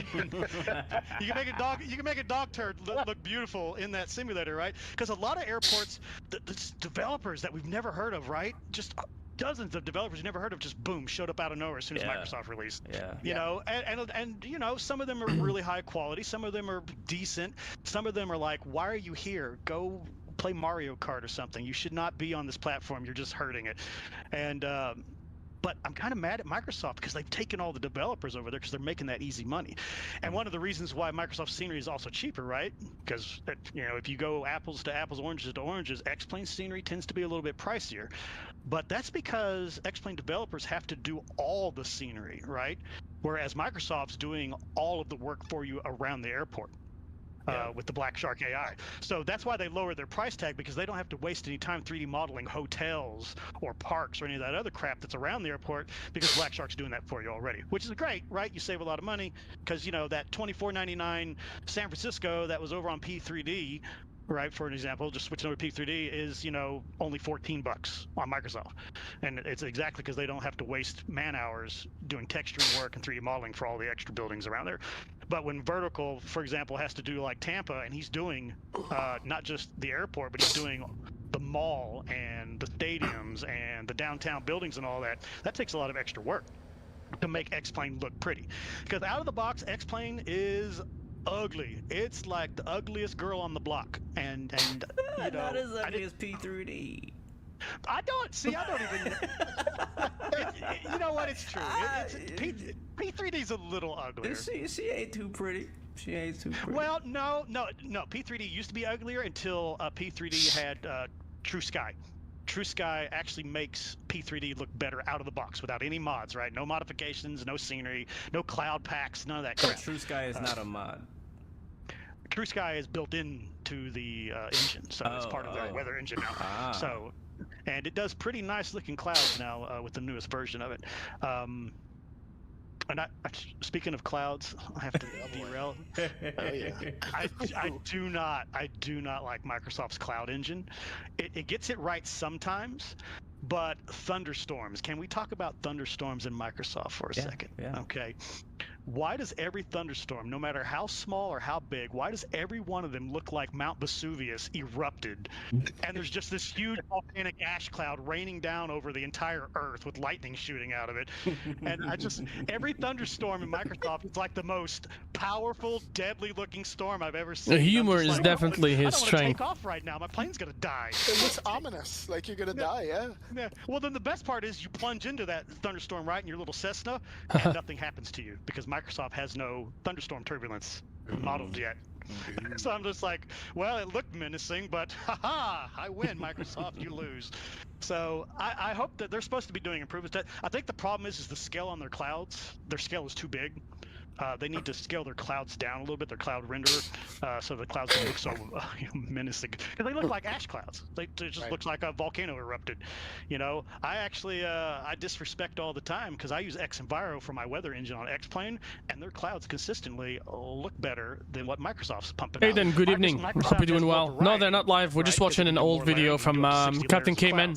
You can make a dog turd look beautiful in that simulator, right? Because a lot of airports, the developers that we've never heard of, right? Just dozens of developers you never heard of just boom showed up out of nowhere as soon as Microsoft released. You know, and you know, some of them are really high quality, some of them are decent, some of them are like, why are you here? Go play Mario Kart or something. You should not be on this platform. You're just hurting it. And But I'm kind of mad at Microsoft because they've taken all the developers over there because they're making that easy money. And one of the reasons why Microsoft scenery is also cheaper, right? Because, you know, if you go apples to apples, oranges to oranges, X-Plane scenery tends to be a little bit pricier. But that's because X-Plane developers have to do all the scenery, right? Whereas Microsoft's doing all of the work for you around the airport. With the Black Shark AI. So that's why they lower their price tag, because they don't have to waste any time 3D modeling hotels or parks or any of that other crap that's around the airport, because Black Shark's doing that for you already, which is great, right? You save a lot of money because, you know, that $24.99 San Francisco that was over on P3D, right, for an example, just switching over to P3D is, you know, only $14 on Microsoft. And it's exactly because they don't have to waste man hours doing texturing work and 3D modeling for all the extra buildings around there. But when Vertical, for example, has to do like Tampa, and he's doing not just the airport, but he's doing the mall and the stadiums and the downtown buildings and all that, that takes a lot of extra work to make X-Plane look pretty. Because out of the box, X-Plane is ugly. It's like the ugliest girl on the block, and you know, not as ugly as P3D. I don't even. You know what? It's true. P3D's a little uglier. She ain't too pretty. She ain't too pretty. Well, no. P3D used to be uglier until P3D had True Sky. True Sky actually makes P3D look better out of the box without any mods, right? No modifications, no scenery, no cloud packs, none of that crap. True Sky is not a mod. True Sky is built into the engine, so it's part of their weather engine now. So, and it does pretty nice looking clouds now with the newest version of it. And speaking of clouds, I have to derail. I do not like Microsoft's cloud engine. It gets it right sometimes, but thunderstorms. Can we talk about thunderstorms in Microsoft for a second? Yeah. Okay. Why does every thunderstorm, no matter how small or how big, why does every one of them look like Mount Vesuvius erupted? And there's just this huge volcanic ash cloud raining down over the entire Earth with lightning shooting out of it. And every thunderstorm in Microsoft is like the most powerful, deadly-looking storm I've ever seen. The humor is like, definitely his strength. I don't want to take off right now. My plane's gonna die. It looks ominous, like you're gonna die. Yeah. Well, then the best part is you plunge into that thunderstorm, right, in your little Cessna, and nothing happens to you because Microsoft has no thunderstorm turbulence modeled yet. So I'm just like, well, it looked menacing, but haha, I win, Microsoft, you lose. So I hope that they're supposed to be doing improvements. I think the problem is the scale on their clouds. Their scale is too big. They need to scale their clouds down a little bit, their cloud renderer, so the clouds don't look so menacing. Because they look like ash clouds. They just look like a volcano erupted. You know, I actually I disrespect all the time because I use X-Enviro for my weather engine on X-Plane, and their clouds consistently look better than what Microsoft's pumping out. Hey then, good evening. Hope you're doing well. No, they're not live. We're just watching an old video from Captain K-Man.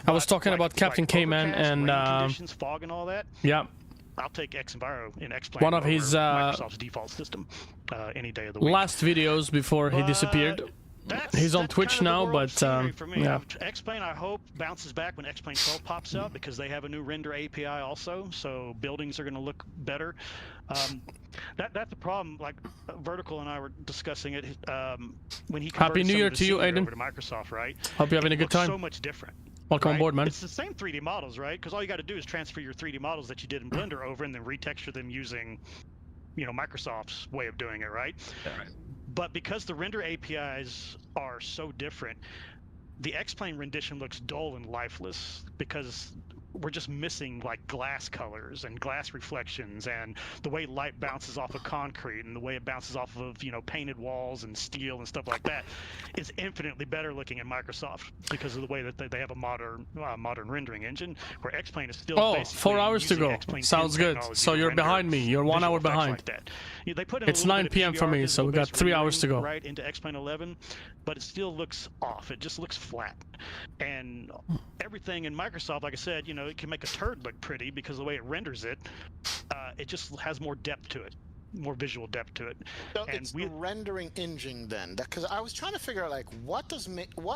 I was talking about Captain K-Man and conditions, fog and all that. Yeah. I'll take X-Enviro in X-Plane one of his Microsoft's default system any day of the week. Last videos before he disappeared. He's on Twitch now, but for me. yeah. X-Plane, I hope, bounces back when X-Plane 12 pops out because they have a new render API also, so buildings are going to look better. That's the problem. Like Vertical and I were discussing it when he Happy New Year to you, Aiden. over to Microsoft, right? Hope you're having a good time. So much different. Welcome on board, man. It's the same 3D models, right? Because all you got to do is transfer your 3D models that you did in Blender over and then retexture them using, you know, Microsoft's way of doing it, right? Right. But because the render APIs are so different, the X-Plane rendition looks dull and lifeless because we're just missing like glass colors and glass reflections and the way light bounces off of concrete and the way it bounces off of, you know, painted walls and steel and stuff like that is infinitely better looking in Microsoft because of the way that they have a modern rendering engine, where X-Plane is still basically 4 hours to go. Sounds good. So you're behind me. You're 1 hour behind. Like that. They put in it's 9 p.m. for me, so we got 3 hours to go. Right into X-Plane 11, but it still looks off. It just looks flat. And everything in Microsoft, like I said, you know, it can make a turd look pretty because the way it renders it, it just has more depth to it, more visual depth to it. So and it's the rendering engine then, because I was trying to figure out like what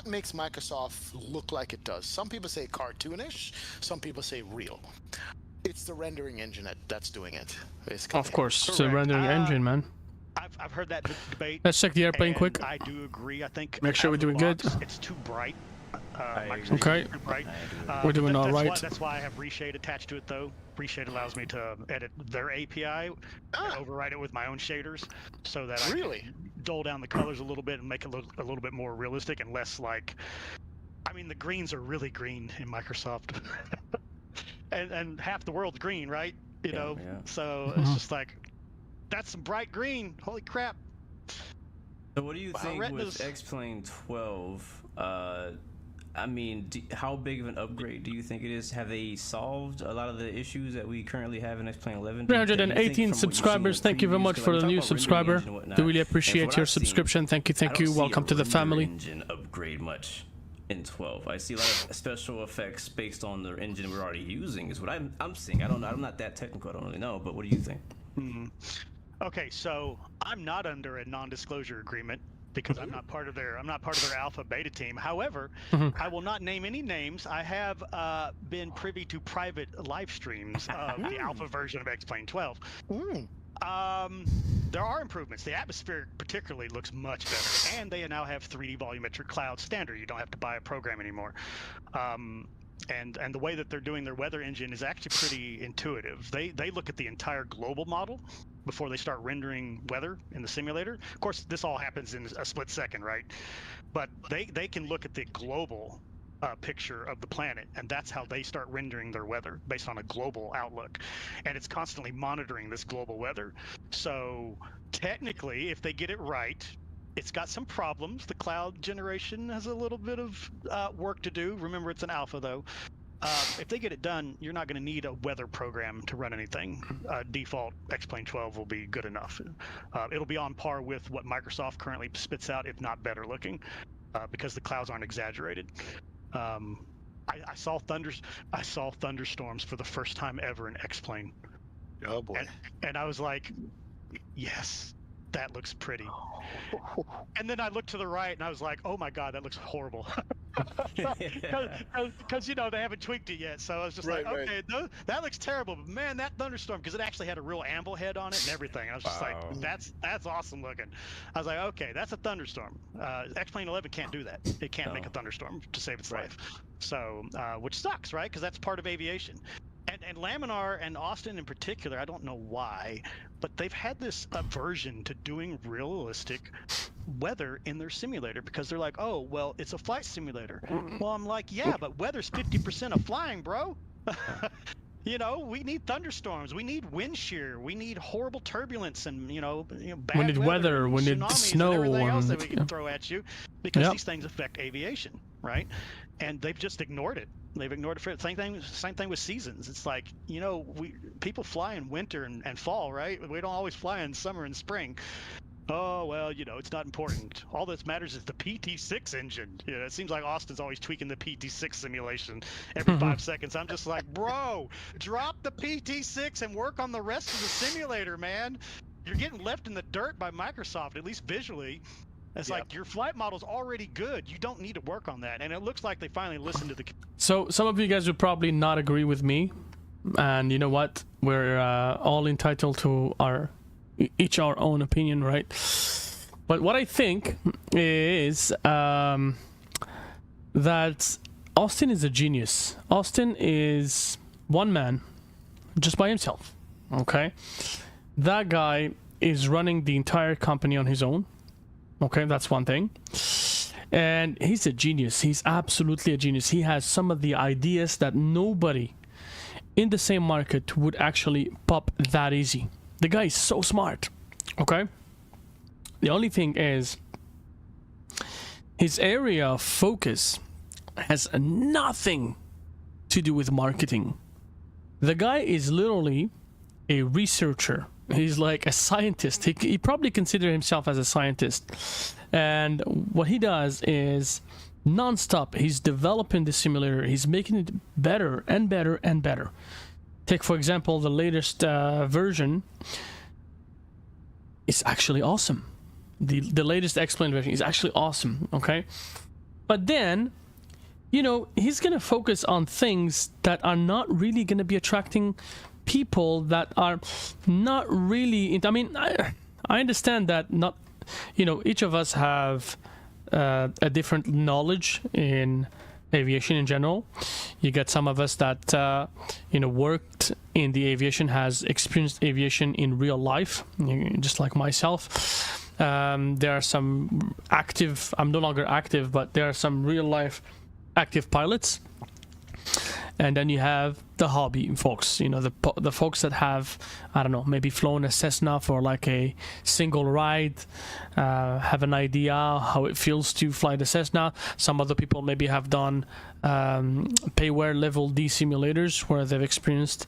makes Microsoft look like it does. Some people say cartoonish, some people say real. It's the rendering engine that's doing it, basically. Of course, it's the rendering engine, man. I've heard that debate. Let's check the airplane quick. I do agree. I think make sure we're doing good. It's too bright. Microsoft Okay. Group, right? We're doing all right. That's why I have Reshade attached to it, though. Reshade allows me to edit their API and override it with my own shaders, so that I can dull down the colors a little bit and make it look a little bit more realistic and less like. I mean, the greens are really green in Microsoft, and half the world's green, right? You know, so it's just like that's some bright green. Holy crap! So what do you think Retinas. with X-Plane 12? I mean, how big of an upgrade do you think it is? Have they solved a lot of the issues that we currently have in X-Plane 11? 318 subscribers. Thank you very much for the new subscriber. Do really appreciate your subscription. Thank you. Welcome to the family. Engine upgrade much in 12. I see a lot of special effects based on the engine we're already using. Is what I'm seeing. I don't know. I'm not that technical. I don't really know. But what do you think? Okay, so I'm not under a non-disclosure agreement because I'm not part of their alpha beta team. However, I will not name any names. I have been privy to private live streams of the alpha version of X-Plane 12. There are improvements. The atmosphere particularly looks much better, and they now have 3D volumetric cloud standard. You don't have to buy a program anymore. And the way that they're doing their weather engine is actually pretty intuitive. They look at the entire global model before they start rendering weather in the simulator. Of course, this all happens in a split second, right? But they can look at the global picture of the planet, and that's how they start rendering their weather based on a global outlook. And it's constantly monitoring this global weather. So technically, if they get it right, it's got some problems. The cloud generation has a little bit of work to do. Remember, it's an alpha, though. If they get it done, you're not going to need a weather program to run anything. Default X-Plane 12 will be good enough. It'll be on par with what Microsoft currently spits out, if not better looking, because the clouds aren't exaggerated. I saw thunderstorms for the first time ever in X-Plane. Oh boy! And I was like, yes. That looks pretty. And then I looked to the right and I was like, oh my God, that looks horrible. Because, you know, they haven't tweaked it yet. So I was just okay, that looks terrible. But man, that thunderstorm, because it actually had a real amble head on it and everything. I was just like, that's awesome looking. I was like, okay, that's a thunderstorm. X-Plane 11 can't do that. It can't make a thunderstorm to save its life. So, which sucks, right? Because that's part of aviation. And Laminar and Austin in particular, I don't know why, but they've had this aversion to doing realistic weather in their simulator because they're like, oh, well, it's a flight simulator. Well, I'm like, yeah, but weather's 50% of flying, bro. You know, we need thunderstorms, we need wind shear, we need horrible turbulence, and you know bad we need weather, we need snow, and everything else that we can throw at you, because these things affect aviation, right? And they've just ignored it. They've ignored it for same thing with seasons. It's like, you know, people fly in winter and fall, right? We don't always fly in summer and spring. Oh, well, you know, it's not important. All that matters is the PT6 engine. You know, it seems like Austin's always tweaking the PT6 simulation every 5 seconds. I'm just like, bro, drop the PT6 and work on the rest of the simulator, man. You're getting left in the dirt by Microsoft, at least visually. It's like your flight model's already good. You don't need to work on that. And it looks like they finally listened to the... So some of you guys would probably not agree with me. And you know what? We're all entitled to each our own opinion, right? But what I think is that Austin is a genius. Austin is one man, just by himself, okay? That guy is running the entire company on his own, okay? That's one thing. And he's a genius. He's absolutely a genius. He has some of the ideas that nobody in the same market would actually pop that easy. The guy is so smart, okay? The only thing is, his area of focus has nothing to do with marketing. The guy is literally a researcher. He's like a scientist. He probably considers himself as a scientist. And what he does is non-stop, he's developing the simulator. He's making it better and better and better. Take, for example, the latest version. It's actually awesome. The latest X-Plane version is actually awesome, okay? But then, you know, he's going to focus on things that are not really going to be attracting people that are not really... I mean, I understand that not... You know, each of us have a different knowledge in aviation in general. You get some of us that worked in the aviation, has experienced aviation in real life, just like myself. There are some active, I'm no longer active, but there are some real life active pilots. And then you have the hobby folks, the folks that have, I don't know, maybe flown a Cessna for like a single ride, have an idea how it feels to fly the Cessna. Some other people maybe have done payware level D simulators where they've experienced,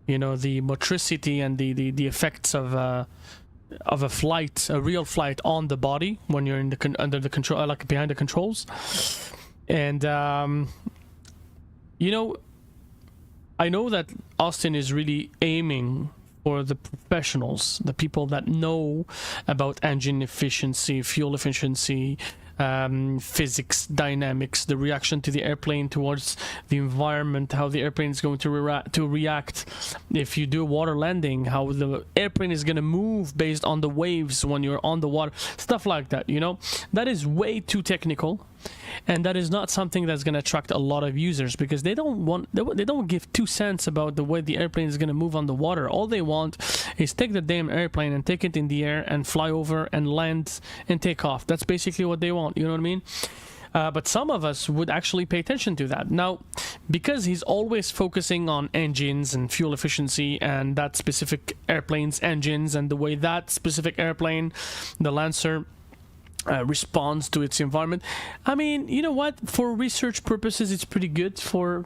the motricity and the effects of a flight, a real flight on the body when you're in under the control, like behind the controls. And I know that Austin is really aiming for the professionals, the people that know about engine efficiency, fuel efficiency, physics, dynamics, the reaction to the airplane towards the environment, how the airplane is going to react if you do water landing, how the airplane is going to move based on the waves when you're on the water, stuff like that. That is way too technical, and that is not something that's going to attract a lot of users, because they don't give 2 cents about the way the airplane is going to move on the water. All they want is take the damn airplane and take it in the air and fly over and land and take off. That's basically what they want, you know what I mean? But some of us would actually pay attention to that. Now, because he's always focusing on engines and fuel efficiency and that specific airplane's engines and the way that specific airplane, the Lancer, responds to its environment. I mean, you know what? For research purposes, it's pretty good for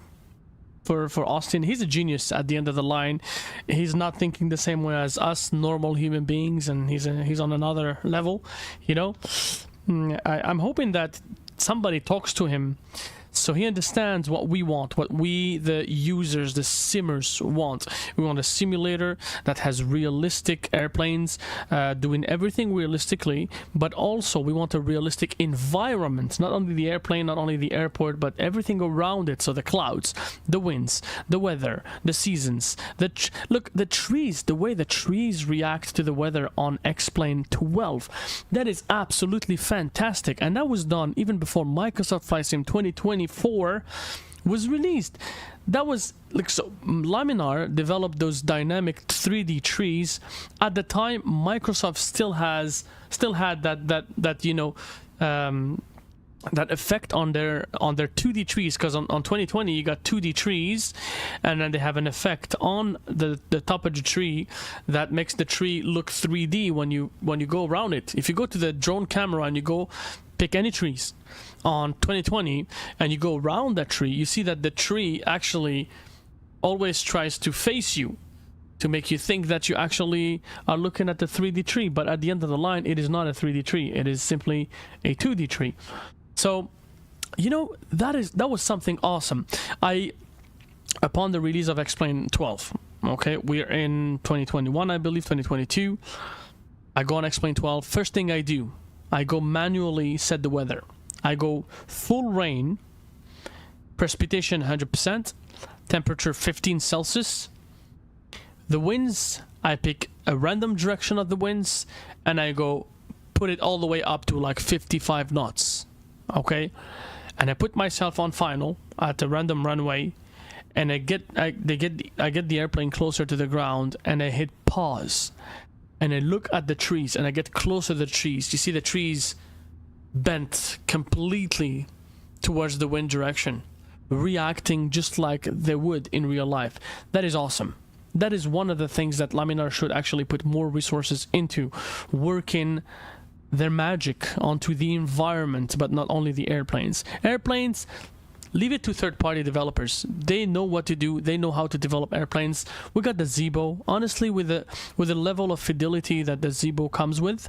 Austin. He's a genius at the end of the line. He's not thinking the same way as us normal human beings, and he's on another level, I'm hoping that somebody talks to him so he understands what we want, what we, the users, the simmers, want. We want a simulator that has realistic airplanes, doing everything realistically, but also we want a realistic environment, not only the airplane, not only the airport, but everything around it. So the clouds, the winds, the weather, the seasons, look, the trees, the way the trees react to the weather on X-Plane 12. That is absolutely fantastic, and that was done even before Microsoft Flight Sim 2024 was released. That was like, so Laminar developed those dynamic 3D trees. At the time, Microsoft still had that effect on their 2D trees, because on 2020 you got 2D trees, and then they have an effect on the top of the tree that makes the tree look 3D when you go around it. If you go to the drone camera and you go pick any trees on 2020 and you go around that tree, you see that the tree actually always tries to face you to make you think that you actually are looking at the 3D tree, but at the end of the line it is not a 3D tree, it is simply a 2D tree. So that was something awesome. Upon the release of X-Plane 12, okay, we're in 2021, I believe 2022, I go on X-Plane 12. First thing I do, I go manually set the weather. I go full rain, precipitation 100%, temperature 15 Celsius. The winds, I pick a random direction of the winds and I go put it all the way up to like 55 knots. Okay? And I put myself on final at a random runway, and I get the airplane closer to the ground, and I hit pause. And I look at the trees, and I get closer to the trees. You see the trees bent completely towards the wind direction, reacting just like they would in real life. That is awesome. That is one of the things that Laminar should actually put more resources into, working their magic onto the environment, but not only the airplanes. Airplanes, leave it to third-party developers. They know what to do. They know how to develop airplanes. We got the Zibo. Honestly, with the level of fidelity that the Zibo comes with,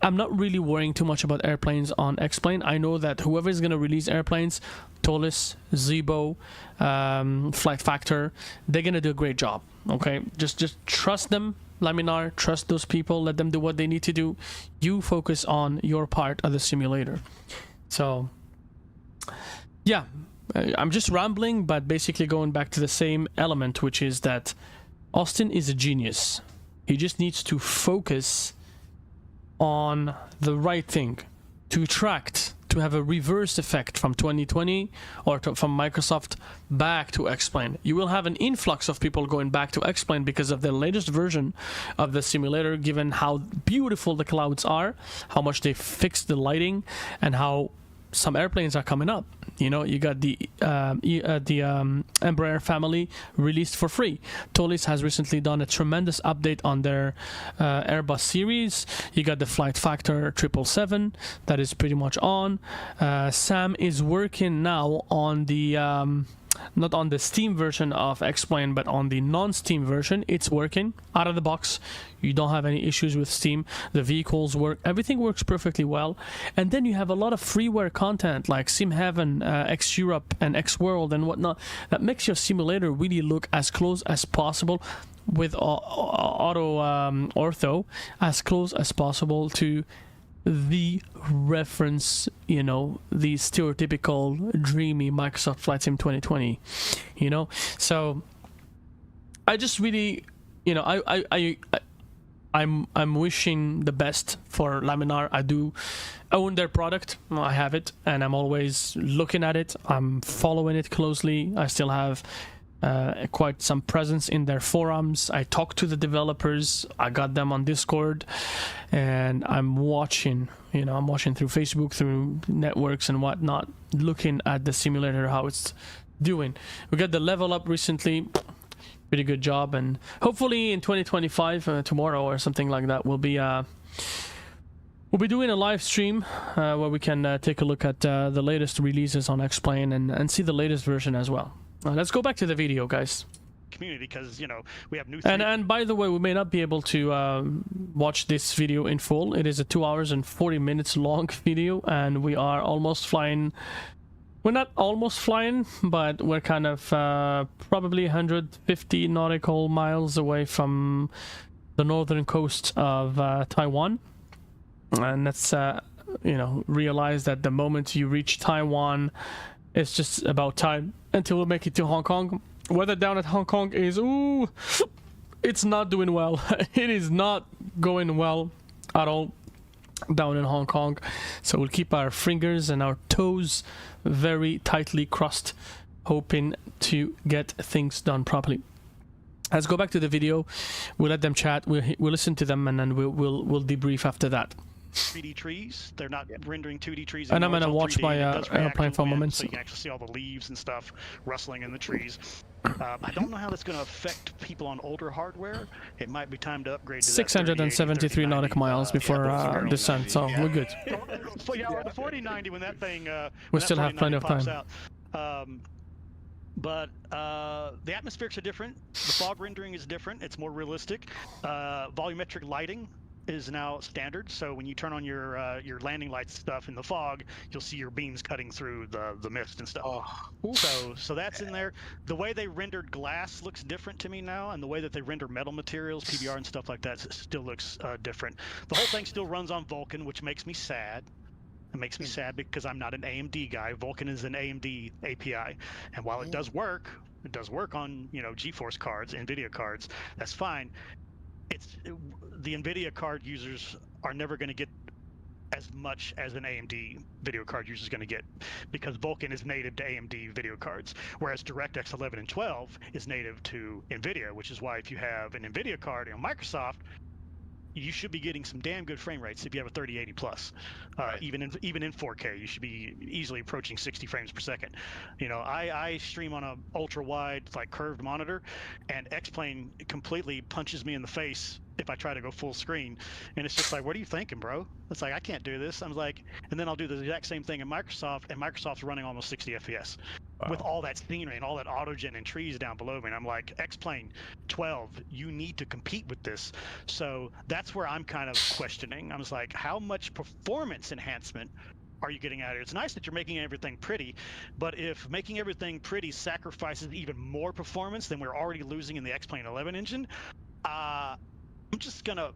I'm not really worrying too much about airplanes on X-Plane. I know that whoever is going to release airplanes, Tolis, Zibo, Flight Factor, they're going to do a great job. Okay, just trust them. Laminar, trust those people. Let them do what they need to do. You focus on your part of the simulator. So, yeah, I'm just rambling, but basically going back to the same element, which is that Austin is a genius. He just needs to focus on the right thing, to to have a reverse effect from 2020 or from Microsoft back to X-Plane. You will have an influx of people going back to X-Plane because of the latest version of the simulator, given how beautiful the clouds are, how much they fixed the lighting, and how some airplanes are coming up. You know, you got the Embraer family released for free. Tolis has recently done a tremendous update on their Airbus series. You got the Flight Factor 777 that is pretty much on. Sam is working now on the not on the Steam version of X-Plane, but on the non-Steam version. It's working out of the box. You don't have any issues with Steam. The vehicles work. Everything works perfectly well. And then you have a lot of freeware content like Sim Heaven, X Europe, and X World and whatnot that makes your simulator really look as close as possible with auto ortho, as close as possible to the reference, you know, the stereotypical dreamy Microsoft Flight Sim 2020, you know. So I just really, you know, I'm wishing the best for Laminar. I do own their product. I have it, and I'm always looking at it. I'm following it closely. I still have quite some presence in their forums. I talk to the developers. I got them on Discord, and I'm watching, you know, I'm watching through Facebook, through networks and whatnot, looking at the simulator, how it's doing. We got the level up recently. Pretty good job, and hopefully in 2025, tomorrow or something like that, we'll be doing a live stream where we can take a look at the latest releases on X-Plane and see the latest version as well. Let's go back to the video, guys. Community, because you know we have new. And by the way, we may not be able to watch this video in full. It is a 2 hours and 40 minutes long video, and we are almost flying. We're not almost flying, but we're kind of probably 150 nautical miles away from the northern coast of Taiwan, and that's you know, realize that the moment you reach Taiwan, it's just about time until we make it to Hong Kong. Weather down at Hong Kong is, ooh, it's not doing well. It is not going well at all down in Hong Kong. So we'll keep our fingers and our toes very tightly crossed, hoping to get things done properly. Let's go back to the video. We'll let them chat. We'll listen to them, and then we'll debrief after that. 3D trees. They're not rendering 2D trees. And I'm anymore. gonna watch 3D, my and it does react airplane to for a wind, moment. so you can actually see all the leaves and stuff rustling in the trees. I don't know how that's going to affect people on older hardware. It might be time to upgrade to 673 nautical miles before descent, so we're good. Yeah, or the 4090 when that thing. We still have plenty of time. But the atmospherics are different. The fog rendering is different. It's more realistic. Volumetric lighting is now standard, so when you turn on your landing lights stuff in the fog, you'll see your beams cutting through the mist and stuff. So that's in there. The way they rendered glass looks different to me now, and the way that they render metal materials, PBR and stuff like that, still looks different. The whole thing still runs on Vulkan, which makes me sad. It makes me sad because I'm not an AMD guy. Vulkan is an AMD API, and while it does work on, you know, GeForce cards, NVIDIA cards. That's fine. The NVIDIA card users are never going to get as much as an AMD video card user is going to get, because Vulkan is native to AMD video cards, whereas DirectX 11 and 12 is native to NVIDIA, which is why if you have an NVIDIA card on Microsoft, you should be getting some damn good frame rates if you have a 3080 plus. Even in 4K, you should be easily approaching 60 frames per second. You know, I stream on a ultra wide, like curved monitor, and X-Plane completely punches me in the face if I try to go full screen, and it's just like, what are you thinking, bro? It's like, I can't do this. I'm like, and then I'll do the exact same thing in Microsoft, and Microsoft's running almost 60 FPS with all that scenery and all that autogen and trees down below me. And I'm like, X-Plane 12, you need to compete with this. So that's where I'm kind of questioning. I was like, how much performance enhancement are you getting out of it? It's nice that you're making everything pretty, but if making everything pretty sacrifices even more performance than we're already losing in the X-Plane 11 engine, I'm just gonna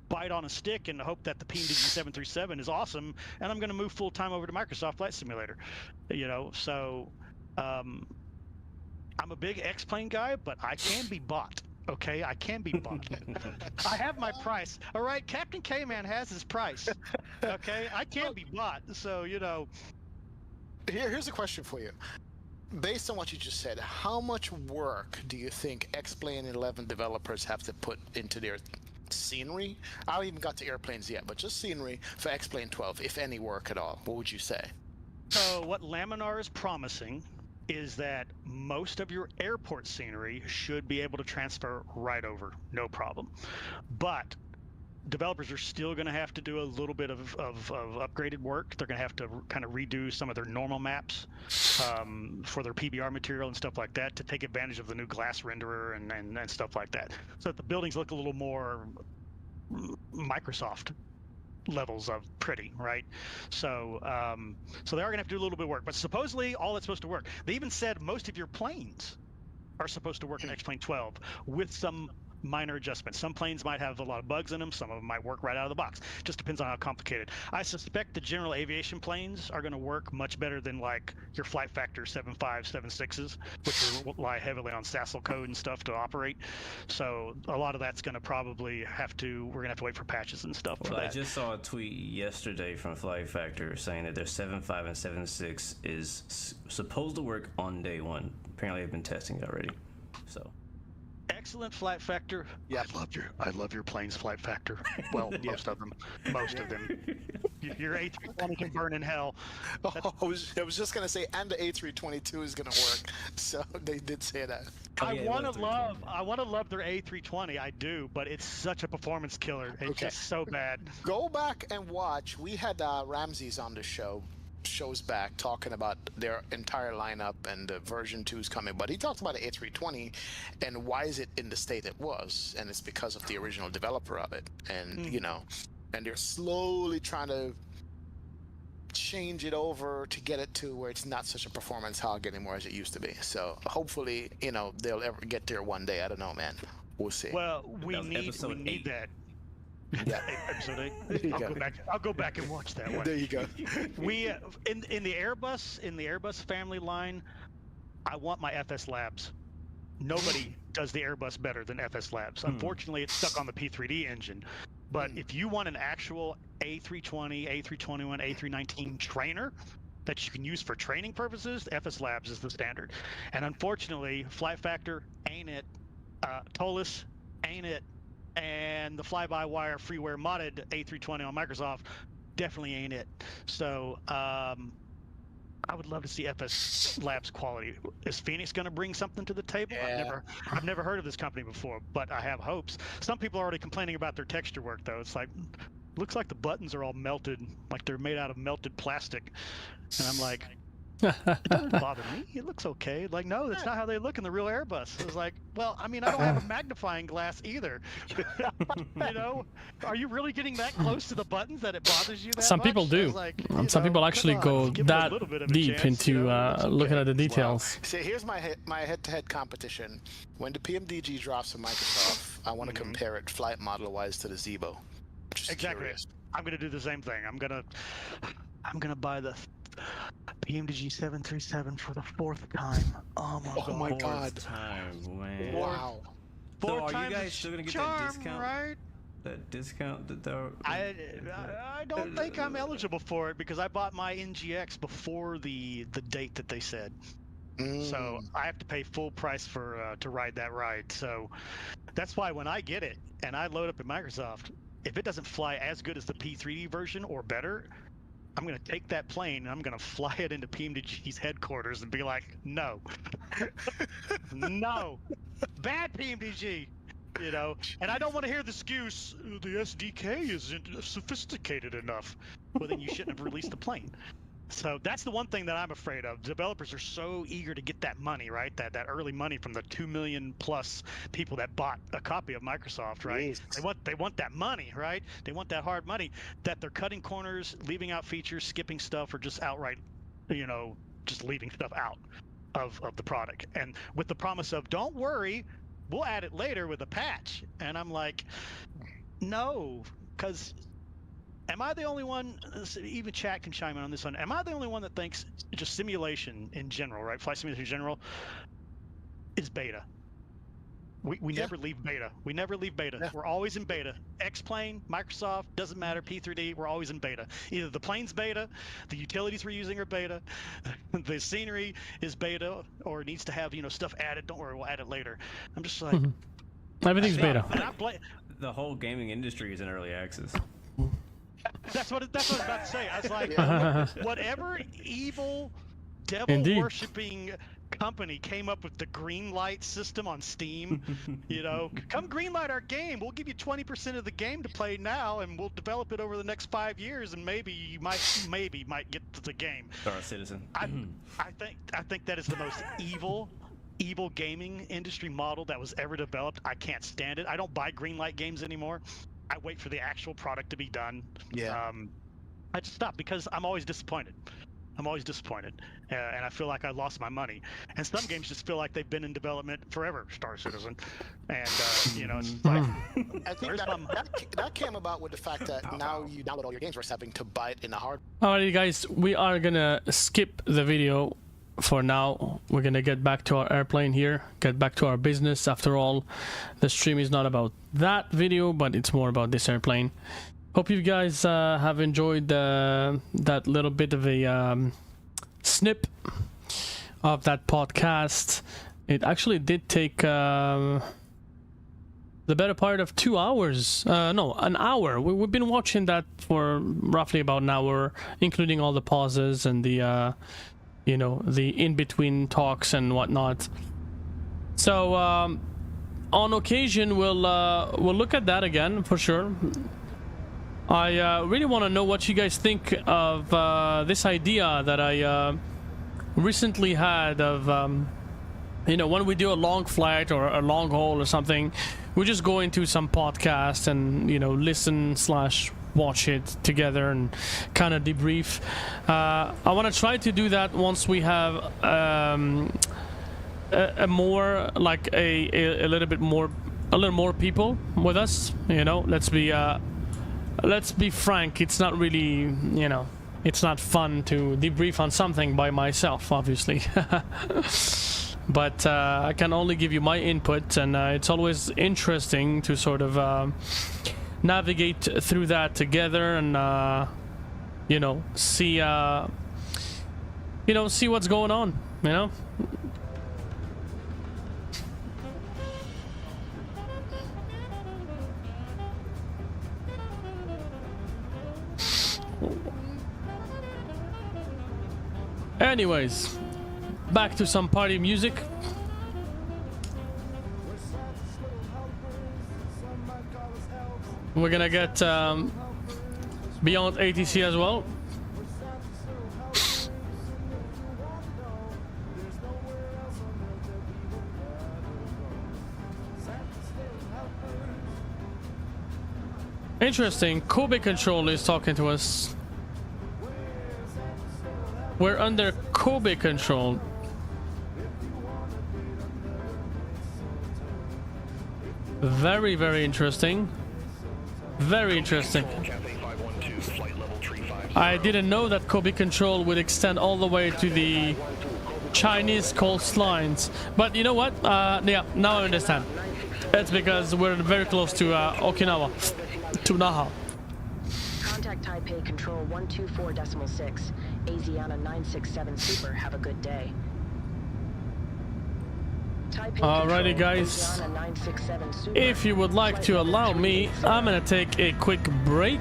bite on a stick and hope that the PMDG 737 is awesome, and I'm gonna move full time over to Microsoft Flight Simulator. You know, so I'm a big X-Plane guy, but I can be bought. Okay, I can be bought. I have my price. All right, Captain K-Man has his price. Okay, I can be bought. So Here's a question for you. Based on what you just said, how much work do you think X-Plane 11 developers have to put into their scenery? I haven't even got to airplanes yet, but just scenery for X-Plane 12, if any work at all. What would you say? So what Laminar is promising is that most of your airport scenery should be able to transfer right over, no problem. But developers are still going to have to do a little bit of upgraded work. They're going to have to kind of redo some of their normal maps for their PBR material and stuff like that to take advantage of the new glass renderer and stuff like that. So that the buildings look a little more Microsoft levels of pretty, right? So so they are going to have to do a little bit of work, but supposedly all that's supposed to work. They even said most of your planes are supposed to work in X-Plane 12 with some minor adjustments. Some planes might have a lot of bugs in them. Some of them might work right out of the box. Just depends on how complicated. I suspect the general aviation planes are going to work much better than like your Flight Factor 7.5, 7.6s, which rely heavily on SASL code and stuff to operate. So a lot of that's going to probably we're going to have to wait for patches and stuff for that. I just saw a tweet yesterday from Flight Factor saying that their 7.5 and 7.6 is supposed to work on day one. Apparently they've been testing it already. So excellent flight factor. Yeah, I love your plane's flight factor. Well, most of them. Your A320 can burn in hell. I was just gonna say, and the A322 is gonna work. So they did say that. I want to love their A320. I do, but it's such a performance killer. It's just so bad. Go back and watch. We had Ramses on the shows back talking about their entire lineup and the version 2 is coming, but he talked about the A320 and why is it in the state it was, and it's because of the original developer of it, and and they're slowly trying to change it over to get it to where it's not such a performance hog anymore as it used to be. So hopefully they'll ever get there one day. I don't know, man, we'll see. Well, we need that. Yeah, episode 8. I'll go back and watch that one. There you go. We in the Airbus family line, I want my FS Labs. Nobody does the Airbus better than FS Labs. Unfortunately, it's stuck on the P3D engine. But if you want an actual A320, A321, A319 trainer that you can use for training purposes, FS Labs is the standard. And unfortunately, Flight Factor ain't it. Tolus ain't it. And the fly-by-wire freeware modded A320 on Microsoft definitely ain't it. So I would love to see FS Labs quality. Is Phoenix going to bring something to the table? Yeah. I've never heard of this company before, but I have hopes. Some people are already complaining about their texture work, though. It's like, looks like the buttons are all melted, like they're made out of melted plastic. And I'm like, it doesn't bother me. It looks okay. Like, no, that's not how they look in the real Airbus. It was like, well, I mean, I don't have a magnifying glass either. Are you really getting that close to the buttons that it bothers you that Some much? people do. Like, some people actually go that deep into looking at the details. See, here's my head-to-head competition. When the PMDG drops from Microsoft, I want to compare it flight model-wise to the Zebo. Exactly. Curious. I'm going to do the same thing. I'm going to buy the PMDG 737 for the 4th time. Oh my god. Wow. So are you guys still gonna get that discount? Right? That discount that I don't think I'm eligible for it because I bought my NGX before the date that they said. So I have to pay full price for to ride that ride. So that's why when I get it and I load up in Microsoft, if it doesn't fly as good as the P3D version or better, I'm going to take that plane and I'm going to fly it into PMDG's headquarters and be like, no, no, bad PMDG, and I don't want to hear the excuse, the SDK isn't sophisticated enough. Well, then you shouldn't have released the plane. So that's the one thing that I'm afraid of. Developers are so eager to get that money, right? That early money from the 2 million plus people that bought a copy of Microsoft, right? Jeez. They want that money, right? They want that hard money, that they're cutting corners, leaving out features, skipping stuff, or just outright, just leaving stuff out of the product. And with the promise of, don't worry, we'll add it later with a patch. And I'm like, no, because am I the only one, even chat can chime in on this one, am I the only one that thinks just simulation in general, right, flight simulation in general, is beta? We never leave beta. We never leave beta. Yeah. We're always in beta. X-Plane, Microsoft, doesn't matter, P3D, we're always in beta. Either the plane's beta, the utilities we're using are beta, the scenery is beta, or it needs to have, stuff added. Don't worry, we'll add it later. I'm just like... Everything's beta. And I play... The whole gaming industry is in early access. That's what I was about to say. I was like, whatever evil, Indeed. devil-worshipping company came up with the green light system on Steam, come green light our game. We'll give you 20% of the game to play now, and we'll develop it over the next 5 years, and maybe you might get to the game. Or a citizen. I think that is the most evil gaming industry model that was ever developed. I can't stand it. I don't buy green light games anymore. I wait for the actual product to be done. Yeah. I just stop because I'm always disappointed. And I feel like I lost my money. And some games just feel like they've been in development forever. Star Citizen, and it's like I think that came about with the fact that now you download all your games versus having to buy it in a hard. Alrighty, guys, we are gonna skip the video for now. We're gonna get back to our airplane here, get back to our business. After all, the stream is not about that video, but it's more about this airplane. Hope you guys have enjoyed that little bit of a snip of that podcast. It actually did take the better part of 2 hours. No, an hour. We've been watching that for roughly about an hour, including all the pauses and the the in-between talks and whatnot. So on occasion we'll look at that again for sure. I really want to know what you guys think of this idea that I recently had of when we do a long flight or a long haul or something, we just go into some podcast and listen / watch it together and kind of debrief. I want to try to do that once we have a more like a little more people with us. Let's be frank, it's not really, it's not fun to debrief on something by myself, obviously. But I can only give you my input, and it's always interesting to sort of navigate through that together and, see what's going on, Anyways, back to some party music. We're gonna get Beyond ATC as well. Interesting, Kobe Control is talking to us. We're under Kobe control. Very, very interesting. Very interesting. I didn't know that Kobe control would extend all the way to the Chinese coastlines. But you know what? Yeah, now I understand. It's because we're very close to Okinawa, to Naha. Contact Taipei Control 124.6. Asiana 967 Super, have a good day. Alrighty guys, if you would like to allow me, I'm gonna take a quick break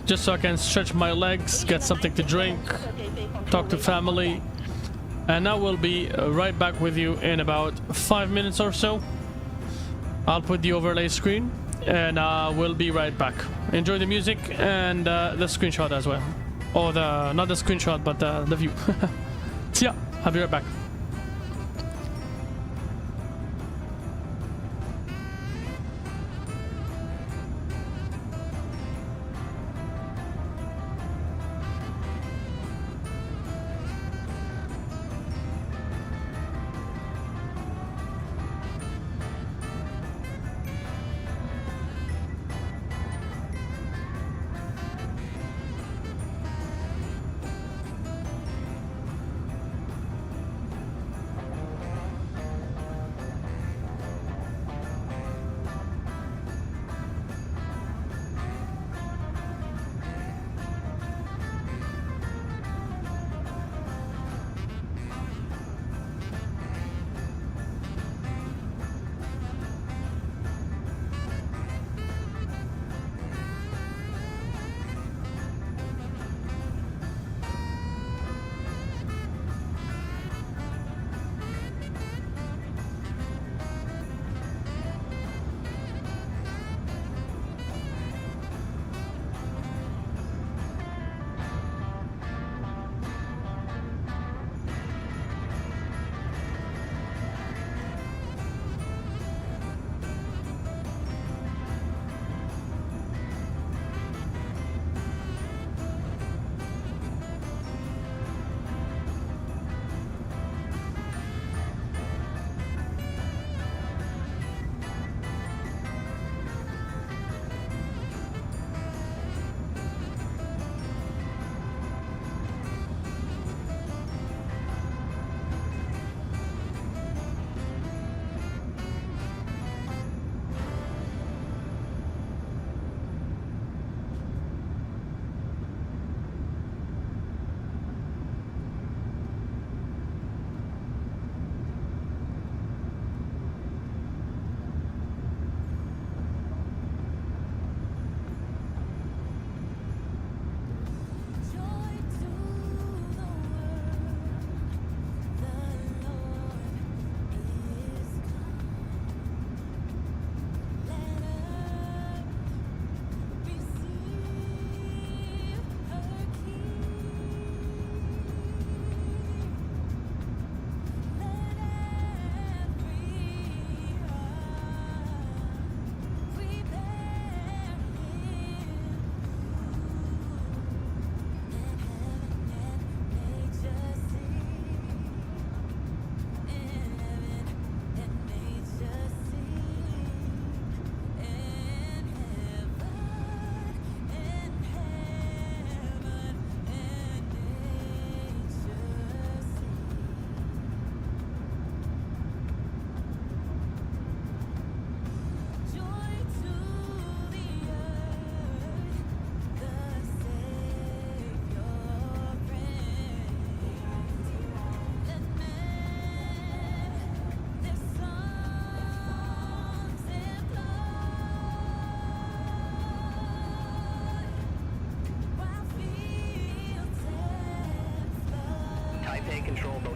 just so I can stretch my legs, get something to drink, talk to family, and I will be right back with you in about 5 minutes or so. I'll put the overlay screen and we'll be right back. Enjoy the music and the screenshot as well. Or not the screenshot, but the view. See ya, I'll be right back.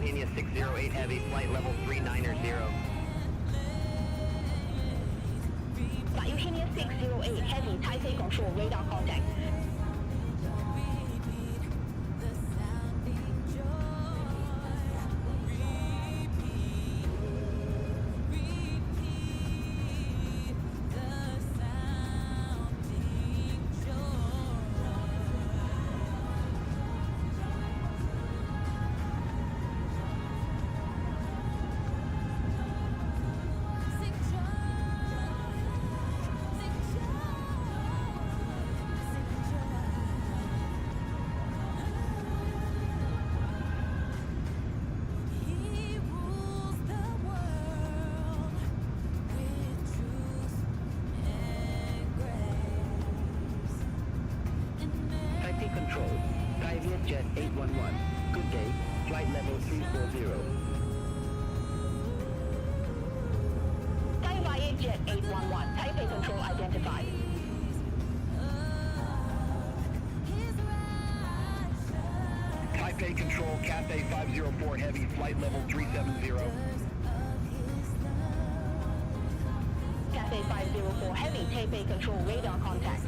India 608 Heavy, flight level 390. Aviation 608 Heavy, Taipei Control, radar contact. Control, Private Jet 811. Good day, flight level 340. Private Jet 811, Taipei Control identified. Taipei Control, Cathay 504 Heavy, flight level 370. Cathay 504 Heavy, Taipei Control, radar contact.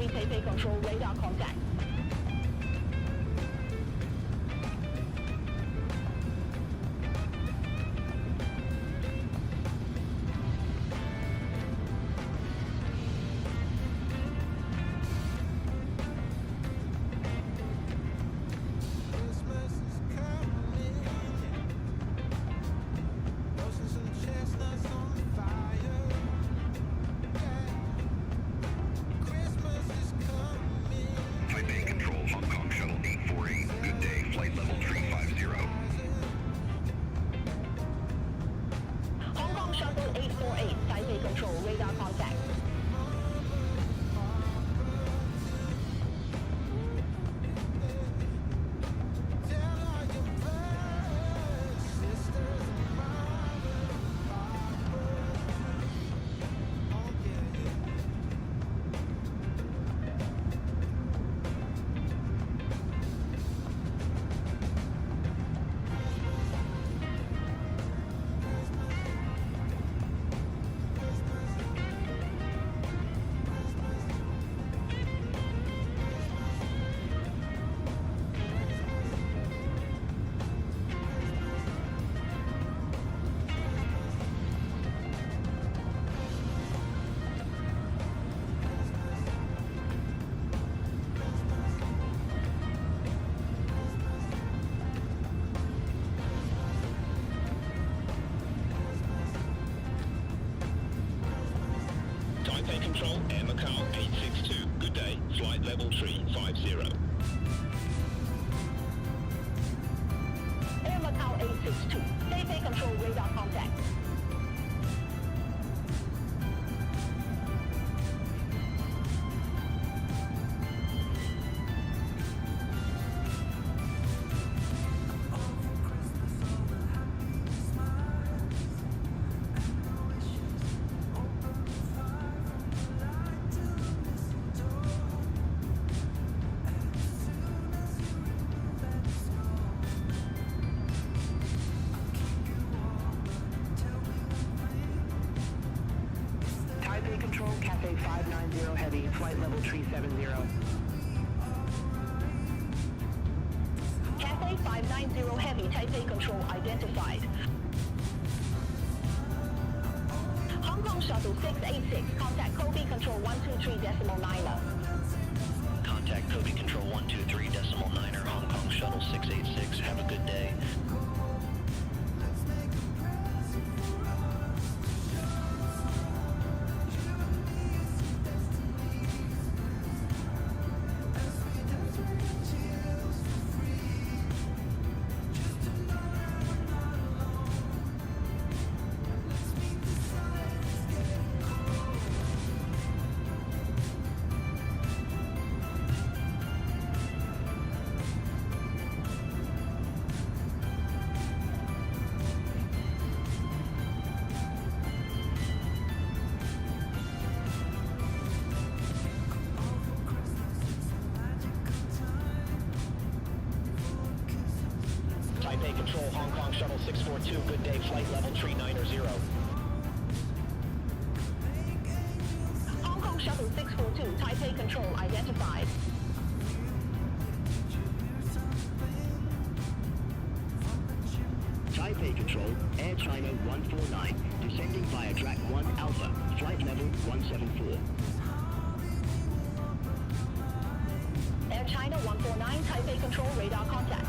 Taipei Control, radar contact. Cathay 590 Heavy, flight level 370. Cathay 590 Heavy, Taipei Control identified. Hong Kong Shuttle 686, contact Kobe Control 123.9er. Contact Kobe Control 123.9er, Hong Kong Shuttle 686. Have a good day. Taipei Control, Hong Kong Shuttle 642, good day, flight level 390. Hong Kong Shuttle 642, Taipei Control identified. Taipei Control, Air China 149, descending via track 1 Alpha, flight level 174. Air China 149, Taipei Control radar contact.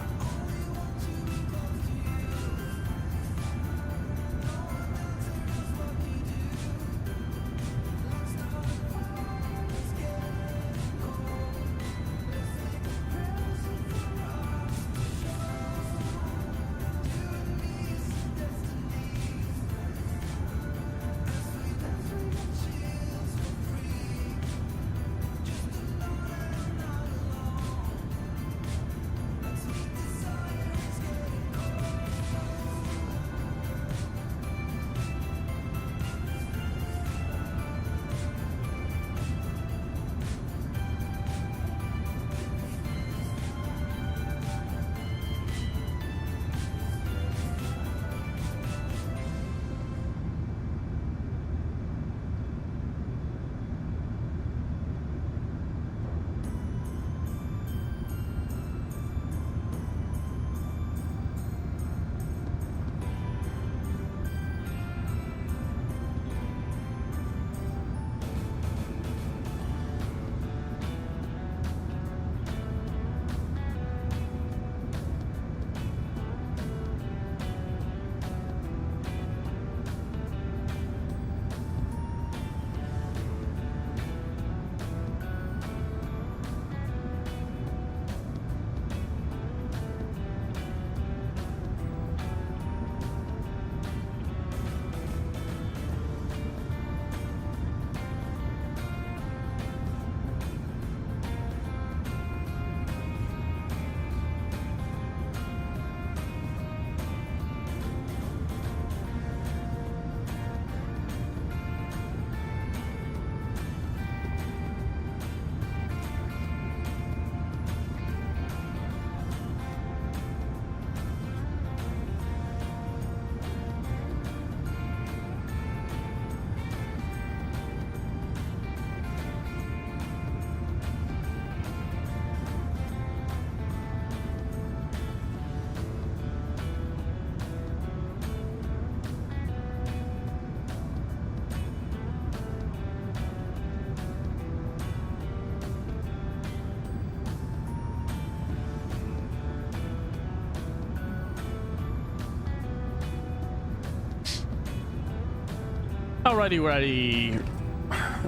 Alrighty, ready.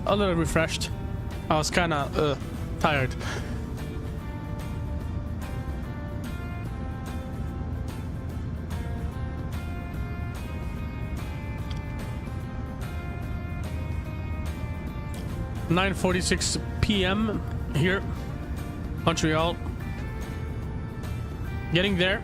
A little refreshed. I was kind of tired. (9:46 p.m. here, Montreal. Getting there.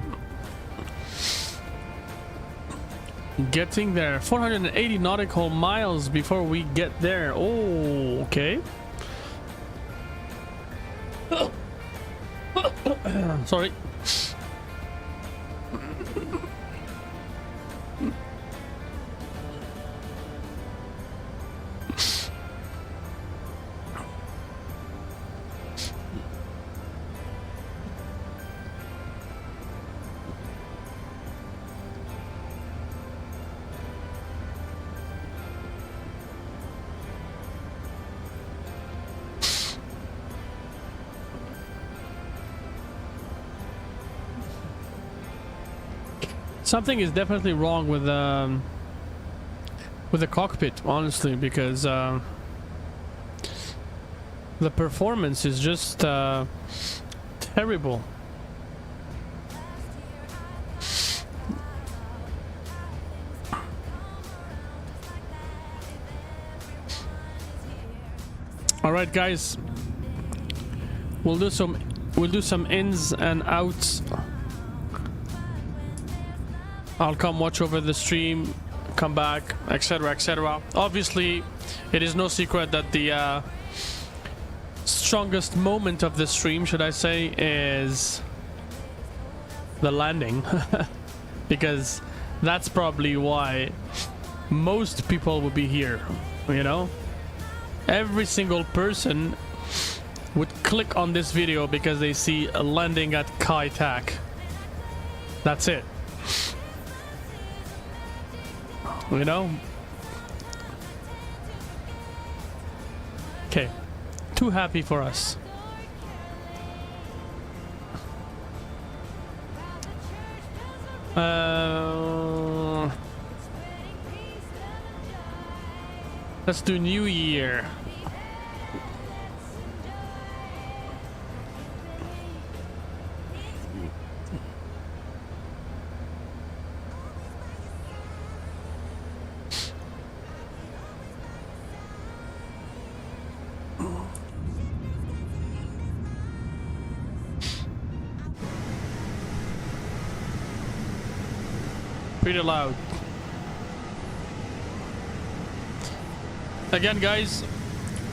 Getting there. 480 nautical miles before we get there. Oh, okay. Sorry. Something is definitely wrong with the cockpit, honestly, because the performance is just terrible. All right, guys, we'll do some ins and outs. I'll come watch over the stream, come back, etc., etc. Obviously, it is no secret that the strongest moment of the stream, should I say, is the landing, because that's probably why most people will be here. You know, every single person would click on this video because they see a landing at Saitek. That's it. You know? Okay. Too happy for us. Let's do New Year. Pretty loud. Again, guys,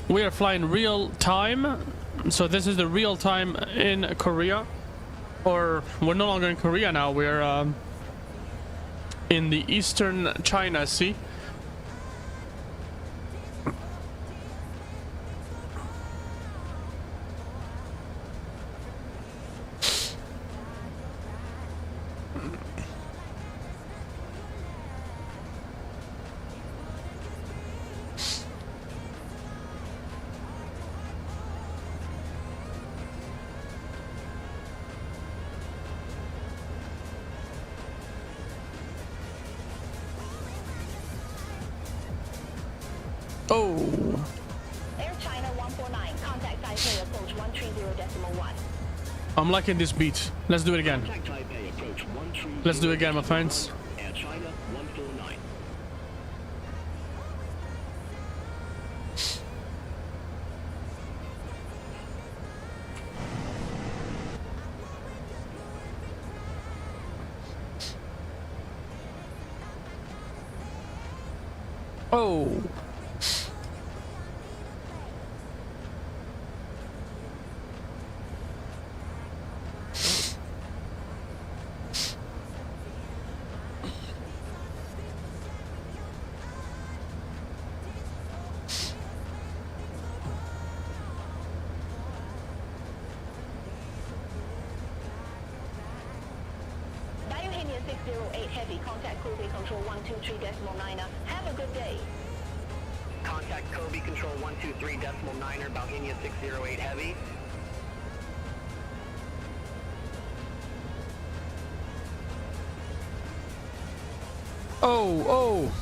we are flying real time, so this is the real time in Korea, or we're no longer in Korea now, we're in the Eastern China Sea. Oh. Air China 149, contact Taipei approach 130.1. I'm liking this beat. Let's do it again. Contact Taipei approach 130. Let's do it again, my friends. Air China 149. Oh. Aviation 608 Heavy, contact Kobe Control 123.9er. Have a good day. Contact Kobe Control 123.9er, Bohemia 608 Heavy. Oh, oh.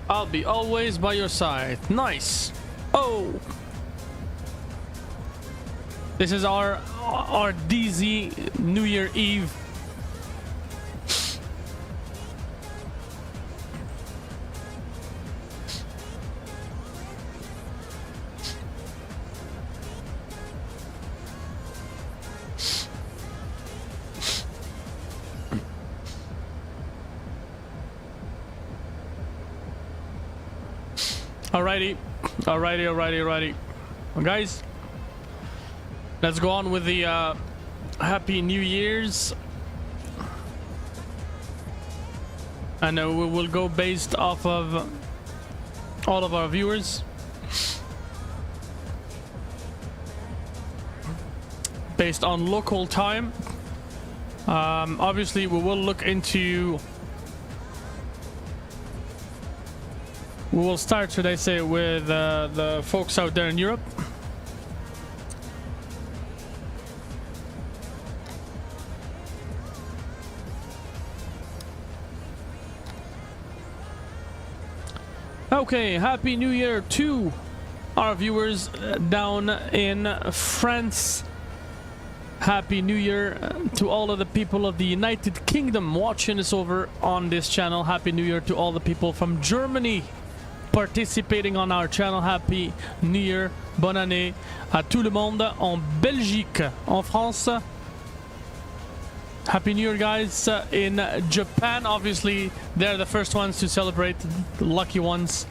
I'll be always by your side. Nice. Oh. This is our DZ New Year Eve. Alrighty. Well, guys, let's go on with the Happy New Year's. And we will go based off of all of our viewers. Based on local time. Obviously, we will look into... We will start, should I say, with the folks out there in Europe. Okay, Happy New Year to our viewers down in France. Happy New Year to all of the people of the United Kingdom watching us over on this channel. Happy New Year to all the people from Germany participating on our channel. Happy New Year, bonne année à tout le monde en Belgique, en France. Happy New Year, guys, in Japan. Obviously, they're the first ones to celebrate, the lucky ones.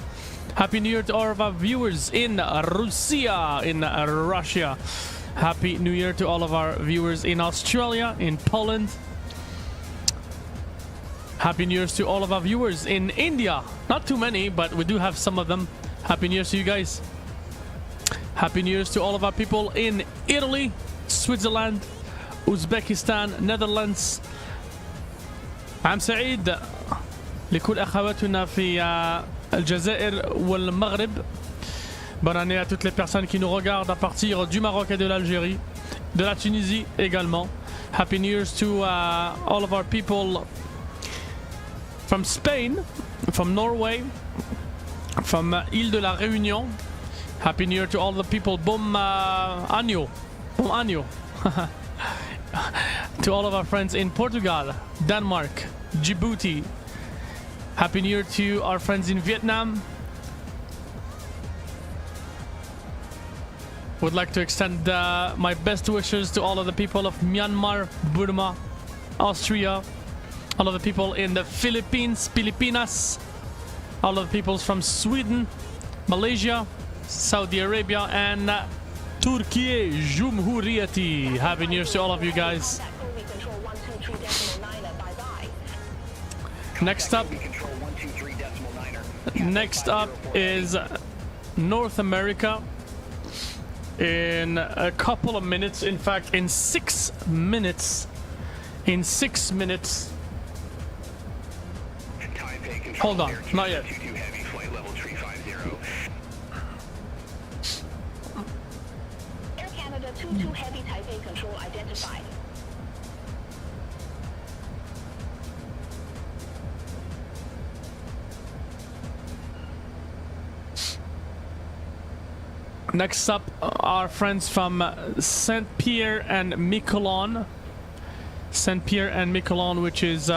Happy New Year to all of our viewers in Russia, in Russia. Happy New Year to all of our viewers in Australia, in Poland. Happy New Year's to all of our viewers in India. Not too many, but we do have some of them. Happy New Year's to you guys. Happy New Year's to all of our people in Italy, Switzerland, Uzbekistan, Netherlands. I'm سعيد لكل أخواتنا في الجزائر والمغرب. Bonne année à toutes les personnes qui nous regardent à partir du Maroc et de l'Algérie, de la Tunisie également. Happy New Year's to all of our people from Spain, from Norway, from Île de la Réunion. Happy New Year to all the people. Bom año. Bom año. To all of our friends in Portugal, Denmark, Djibouti. Happy New Year to our friends in Vietnam. Would like to extend my best wishes to all of the people of Myanmar, Burma, Austria, all of the people in the Philippines, Filipinas, all of the peoples from Sweden, Malaysia, Saudi Arabia, and Turkey, Cumhuriyeti. Happy New Year to all of you guys. Next up is North America. In a couple of minutes, in fact, in 6 minutes. In 6 minutes. Hold on, not yet. Air Canada 22 Heavy Type A control identified. Next up, our friends from Saint Pierre and Miquelon. Saint Pierre and Miquelon, which is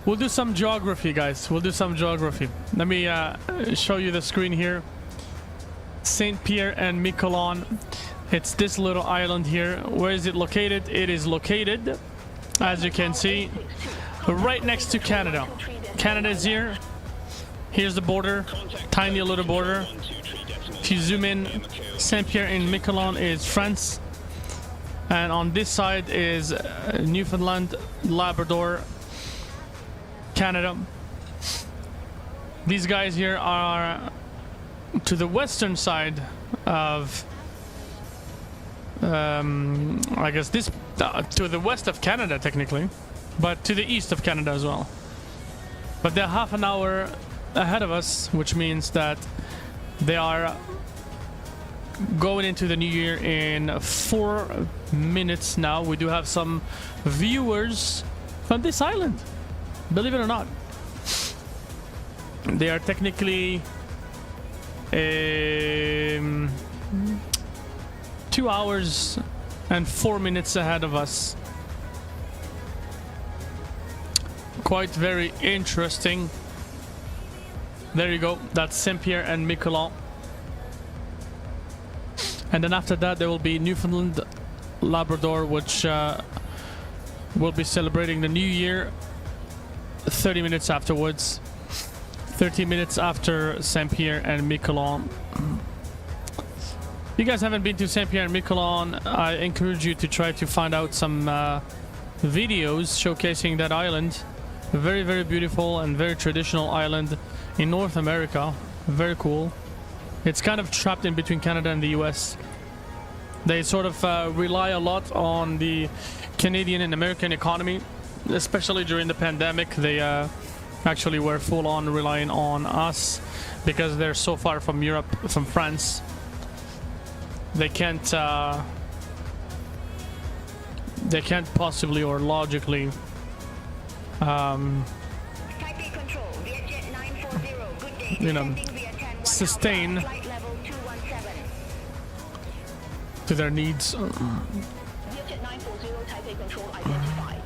we'll do some geography, guys. We'll do some geography. Let me show you the screen here. Saint Pierre and Miquelon. It's this little island here. Where is it located? It is located, as you can see, right next to Canada. Canada is here. Here's the border, tiny little border. If you zoom in, Saint Pierre and Miquelon is France. And on this side is Newfoundland, Labrador, Canada. These guys here are to the western side of, I guess this, to the west of Canada technically, but to the east of Canada as well. But they're half an hour ahead of us, which means that they are going into the new year in 4 minutes now. We do have some viewers from this island, believe it or not. They are technically 2 hours and 4 minutes ahead of us. Quite very interesting. There you go, that's Saint Pierre and Miquelon. And then after that there will be Newfoundland, Labrador, which will be celebrating the new year 30 minutes afterwards. 30 minutes after Saint Pierre and Miquelon. If you guys haven't been to Saint Pierre and Miquelon, I encourage you to try to find out some videos showcasing that island. A very, very beautiful and very traditional island in North America. Very cool. It's kind of trapped in between Canada and the US. They sort of rely a lot on the Canadian and American economy, especially during the pandemic. They actually were full on relying on us because they're so far from Europe, from France. They can't possibly or logically Type A control, Vietjet 9 you know, sustain to their needs. Vietjet 940 Taipei control identified.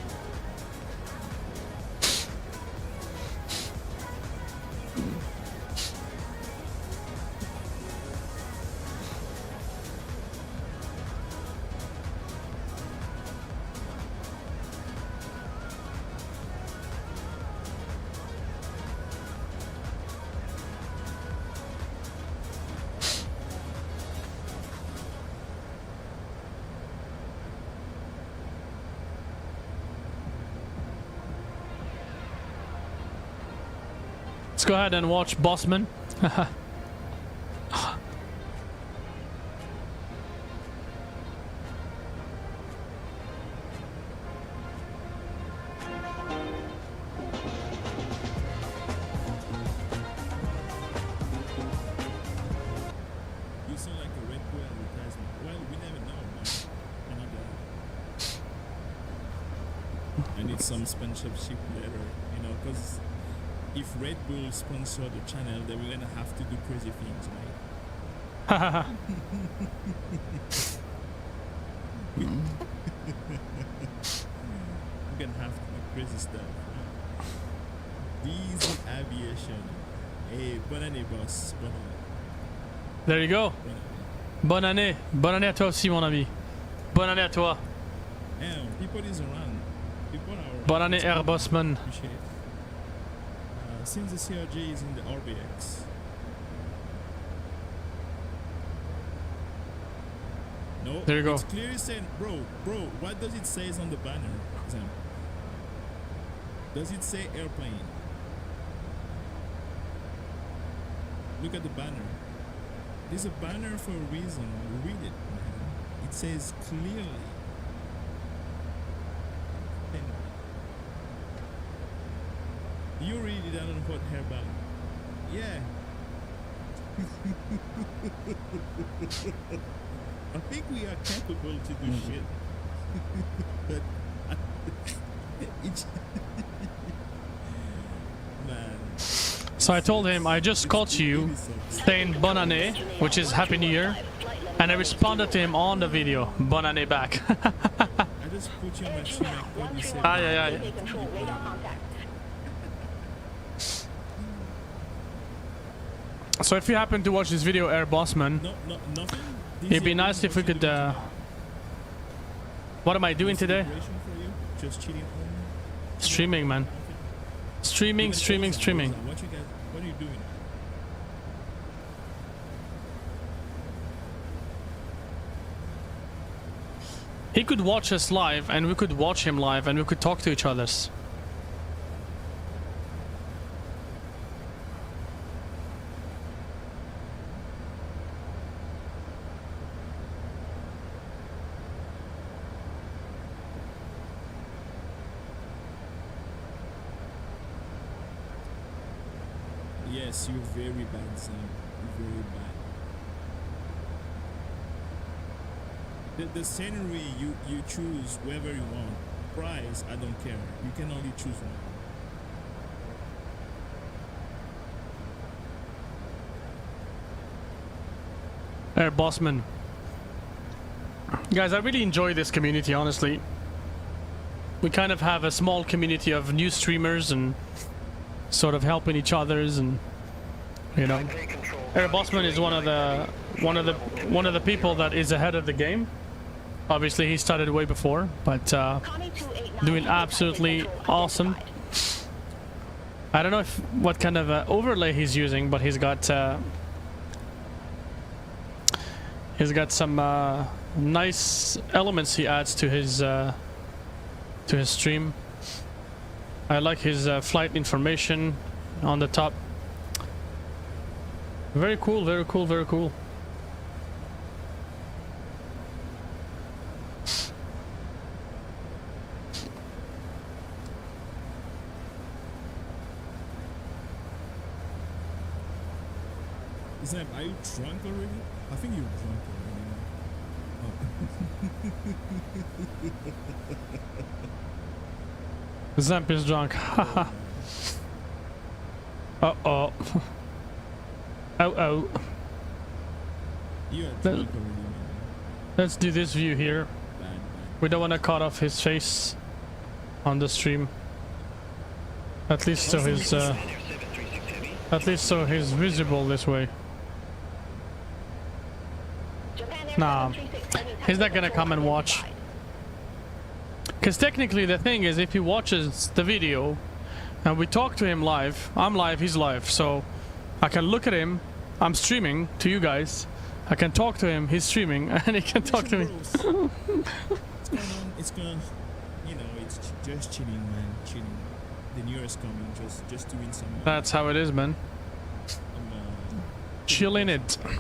Let's go ahead and watch Bossman. You sound like a Red Bull advertisement. Well, we never know, man. I need some sponsorship later, you know, because if Red Bull sponsor the channel, then we're gonna have to do crazy things, right? We're gonna have to do crazy stuff. These Aviation. Hey, bonne année, boss. Bonne année. There you go. Bonne année. Bonne année à toi aussi, mon ami. Bonne année à toi. Damn, people is around. People are around. Bonne année, Airbusman. Appreciate it. Since the CRJ is in the RBX. No, there you go. It's clearly saying, bro, what does it say on the banner, Sam? Does it say airplane? Look at the banner. There's a banner for a reason. Read it, man. It says clearly. You read it, I don't know what hairband. Yeah. I think we are capable to do shit. But it's man. So I told him I just caught you saying bonne année, which is Happy New Year, and I responded to him on the video, bonne année back. I just put you on my stream and what you said. Aye. So if you happen to watch this video, Air Bossman, nothing. It'd be nice if we could. What am I doing today? Just cheating. Streaming, man. Streaming. What are you doing? He could watch us live, and we could watch him live, and we could talk to each other. Yes, you're very bad, Sam. You're very bad. The scenery you choose wherever you want. Price, I don't care. You can only choose one. Air Bossman. Guys, I really enjoy this community, honestly. We kind of have a small community of new streamers and sort of helping each others, and you know, Air Bossman is one of the people that is ahead of the game. Obviously, he started way before, but doing absolutely awesome. I don't know what kind of overlay he's using, but he's got some nice elements he adds to his stream. I like his flight information on the top. Very cool, very cool, very cool. Sam, are you drunk already? I think you're drunk already. Zamp is drunk. Uh-oh. Oh. You are drunk already, man. Let's do this view here. Bad. We don't want to cut off his face on the stream. At least so he's visible this way. Nah, he's not gonna come and watch. Because technically the thing is, if he watches the video and we talk to him live, I'm live, he's live, so I can look at him, I'm streaming to you guys, I can talk to him, he's streaming, and he can talk to me. It's gonna, you know, it's just chilling, man, chilling. The New Year's coming, just doing some. That's how it is, man. Chilling it. Just doing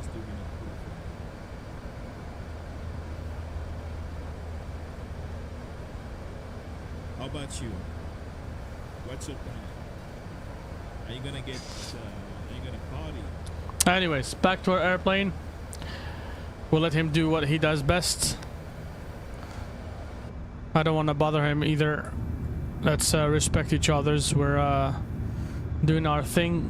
it. How about you? What's your plan? Are you gonna get? Are you gonna party? Anyways, back to our airplane. We'll let him do what he does best. I don't want to bother him either. Let's respect each other's. We're doing our thing.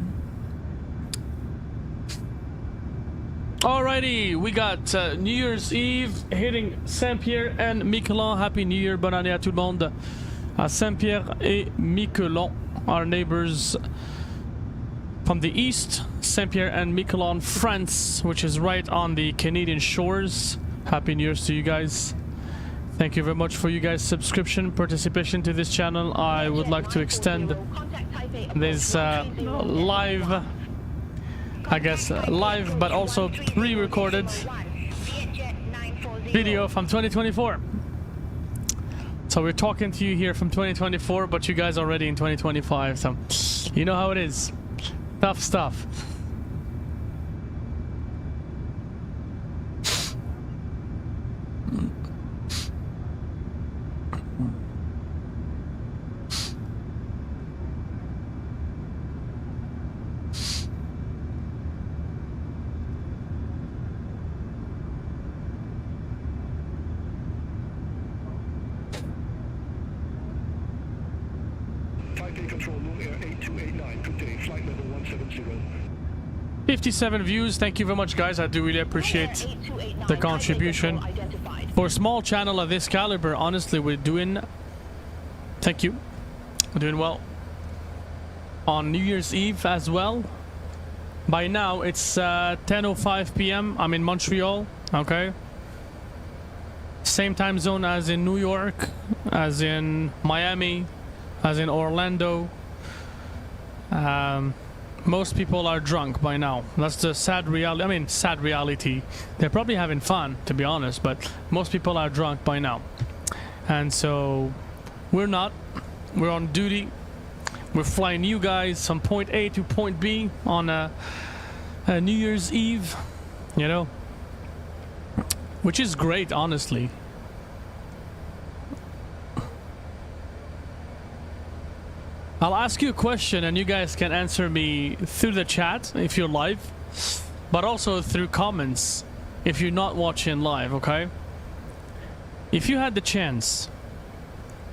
Alrighty, we got New Year's Eve hitting Saint-Pierre and Miquelon. Happy New Year, bonne année à tout le monde. À Saint-Pierre et Miquelon, our neighbors from the east. Saint-Pierre and Miquelon, France, which is right on the Canadian shores. Happy New Year's to you guys. Thank you very much for you guys' subscription, participation to this channel. I would like to extend this live, I guess live, but also pre-recorded video from 2024. So we're talking to you here from 2024, but you guys are already in 2025, so you know how it is. Tough stuff. Control room air 8289, good day, flight level 170. 57 views, thank you very much guys, I do really appreciate the contribution. For a small channel of this caliber, honestly, we're doing, thank you, we're doing well. On New Year's Eve as well. By now it's 10:05 p.m. I'm in Montreal, okay? Same time zone as in New York, as in Miami, as in Orlando. Most people are drunk by now. That's the sad reality. I mean, sad reality. They're probably having fun, to be honest, but most people are drunk by now. And so we're not. We're on duty. We're flying you guys from point A to point B on a New Year's Eve, you know, which is great, honestly. I'll ask you a question and you guys can answer me through the chat if you're live, but also through comments if you're not watching live, okay? If you had the chance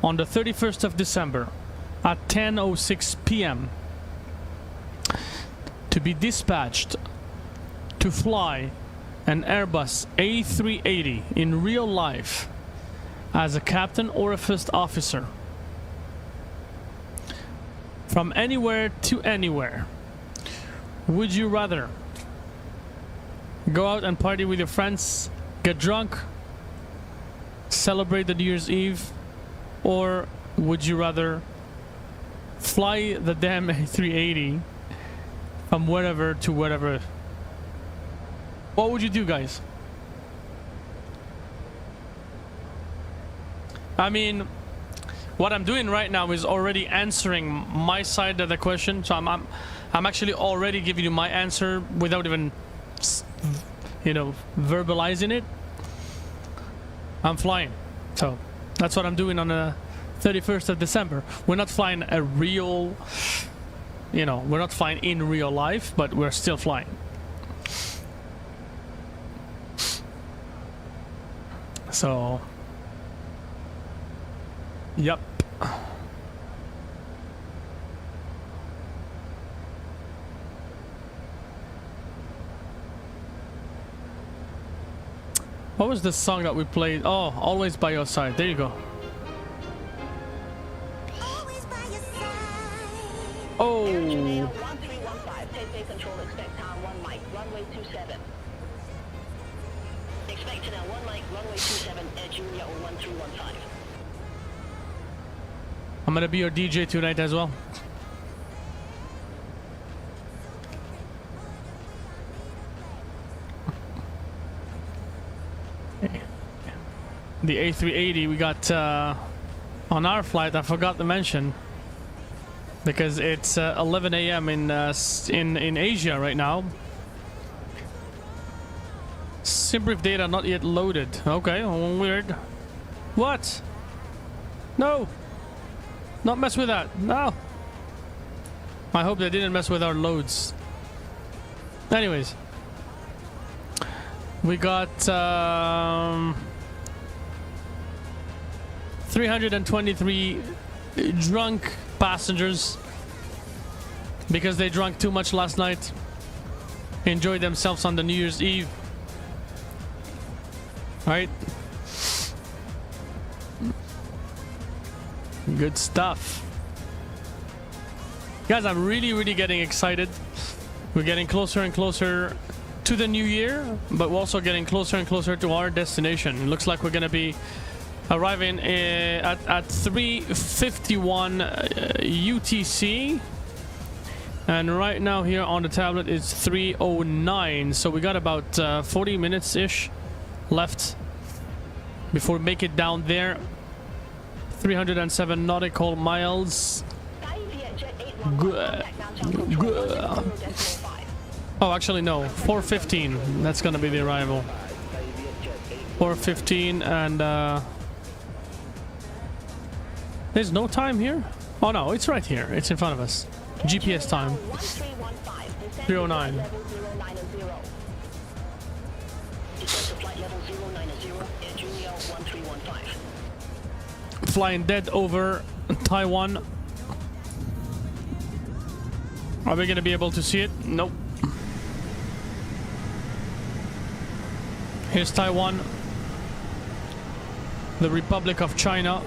on the 31st of December at 10:06 p.m. to be dispatched to fly an Airbus A380 in real life as a captain or a first officer, from anywhere to anywhere, would you rather go out and party with your friends, get drunk, celebrate the New Year's Eve, or would you rather fly the damn A380 from wherever to wherever? What would you do, guys? I mean, what I'm doing right now is already answering my side of the question, so I'm actually already giving you my answer without even, you know, verbalizing it. I'm flying, so that's what I'm doing on the 31st of December. We're not flying a real, you know, we're not flying in real life, but we're still flying. So, yep. What was the song that we played? Oh, Always by Your Side. There you go. Oh. Air Julia 1315, Taipei control, expect tower 1 Mike, runway 27. Expect now 1 Mike, runway 27, Air Julia 1315. I'm gonna be your DJ tonight as well. The A380 we got on our flight, I forgot to mention, because it's 11 a.m. in Asia right now. SimBrief data not yet loaded. Okay, weird. What? No! Not mess with that. No! I hope they didn't mess with our loads. Anyways. We got 323 drunk passengers because they drank too much last night. Enjoyed themselves on the New Year's Eve. Right? Good stuff. Guys, I'm really getting excited. We're getting closer and closer to the new year, but we're also getting closer and closer to our destination. It looks like we're gonna be arriving at 3:51 UTC, and right now here on the tablet it's 3:09, so we got about 40 minutes ish left before we make it down there. 307 nautical miles. Good. Oh, actually no, 4:15. That's gonna be the arrival. 4:15, and there's no time here. Oh no, it's right here. It's in front of us. GPS time. 3:09. Flying dead over Taiwan. Are we gonna be able to see it? Nope. Here's Taiwan, the Republic of China.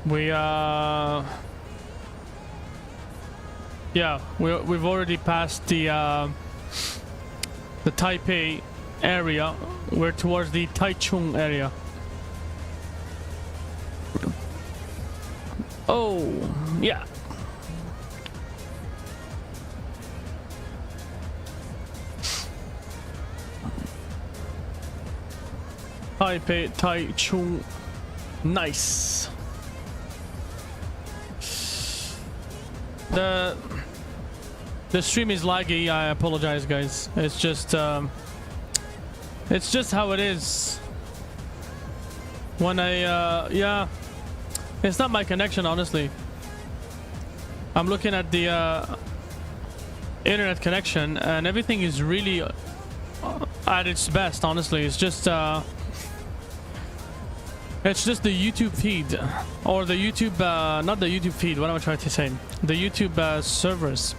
We've already passed the Taipei area. We're towards the Taichung area. Oh, yeah. Taipei, Taichung. Nice. The stream is laggy. I apologize, guys. It's just how it is. When yeah, it's not my connection, honestly. I'm looking at the internet connection, and everything is really at its best. Honestly, it's just the YouTube feed, or the YouTube, not the YouTube feed. What am I trying to say? The YouTube servers,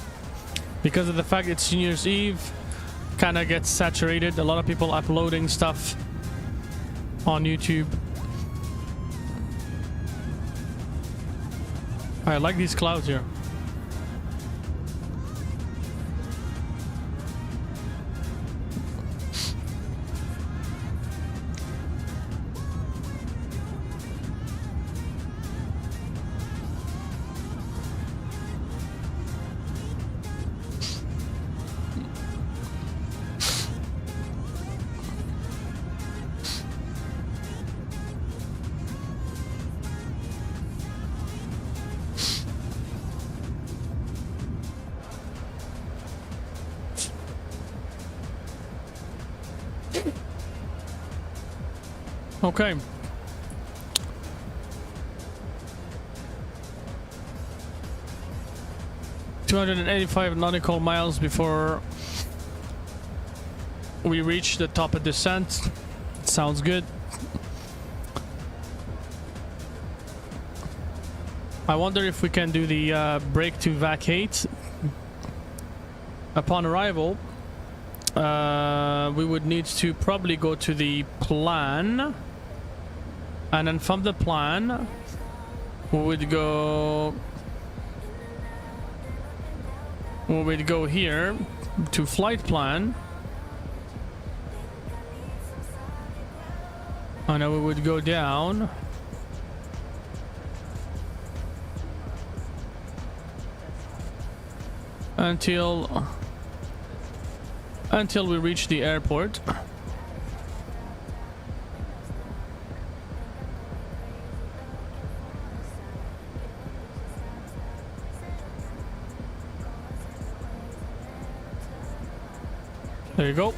because of the fact it's New Year's Eve, kind of gets saturated. A lot of people uploading stuff on YouTube. I like these clouds here. Okay. ...285 nautical miles before we reach the top of descent. Sounds good. I wonder if we can do the break to vacate upon arrival, we would need to probably go to the plan, and then from the plan we would go here to flight plan, and then we would go down until we reach the airport. There you go.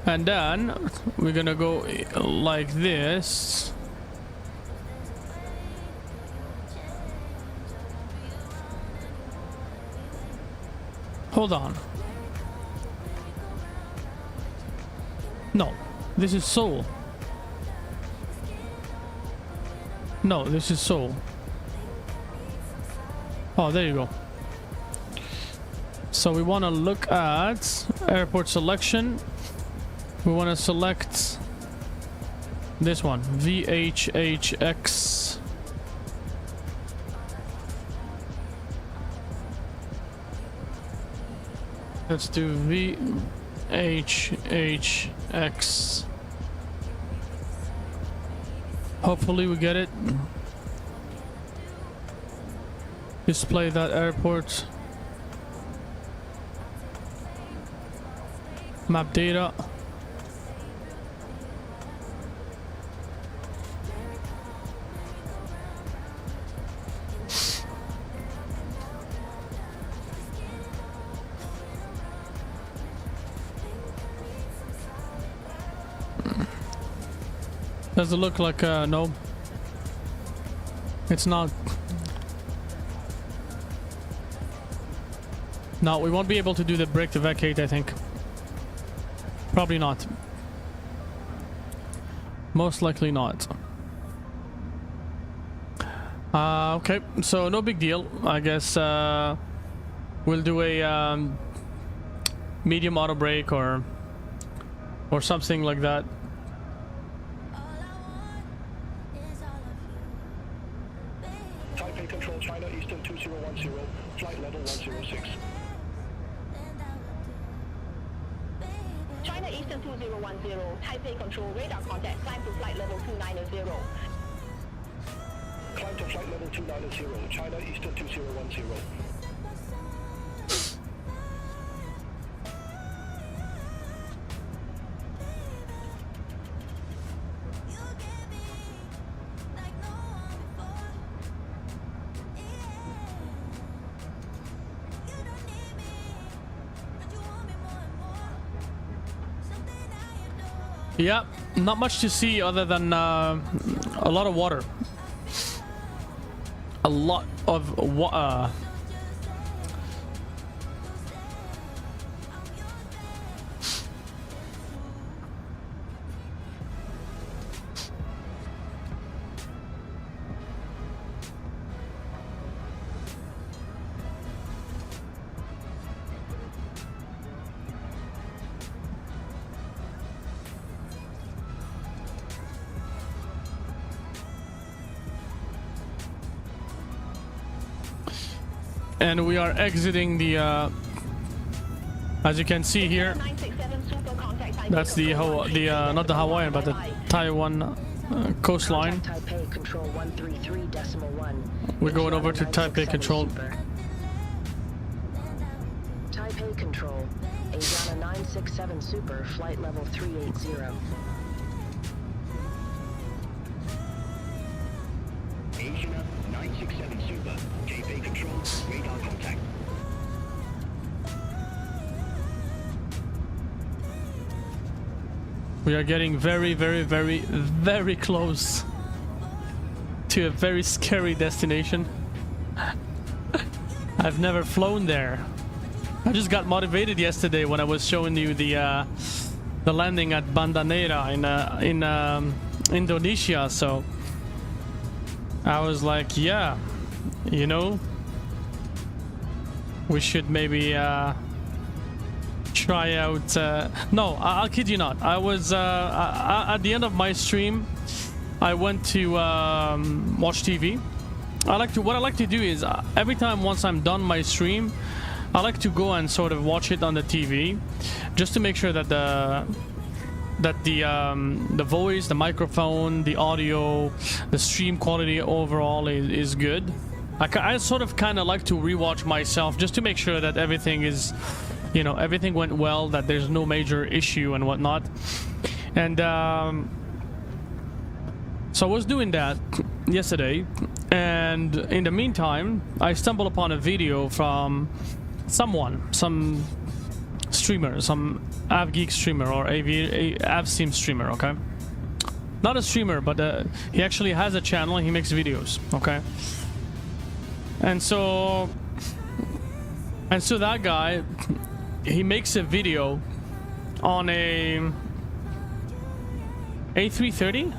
And then we're gonna go like this. Hold on. No, this is Seoul. No, this is Seoul. Oh, there you go. So we want to look at airport selection. We want to select this one, VHHX. Let's do VHHX. Hopefully we get it. Display that airport. Map data. Does it look like no? It's not. No, we won't be able to do the break to vacate, I think. Probably not. Most likely not. Okay, so no big deal. I guess we'll do a medium auto brake or something like that. Taipei Control, China Eastern 2010, flight level 106. China Eastern 2010, Taipei Control, radar contact, climb to flight level 290. Climb to flight level 290, China Eastern 2010. Yeah, not much to see other than a lot of water. A lot of water. And we are exiting the as you can see here, that's the not the Hawaiian but the Taiwan coastline. We're going over to Taipei Control. Taipei Control, Asiana 967 Super, flight level 380. Asiana 967 Super, Taipei Control, radar contact. We are getting very, very, very, very close to a very scary destination. I've never flown there. I just got motivated yesterday when I was showing you the landing at Banda Neira in Indonesia. So I was like, yeah, you know, we should maybe try out. No, I'll kid you not. I was at the end of my stream. I went to watch TV. What I like to do is every time once I'm done my stream, I like to go and sort of watch it on the TV, just to make sure that the voice, the microphone, the audio, the stream quality overall is good. I sort of kind of like to rewatch myself just to make sure that everything is, you know, everything went well, that there's no major issue and whatnot. And so I was doing that yesterday, and in the meantime, I stumbled upon a video from some streamer, some AvGeek streamer or AvSim streamer, okay? Not a streamer, but he actually has a channel and he makes videos, okay? And so that guy, he makes a video on a A330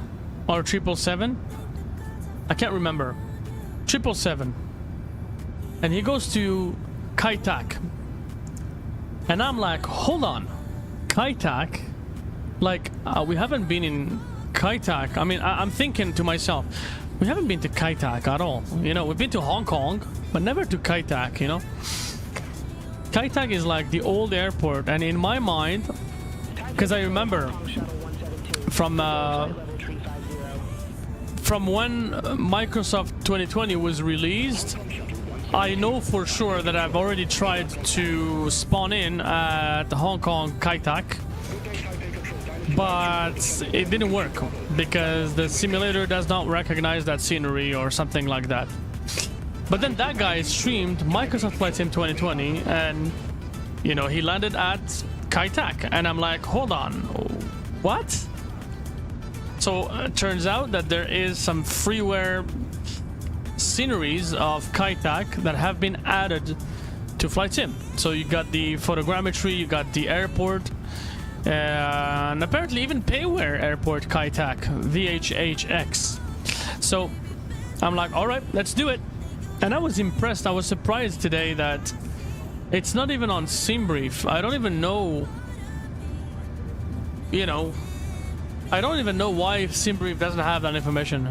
or 777. I can't remember. 777. And he goes to Saitek. And I'm like, hold on. Saitek? Like, we haven't been in Saitek. I mean, I'm thinking to myself, we haven't been to Saitek at all. You know, we've been to Hong Kong, but never to Saitek, you know? Saitek is like the old airport, and in my mind, because I remember from when Microsoft 2020 was released, I know for sure that I've already tried to spawn in at the Hong Kong Saitek, but it didn't work because the simulator does not recognize that scenery or something like that. But then that guy streamed Microsoft Flight Sim 2020, and you know, he landed at Saitek, and I'm like, hold on, what? So it turns out that there is some freeware sceneries of Saitek that have been added to Flight Sim. So you got the photogrammetry, you got the airport, and apparently even Payware Airport Saitek, VHHX. So I'm like, all right, let's do it. And I was impressed. I was surprised today that it's not even on SimBrief. I don't even know, you know, I don't even know why SimBrief doesn't have that information.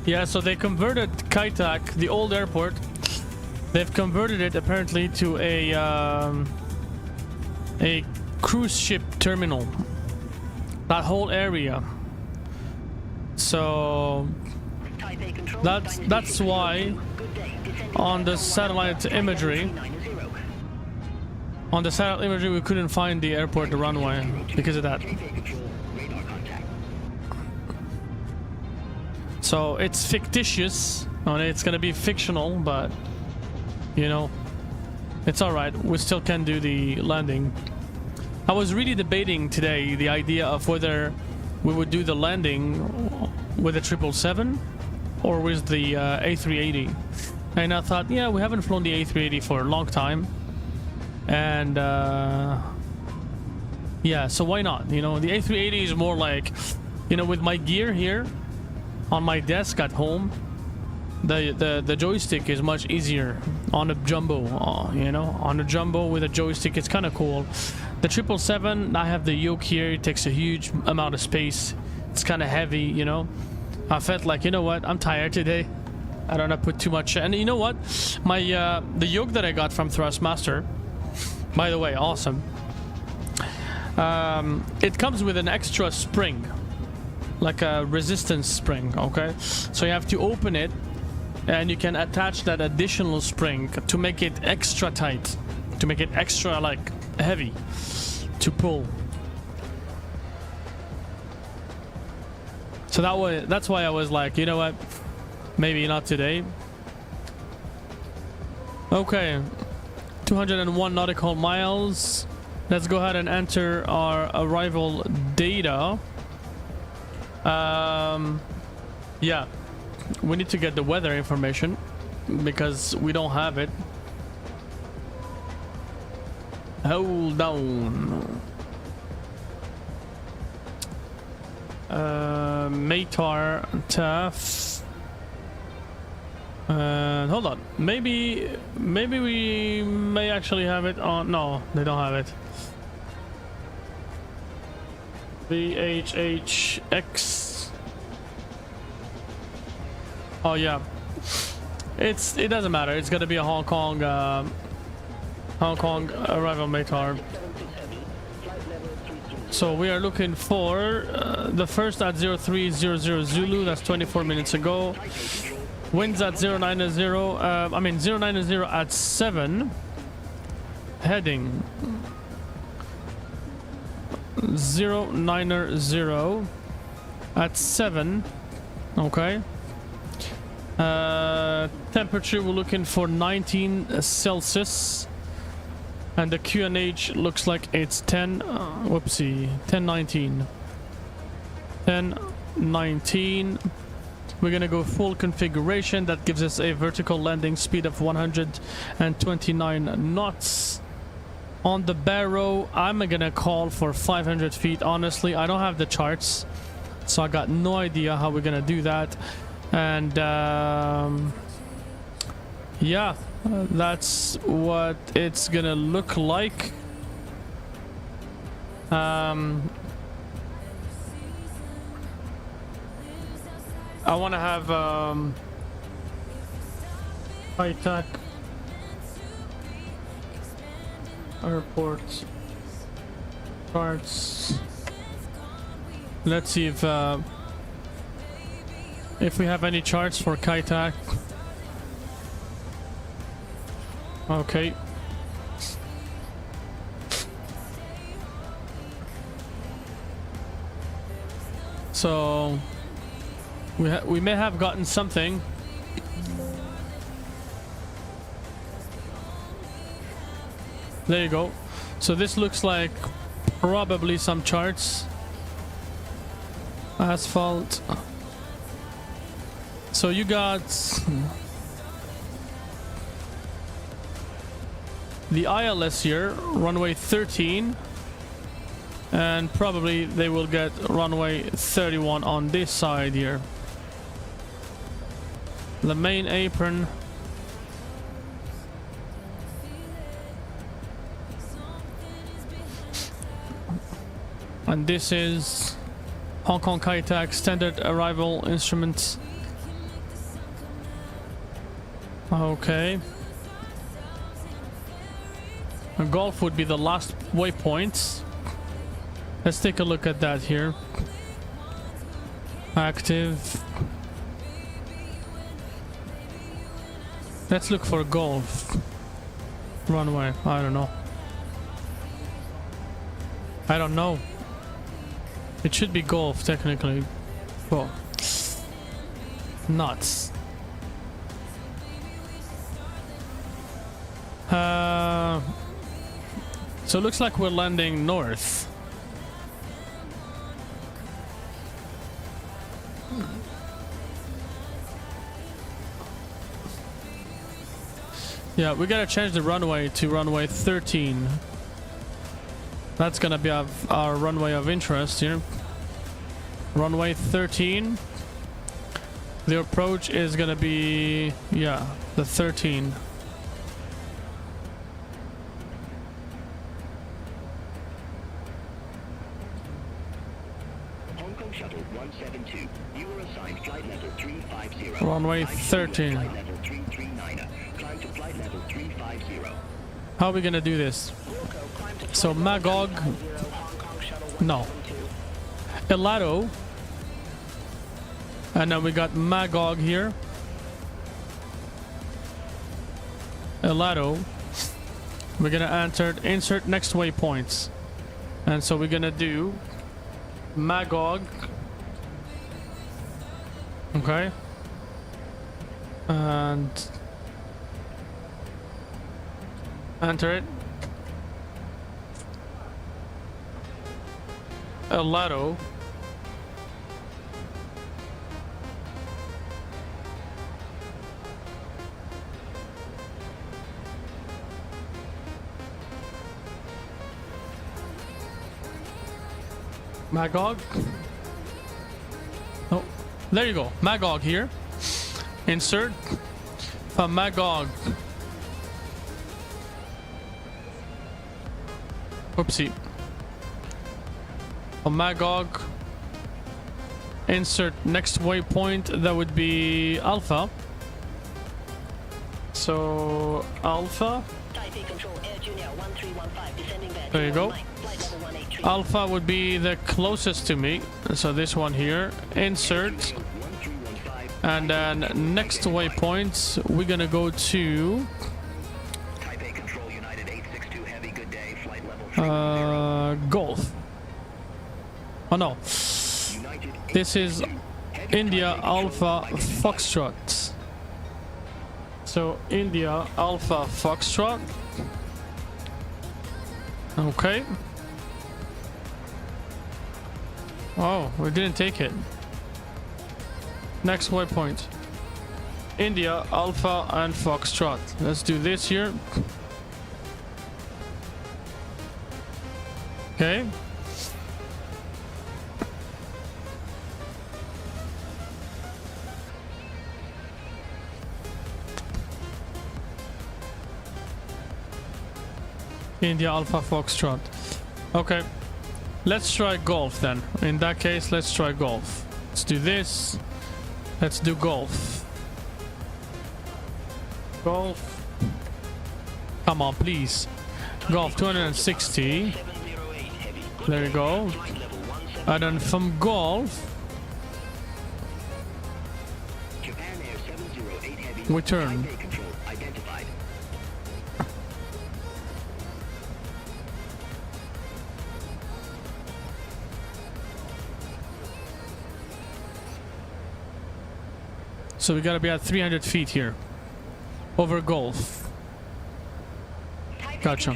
Yeah, so they converted Saitek, the old airport. They've converted it apparently to a cruise ship terminal. That whole area. So that's why on the satellite imagery, we couldn't find the airport, the runway, because of that. So it's fictitious, and it's gonna be fictional, but you know, it's alright. We still can do the landing. I was really debating today the idea of whether we would do the landing with a 777 or with the A380. And I thought, yeah, we haven't flown the A380 for a long time. And yeah, so why not? You know, the A380 is more like, you know, with my gear here on my desk at home, the joystick is much easier on a jumbo. You know, on a jumbo with a joystick, it's kind of cool. The 777, I have the yoke here. It takes a huge amount of space. It's kind of heavy, you know. I felt like, you know what, I'm tired today. I don't want to put too much. And you know what? My the yoke that I got from Thrustmaster, by the way, awesome. It comes with an extra spring, like a resistance spring. Okay, so you have to open it, and you can attach that additional spring to make it extra tight, to make it extra like heavy to pull. So that's why I was like, you know what, maybe not today. Okay, 201 nautical miles. Let's go ahead and enter our arrival data. Yeah, we need to get the weather information because we don't have it. Hold on. Matar TAF. Hold on. Maybe we may actually have it on. No, they don't have it. VHHX. Oh yeah. It doesn't matter. It's gonna be a Hong Kong arrival Matar. So we are looking for the first at 0300 Zulu. That's 24 minutes ago. Winds at 090. I mean 090 at 7. Heading 090 at 7. Okay. Temperature, we're looking for 19 Celsius. And the QNH looks like it's 10, whoopsie, 1019. 1019. We're gonna go full configuration. That gives us a vertical landing speed of 129 knots. On the barrow, I'm gonna call for 500 feet. Honestly, I don't have the charts, so I got no idea how we're gonna do that. And yeah, that's what it's gonna look like. I want to have Saitek airport charts. Let's see if we have any charts for Saitek. Okay. So we may have gotten something. There you go. So this looks like probably some charts. Asphalt. So you got the ILS here, runway 13, and probably they will get runway 31 on this side here. The main apron. And this is Hong Kong Saitek standard arrival instruments. Okay. Golf would be the last waypoint. Let's take a look at that here. Active. Let's look for golf. Runway. I don't know. I don't know. It should be golf technically. Oh. Nuts. So it looks like we're landing north. Yeah, we gotta change the runway to runway 13. That's gonna be our runway of interest here. Runway 13. The approach is gonna be, yeah, the 13. Hong Hong Kong Shuttle 172. You are assigned flight level 350. Runway 13. Flight level 339. Climb to flight level 350. How are we gonna do this? So Magog, no, Elato, and then we got Magog here. Elato. We're gonna insert next waypoints, and so we're gonna do Magog. Okay. And enter it. Elato. Magog. Oh, there you go. Magog here. Insert. From Magog. Whoopsie. From Magog. Insert next waypoint. That would be Alpha. So Alpha. There you go. Alpha would be the closest to me, so this one here. Insert, and then next waypoint we're gonna go to Golf. Oh no, this is India Alpha Foxtrot. So India Alpha Foxtrot. Okay. Oh, we didn't take it. Next waypoint. India, Alpha, and Foxtrot. Let's do this here. Okay. India, Alpha, Foxtrot. Okay. Let's try Golf then. In that case, let's try Golf. Let's do this. Let's do Golf. Golf. Come on, please. Golf 260. There you go. And then from Golf, we turn. So we gotta be at 300 feet here. Over Golf. Gotcha.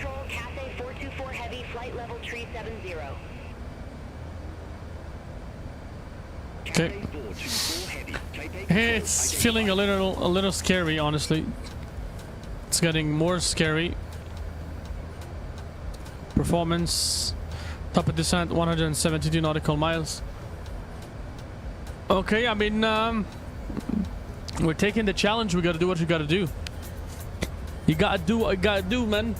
Okay. It's feeling a little scary, honestly. It's getting more scary. Performance. Top of descent, 172 nautical miles. Okay, I mean, we're taking the challenge. We gotta do what we gotta do. You gotta do what you gotta do, man.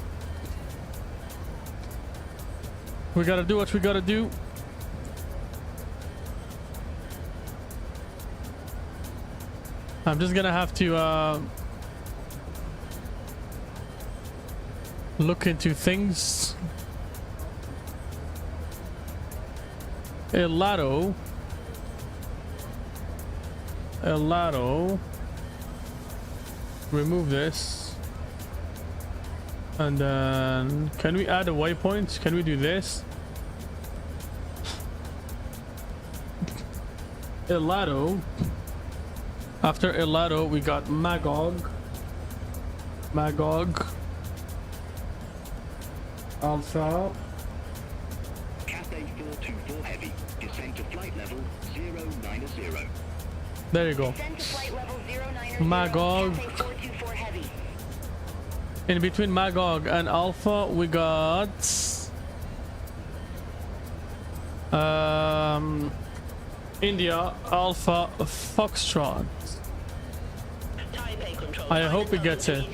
We gotta do what we gotta do. I'm just gonna have to look into things. Elato. Remove this. And then can we add a waypoint? Can we do this? Elato. After Elato, we got Magog. Alpha. Cathay 424 Heavy. Descend to flight level 090. There you go. Magog. In between Magog and Alpha, we got India Alpha Foxtrot. I hope he gets it.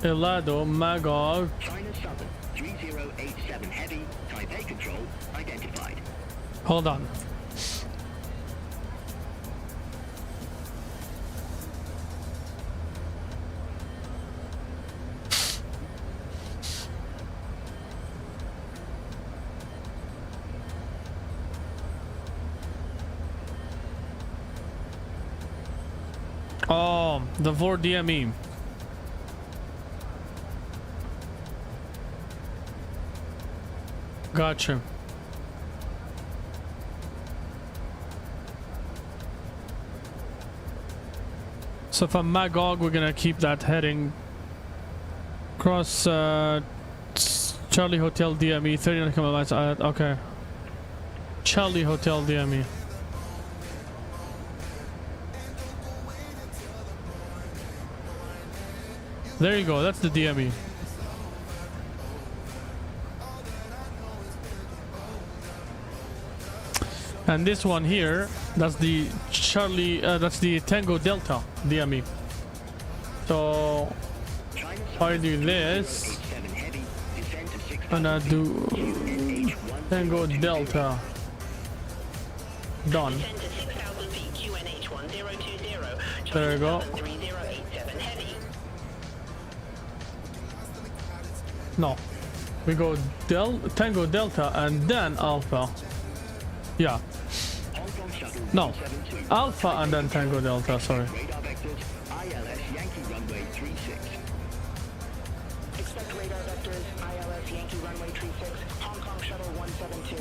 Elado, Magog. China Southern 3087 Heavy, Type A control identified. Hold on. Oh, the VOR DME. Gotcha. So from Magog, we're gonna keep that heading across Charlie Hotel DME, 39 kilometers. Okay. Charlie Hotel DME. There you go, that's the DME. And this one here, that's the Charlie, that's the Tango Delta DME. So I do this, and I do Tango Delta. Done. There you go. No, we go Tango Delta and then Alpha. Yeah. No, Alpha and then Tango Delta. Sorry. Expect radar vectors, ILS Yankee runway 36, Hong Kong shuttle 172.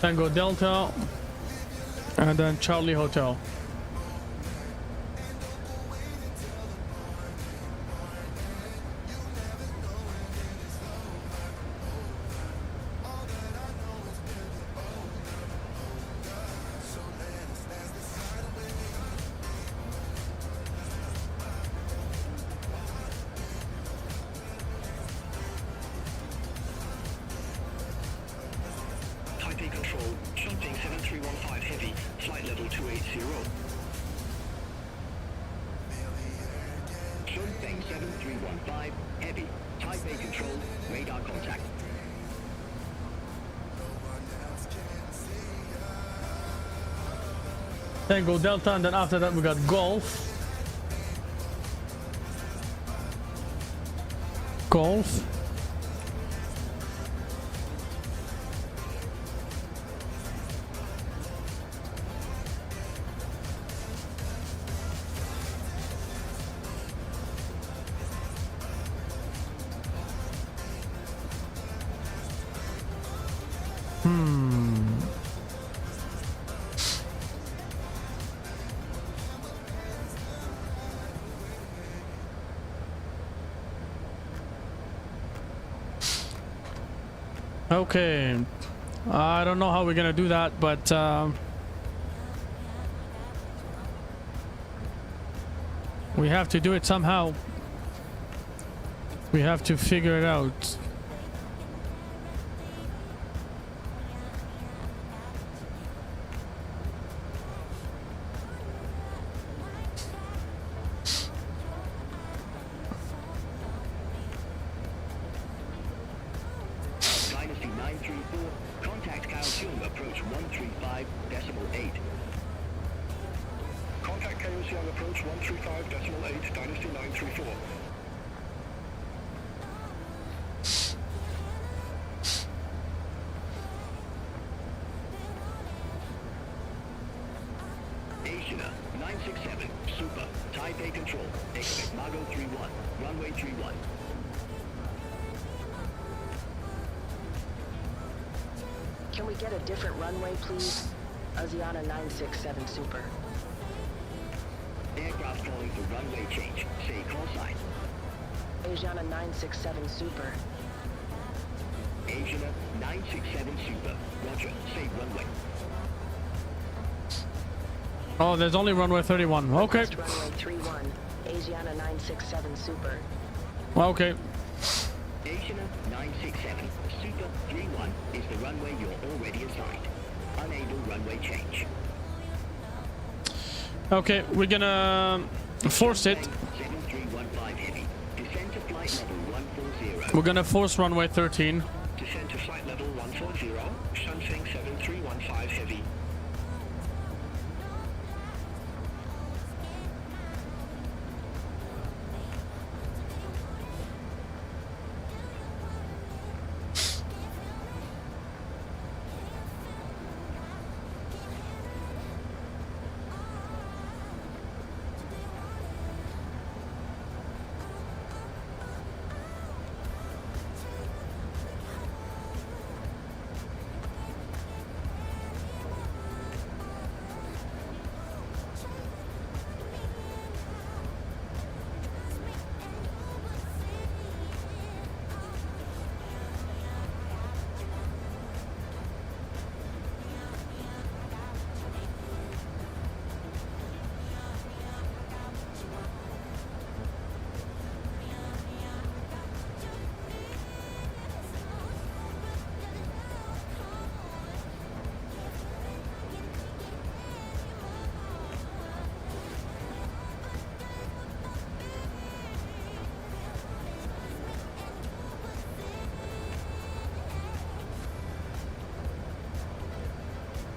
Tango Delta and then Charlie Hotel. Tango Delta, and then after that we got Golf. Golf. Okay, I don't know how we're gonna do that, but we have to do it somehow. We have to figure it out. Can we get a different runway, please? Asiana 967 Super. Aircraft calling for runway change. Say call sign. Asiana 967 Super. Asiana 967 Super. Roger. Say runway. Oh, there's only runway 31. Okay. Runway 31. Asiana 967 Super. Okay. Asiana 967 Super 31 is the runway you're already assigned. Unable runway change. Okay, we're gonna force it. flight level 140. We're gonna force runway 13. Descend to flight level 140, Shunsing 7315 heavy.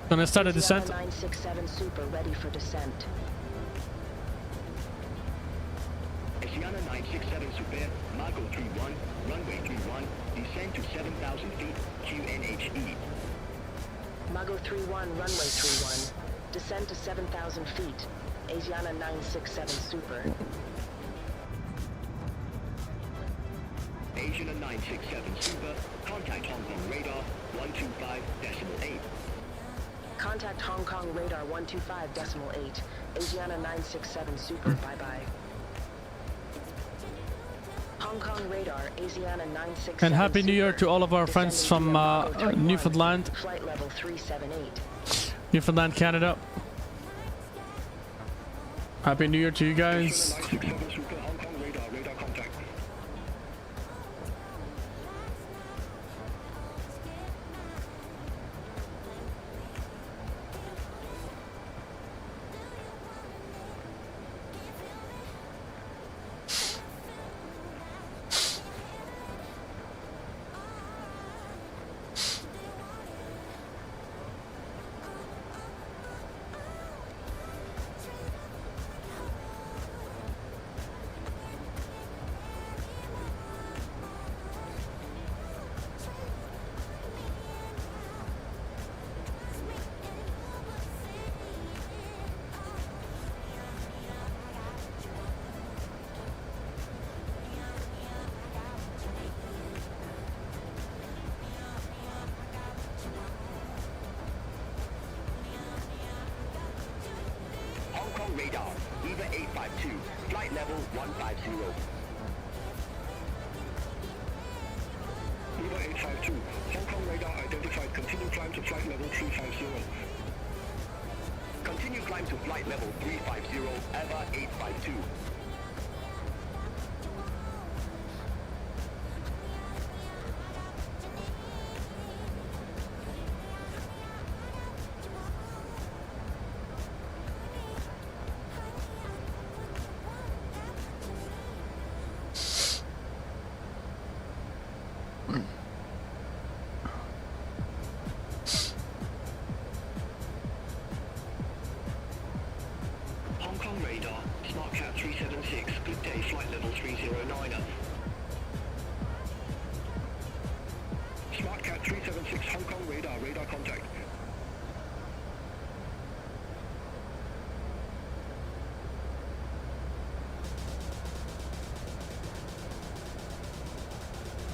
Gonna start a descent. 967 Super ready for descent. Asiana 967 Super, Marco 31, runway 31, descend to 7,000 feet, QNHE. Mago 31, runway 31. Descend to 7,000 feet. Asiana 967 Super. Asiana 967 Super, contact Hong Kong radar 125.8. Contact Hong Kong radar 125.8. Asiana 967 Super, bye-bye. Hong Kong radar, Asiana 967 And Happy New Year Super. to all of our friends Descending from via Mago 31, Newfoundland, Flight level 378. Newfoundland, Canada. Happy New Year to you guys. 967 Super, Hong Kong radar contact. Radar, Eva 852, flight level 150. Eva 852, Hong Kong radar identified. Continue climb to flight level 350. Continue climb to flight level 350, Eva 852. Hong Kong radar, SmartCat 376, good day, flight level 309er. SmartCat 376, Hong Kong radar contact.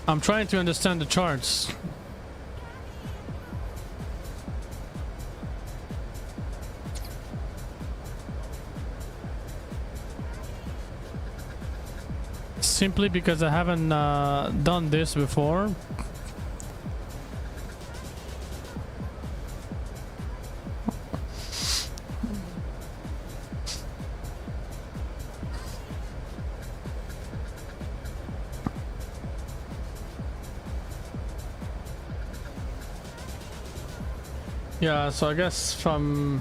I'm trying to understand the charts. Simply because I haven't done this before. Yeah, so I guess from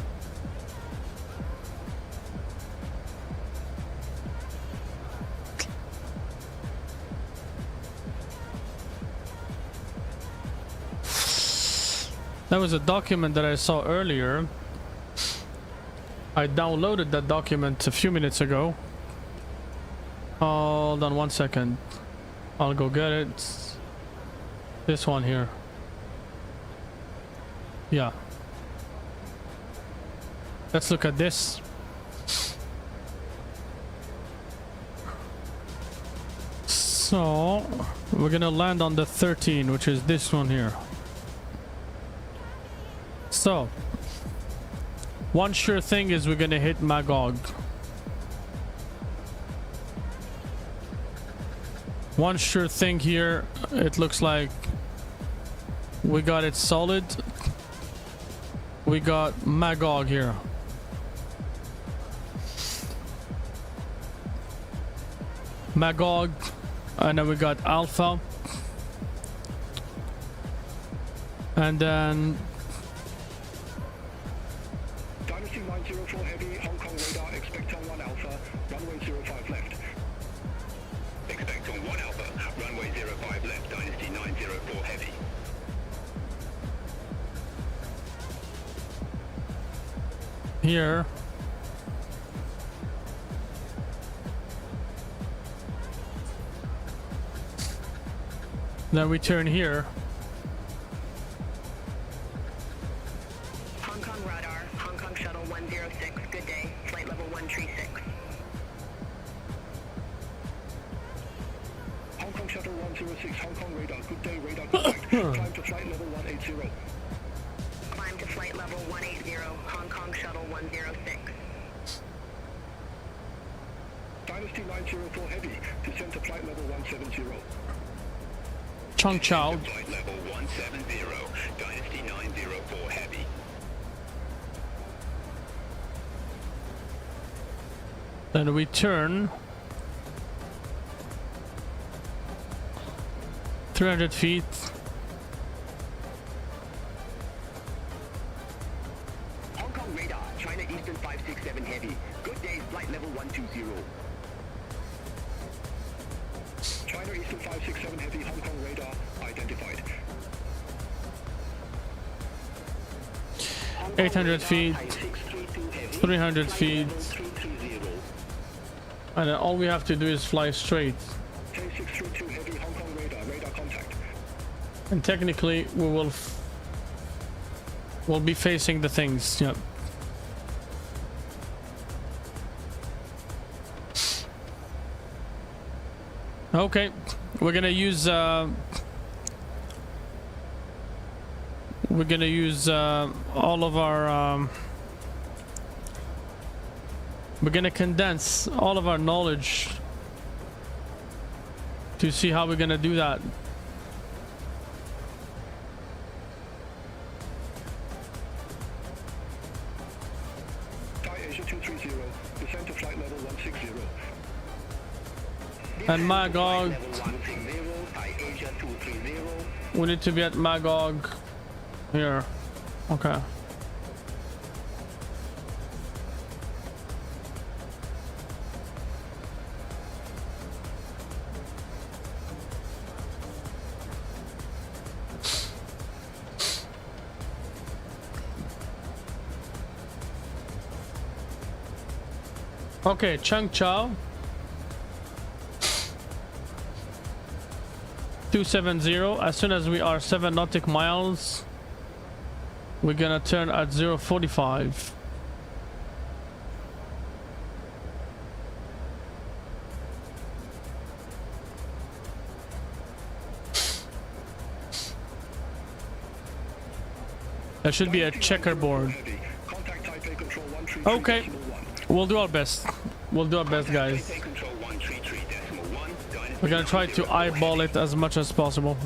That was a document that I saw earlier. I downloaded that document a few minutes ago. Hold on 1 second. I'll go get it. This one here. Yeah. Let's look at this. So we're gonna land on the 13, which is this one here. So one sure thing is we're gonna hit Magog. One sure thing here, it looks like we got it solid. We got Magog here. Magog, and then we got Alpha. And then Dynasty 904 Heavy, Hong Kong radar, expect on 1 Alpha, runway 05 left. Expect on 1 Alpha, runway 05 left, Dynasty 904 Heavy. here. Then we turn here. Hong Kong radar, Hong Kong shuttle 106, good day, flight level 136. Hong Kong shuttle 106, Hong Kong radar, good day, radar contact. Climb to flight level 180. Climb to flight level 180, Hong Kong shuttle 106. Dynasty 904 Heavy, descend to flight level 170. Chong Chow. Flight level 170, Dynasty 904 Heavy. Then we turn 300 feet. Hong Kong radar, China Eastern 567 Heavy. Good day, flight level 120. China Eastern 567 Heavy, Hong Kong radar, identified. 800 feet, 300 feet, and then all we have to do is fly straight. K632 Heavy, Hong Kong radar, radar contact. And technically we will we'll be facing the things. Yep. Okay, we're gonna use all of our we're gonna condense all of our knowledge to see how we're gonna do that. Thai Asia 230, descend to flight level 160. And Magog, we need to be at Magog here. Okay. Okay, Chang Chao 270. As soon as we are 7 nautical miles, we're gonna turn at 045. There should be a checkerboard. Okay, we'll do our best. We'll do our best, guys. We're gonna try to eyeball it as much as possible.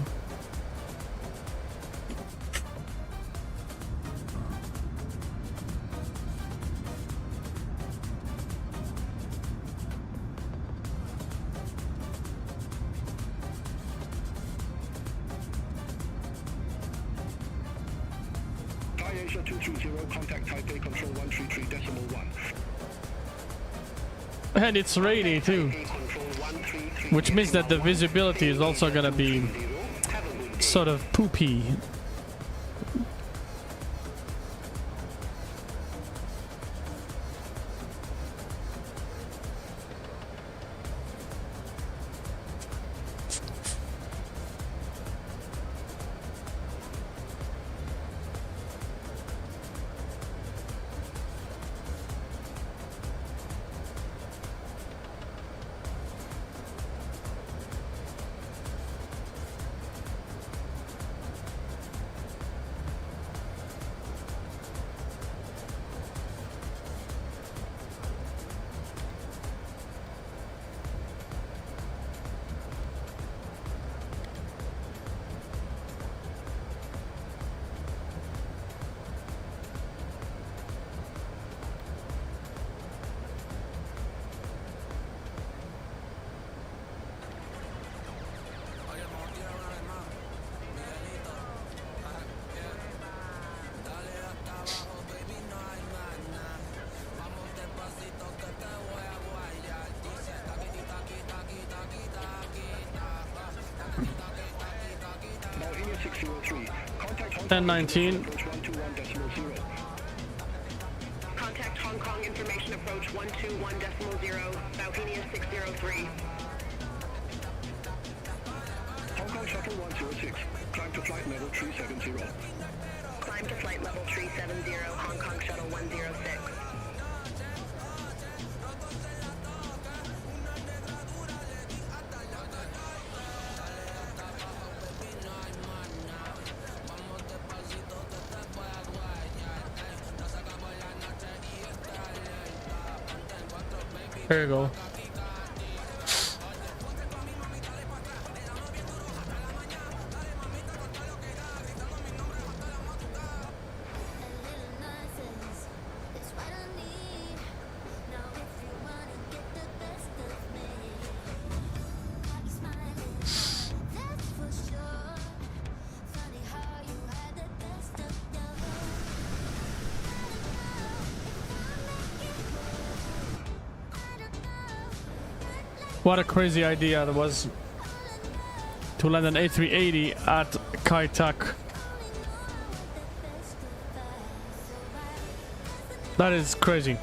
Thai Asia 230, contact Taipei control 133.1. And it's rainy too, which means that the visibility is also gonna be sort of poopy. 1019. Contact Hong Kong information approach 121.0, Balvinia 603. Hong Kong Shuttle 106, climb to flight level 370. Climb to flight level 370, Hong Kong Shuttle 106. There you go. What a crazy idea that was to land an A380 at Saitek. That is crazy.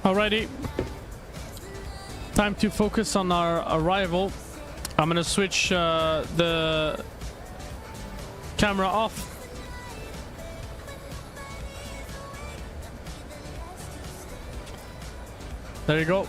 Alrighty, time to focus on our arrival. I'm gonna switch the camera off. There you go.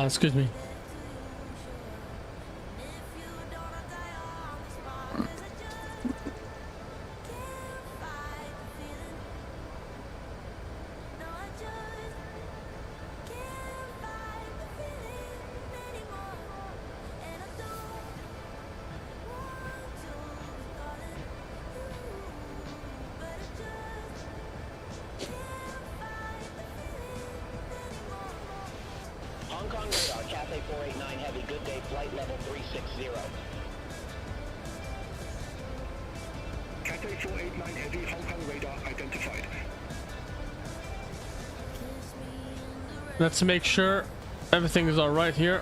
Excuse me. Hong Kong radar, Cathay 489 Heavy, good day, flight level 360. Cathay 489 Heavy, Hong Kong radar identified. Let's make sure everything is all right here.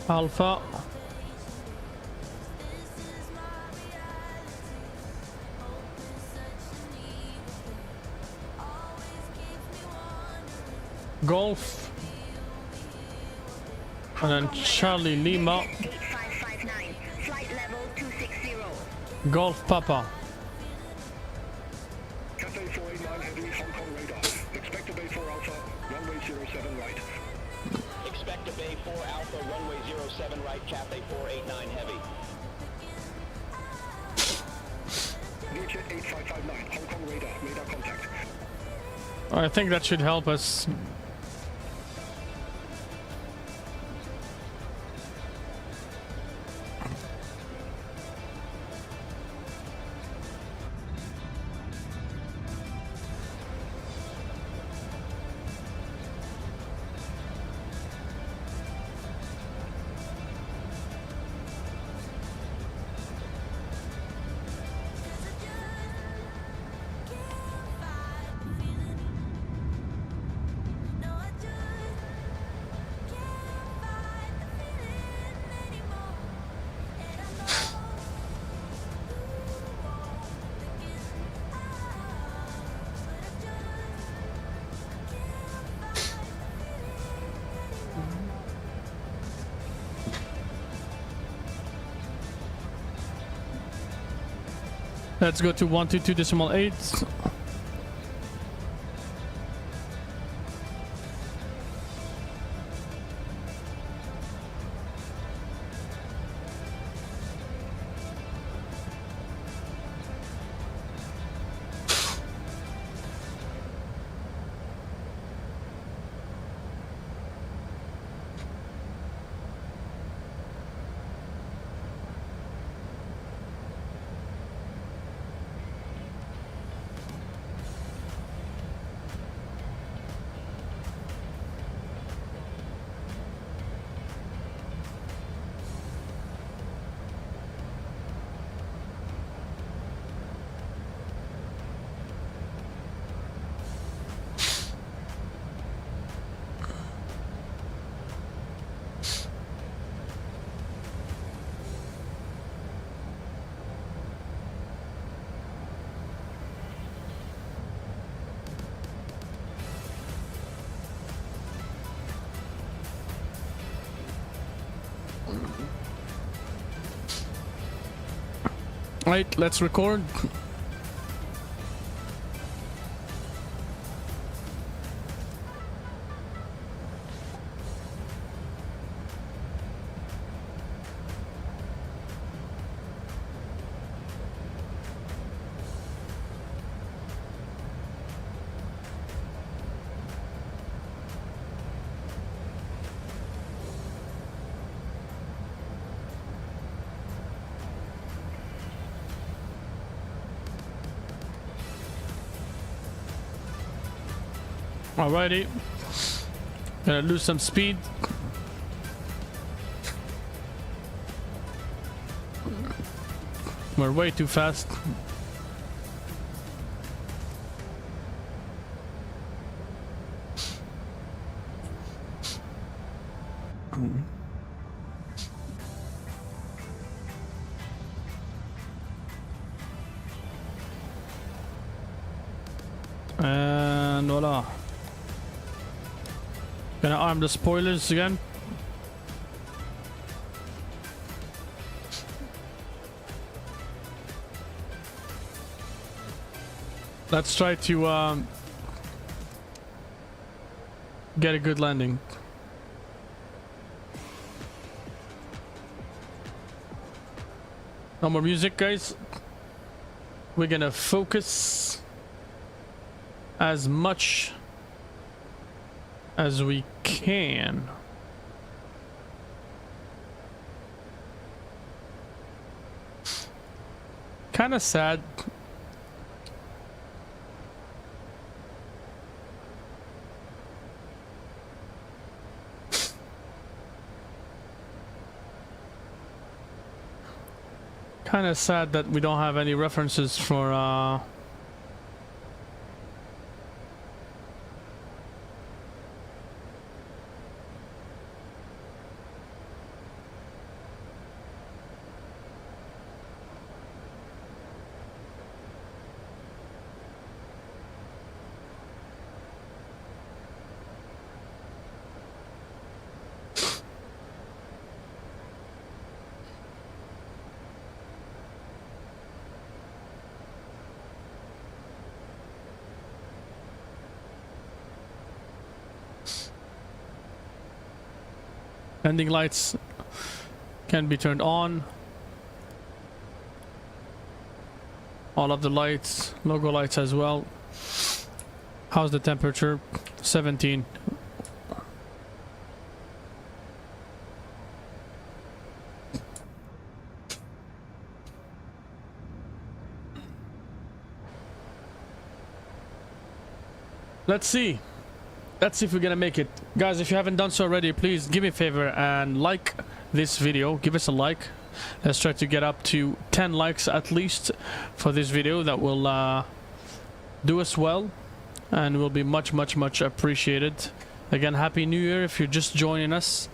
Alpha. Golf. And then Charlie Lima. 8559, flight level 260. Golf Papa. Cathay 489 heavy, Hong Kong radar. Expect a Bay 4 Alpha, runway 07 right. Expect a Bay 4 Alpha, runway 07 right, Cathay 489 heavy. Learjet 8559, Hong Kong radar, radar contact. I think that should help us. Let's go to 122.8. Right, let's record. Alrighty, gonna lose some speed. We're way too fast. And voila. Gonna arm the spoilers again. Let's try to get a good landing. No more music, guys. We're gonna focus as much as we can. Kind of sad. Kind of sad that we don't have any references for Landing lights can be turned on. All of the lights, logo lights as well. How's the temperature? 17. Let's see. Let's see if we're gonna make it. Guys, if you haven't done so already, please give me a favor and like this video. Give us a like. Let's try to get up to 10 likes at least for this video. That will do us well and will be much appreciated. Again, Happy New Year if you're just joining us.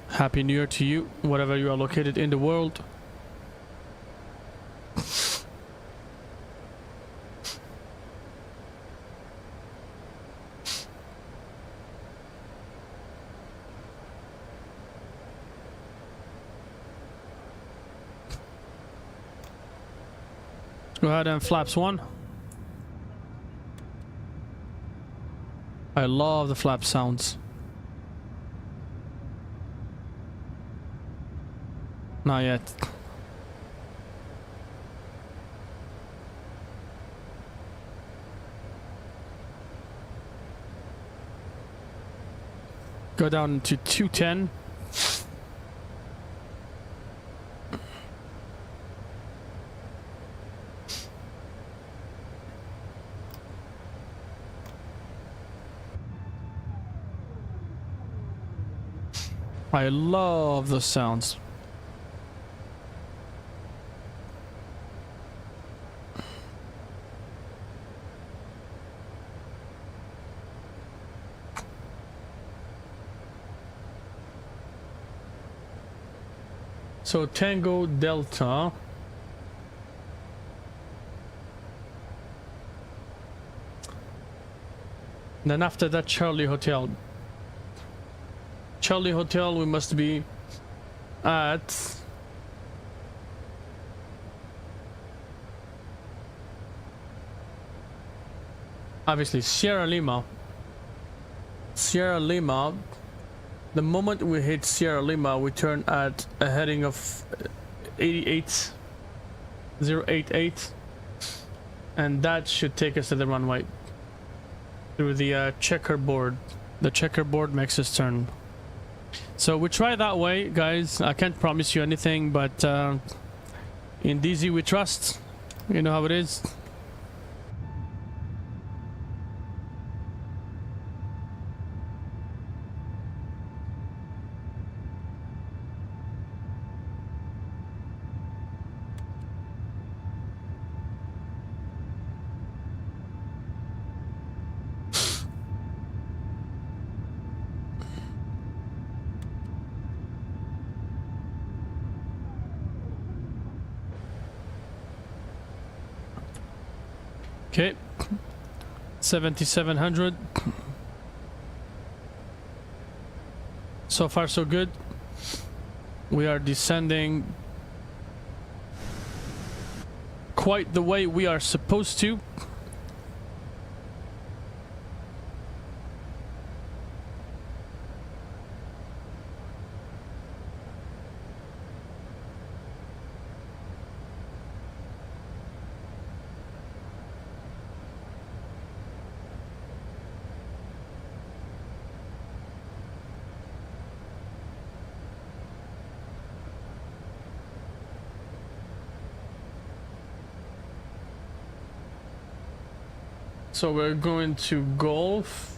Happy New Year to you, wherever you are located in the world. Go ahead and flaps 1. I love the flap sounds. Not yet. Go down to 210. I love the sounds. So Tango Delta. Then after that, Charlie Hotel. Charlie Hotel, we must be at obviously Sierra Lima. Sierra Lima. The moment we hit Sierra Lima, we turn at a heading of 88088, and that should take us to the runway through the checkerboard. The checkerboard makes us turn. So we try that way, guys. I can't promise you anything, but in DZ we trust. You know how it is. Okay, 7700. So far so good. We are descending quite the way we are supposed to. So we're going to golf.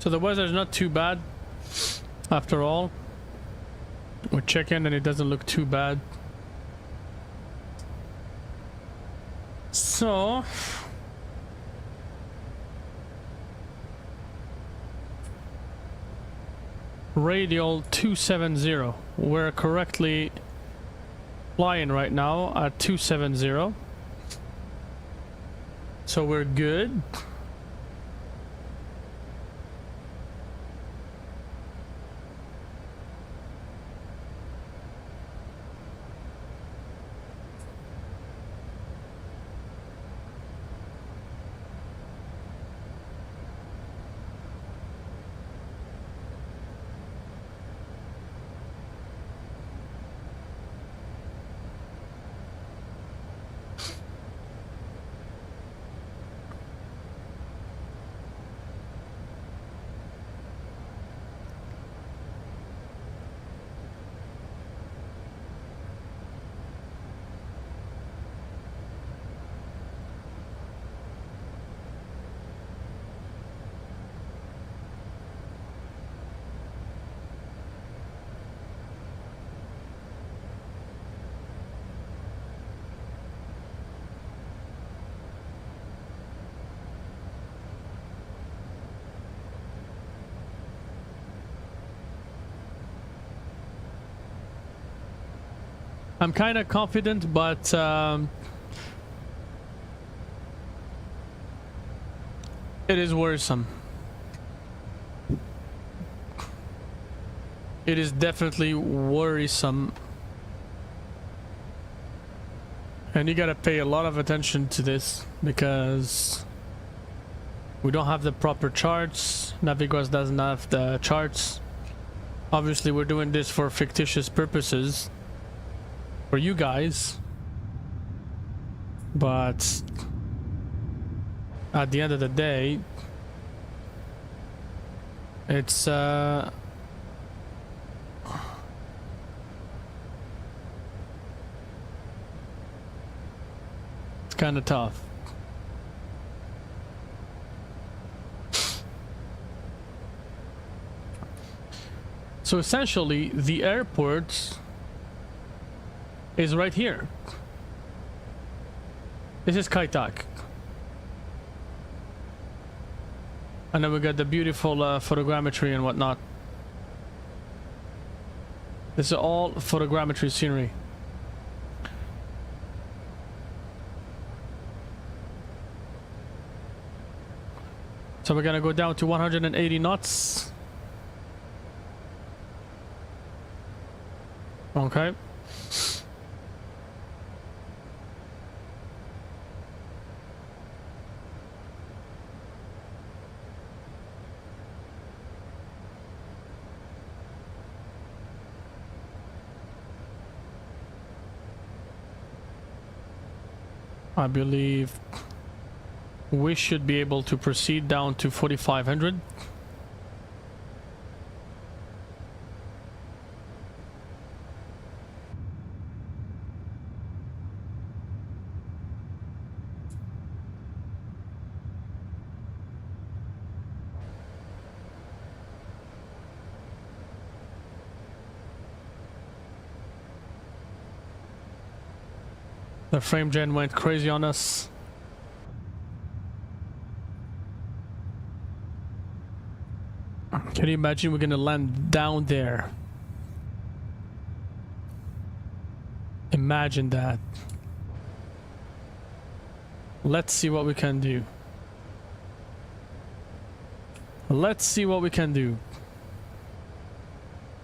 So the weather's not too bad after all. We check in and it doesn't look too bad. So radial 270. We're correctly flying right now at 270. So we're good. I'm kind of confident, but it is worrisome. It is definitely worrisome. And you gotta pay a lot of attention to this because we don't have the proper charts. Navigos doesn't have the charts. Obviously, we're doing this for fictitious purposes. For you guys, but at the end of the day, it's kind of tough. So essentially, the airport is right here. This is Saitek. And then we got the beautiful photogrammetry and whatnot. This is all photogrammetry scenery. So we're gonna go down to 180 knots. Okay. I believe we should be able to proceed down to 4,500. The frame gen went crazy on us. Can you imagine we're gonna land down there? Imagine that. Let's see what we can do. Let's see what we can do.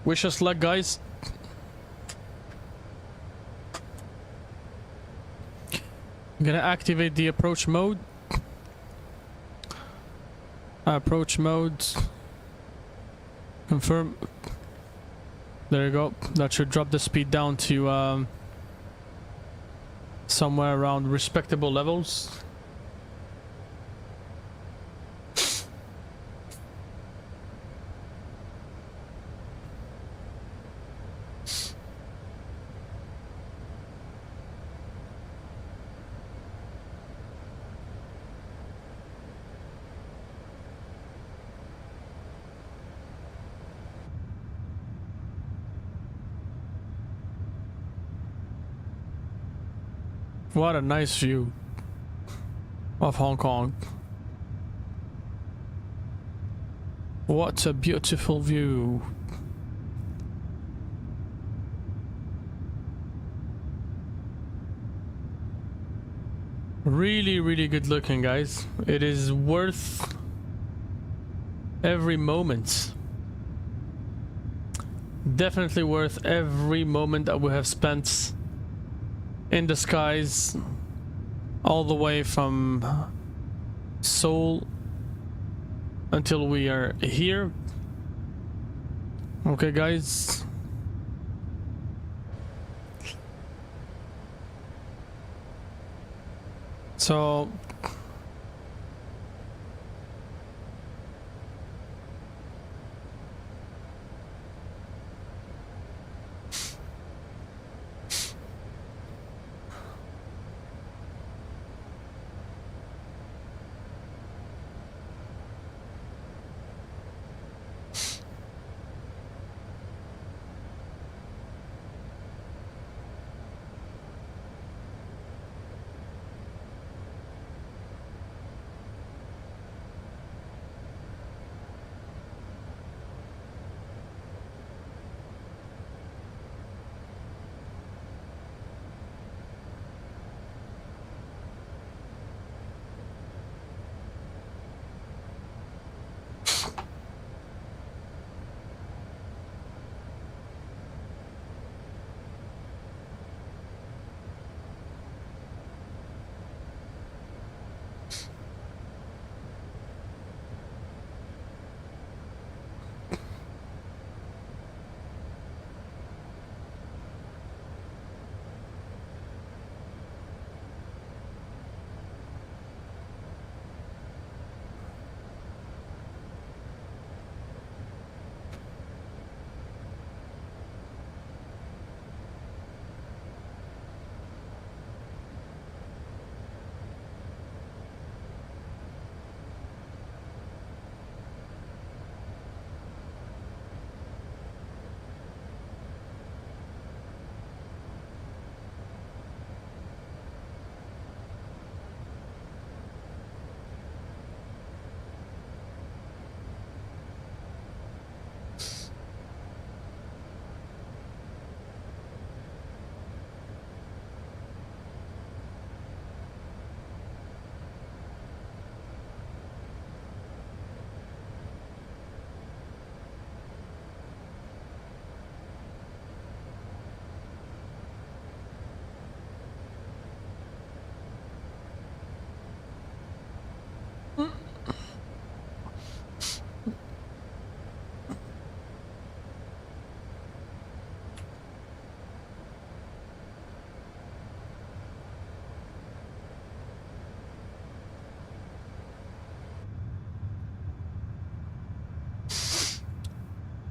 Wish us luck, guys. I'm gonna activate the approach mode. Approach mode. Confirm. There you go. That should drop the speed down to somewhere around respectable levels. What a nice view of Hong Kong. What a beautiful view. Really, really good looking, guys. It is worth every moment. Definitely worth every moment that we have spent in the skies, all the way from Seoul until we are here. Okay, guys. So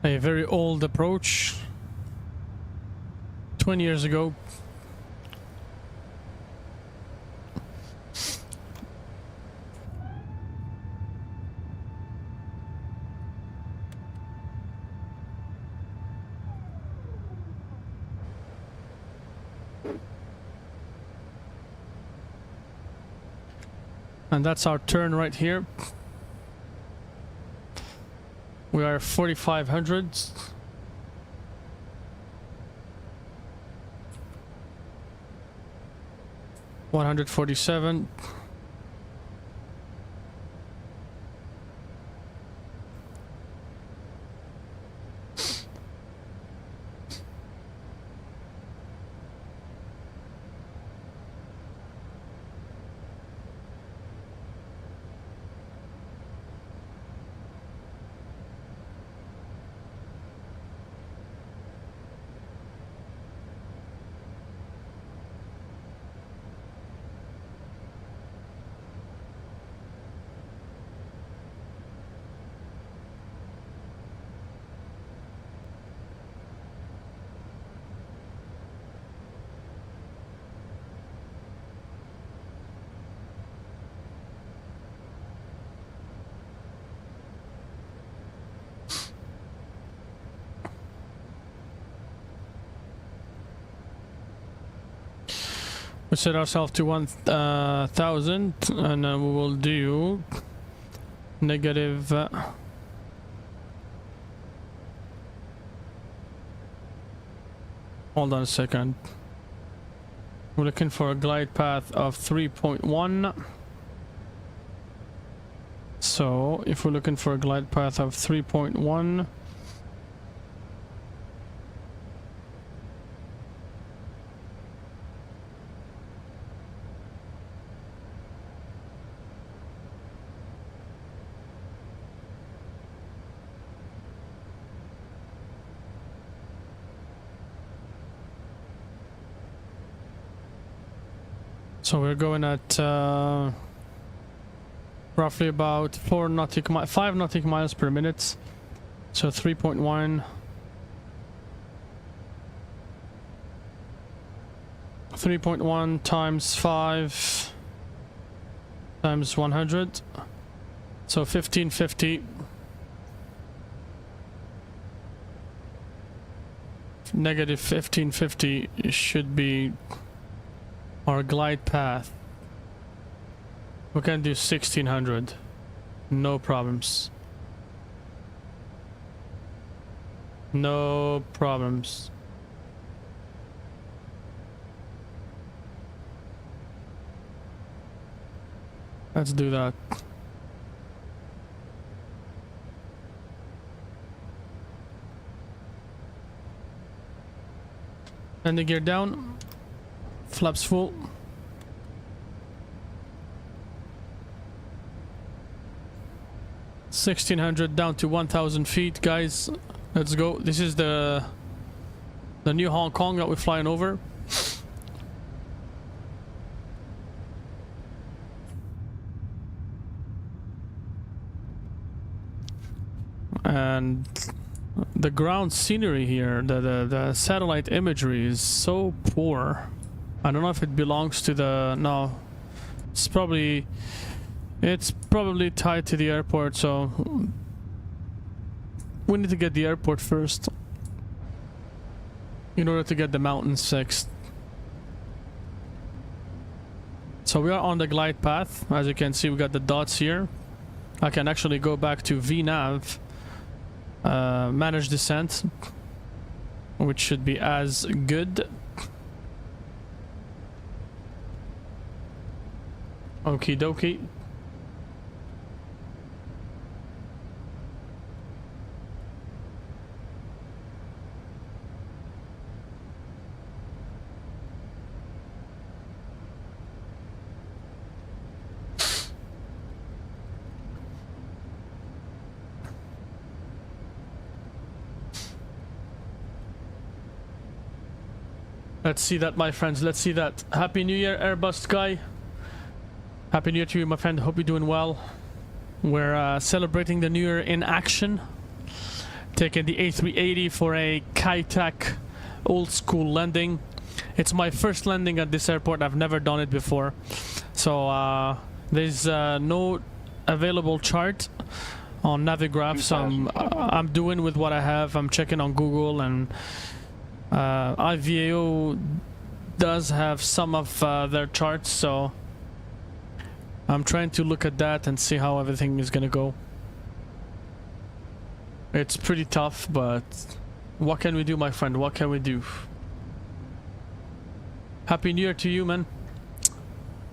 a very old approach 20 years ago. And that's our turn right here. We are 4,500. $147. We set ourselves to 1,000 and then we will do negative hold on a second. We're looking for a glide path of 3.1. So if we're looking for a glide path of 3.1, so we're going at roughly about 5 nautic miles per minute. So 3.1. 3.1 times 5 times 100. So 1550. Negative 1550 should be our glide path. We can do 1600. No problems. No problems. Let's do that. And the gear down. Flaps full. 1600 down to 1000 feet, guys. Let's go. This is the new Hong Kong that we're flying over. And the ground scenery here, the satellite imagery is so poor. I don't know if it belongs to the... No. It's probably tied to the airport, so we need to get the airport first in order to get the mountains fixed. So we are on the glide path. As you can see, we got the dots here. I can actually go back to VNav, manage descent, which should be as good. Okie dokie. Let's see that, my friends. Let's see that. Happy New Year, Airbus guy. Happy New Year to you, my friend. Hope you're doing well. We're celebrating the New Year in action. Taking the A380 for a Saitek old school landing. It's my first landing at this airport. I've never done it before. So there's no available chart on Navigraph. So I'm doing with what I have. I'm checking on Google, and IVAO does have some of their charts, so I'm trying to look at that and see how everything is gonna go. It's pretty tough, but what can we do, my friend? What can we do? Happy New Year to you, man.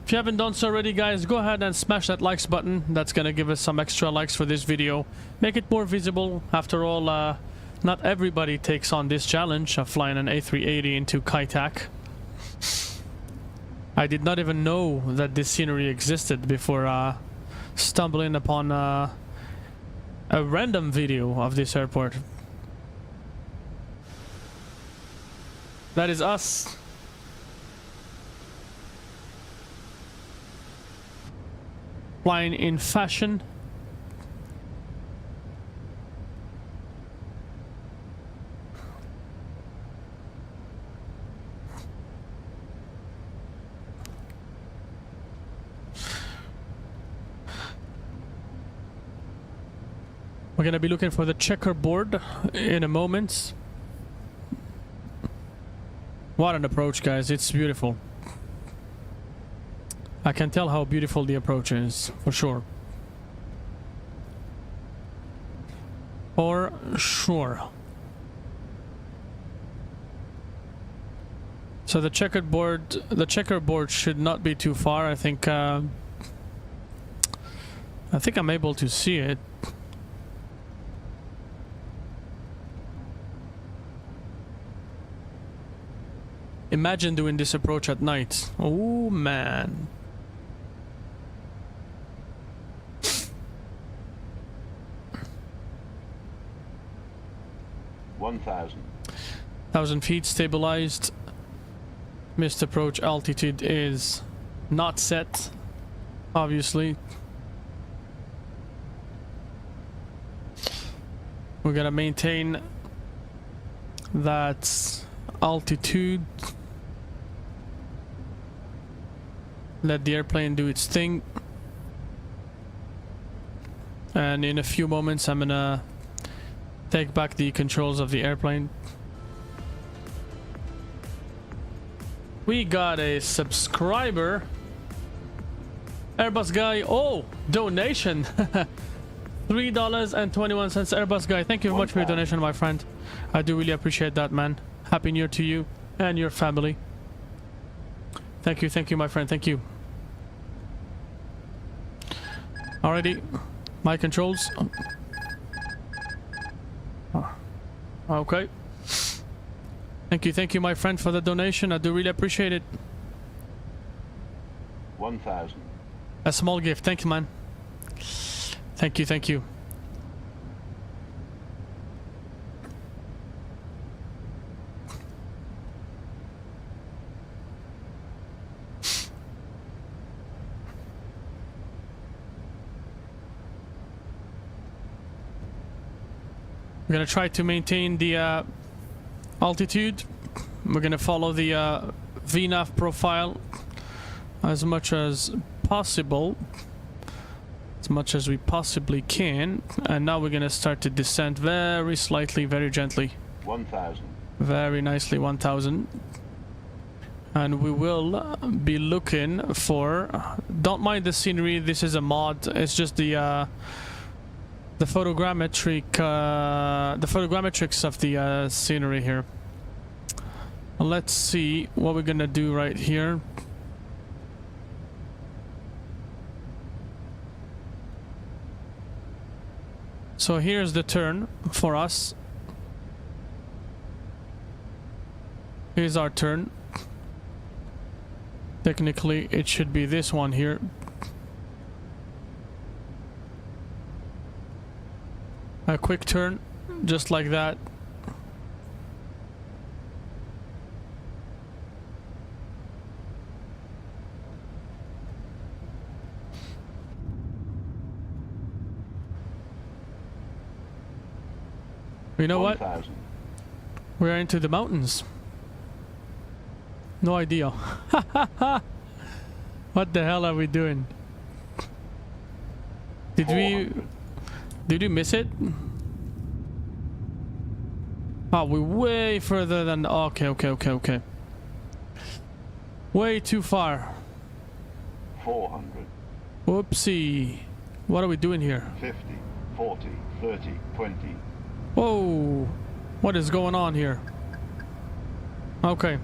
If you haven't done so already, guys, go ahead and smash that likes button. That's gonna give us some extra likes for this video. Make it more visible. After all, not everybody takes on this challenge of flying an A380 into Saitek. I did not even know that this scenery existed before stumbling upon a random video of this airport. That is us. Flying in fashion. We're gonna be looking for the checkerboard in a moment. What an approach, guys. It's beautiful. I can tell how beautiful the approach is, for sure. For sure. So the checkerboard should not be too far. I think I'm able to see it. Imagine doing this approach at night. Oh man. $1,000 feet stabilized. Missed approach altitude is not set, obviously. We're gonna maintain that altitude. Let the airplane do its thing. And in a few moments I'm gonna take back the controls of the airplane. We got a subscriber. Airbus guy. Oh, donation. $3.21 Airbus guy. Thank you very much for your donation, my friend. I do really appreciate that, man. Happy New Year to you and your family. Thank you, my friend. Thank you. Alrighty. My controls. Okay. Thank you, my friend, for the donation. I do really appreciate it. 1,000. A small gift. Thank you, man. Thank you. We're gonna try to maintain the altitude. We're gonna follow the VNAV profile as much as possible, as much as we possibly can. And now we're gonna start to descend very slightly, very gently. 1,000. Very nicely, 1,000. And we will be looking for. Don't mind the scenery. This is a mod. It's just the photogrammetrics of the scenery here. Let's see what we're gonna do right here. So here's the turn for us. Here's our turn. Technically it should be this one here. A quick turn, just like that. You know what? We're into the mountains. No idea. What the hell are we doing? Did we miss it? Oh, we're way further than... Okay. Way too far. 400. Whoopsie. What are we doing here? 50, 40, 30, 20. Whoa. What is going on here? Okay.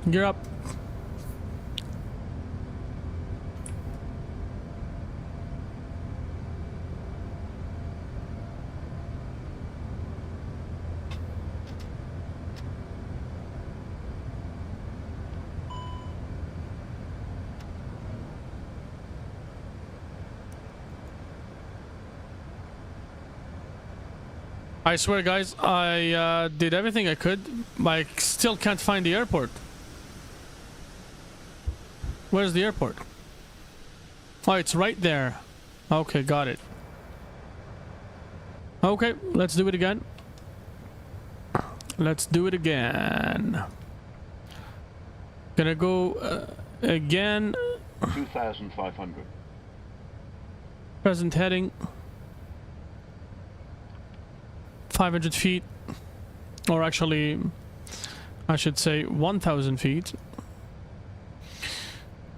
Gear up. I swear, guys, I did everything I could, but I still can't find the airport. Where's the airport? Oh, it's right there. Okay, got it. Okay, let's do it again. Let's do it again. Gonna go again. 2,500. Present heading. 500 feet. Or actually, I should say 1,000 feet.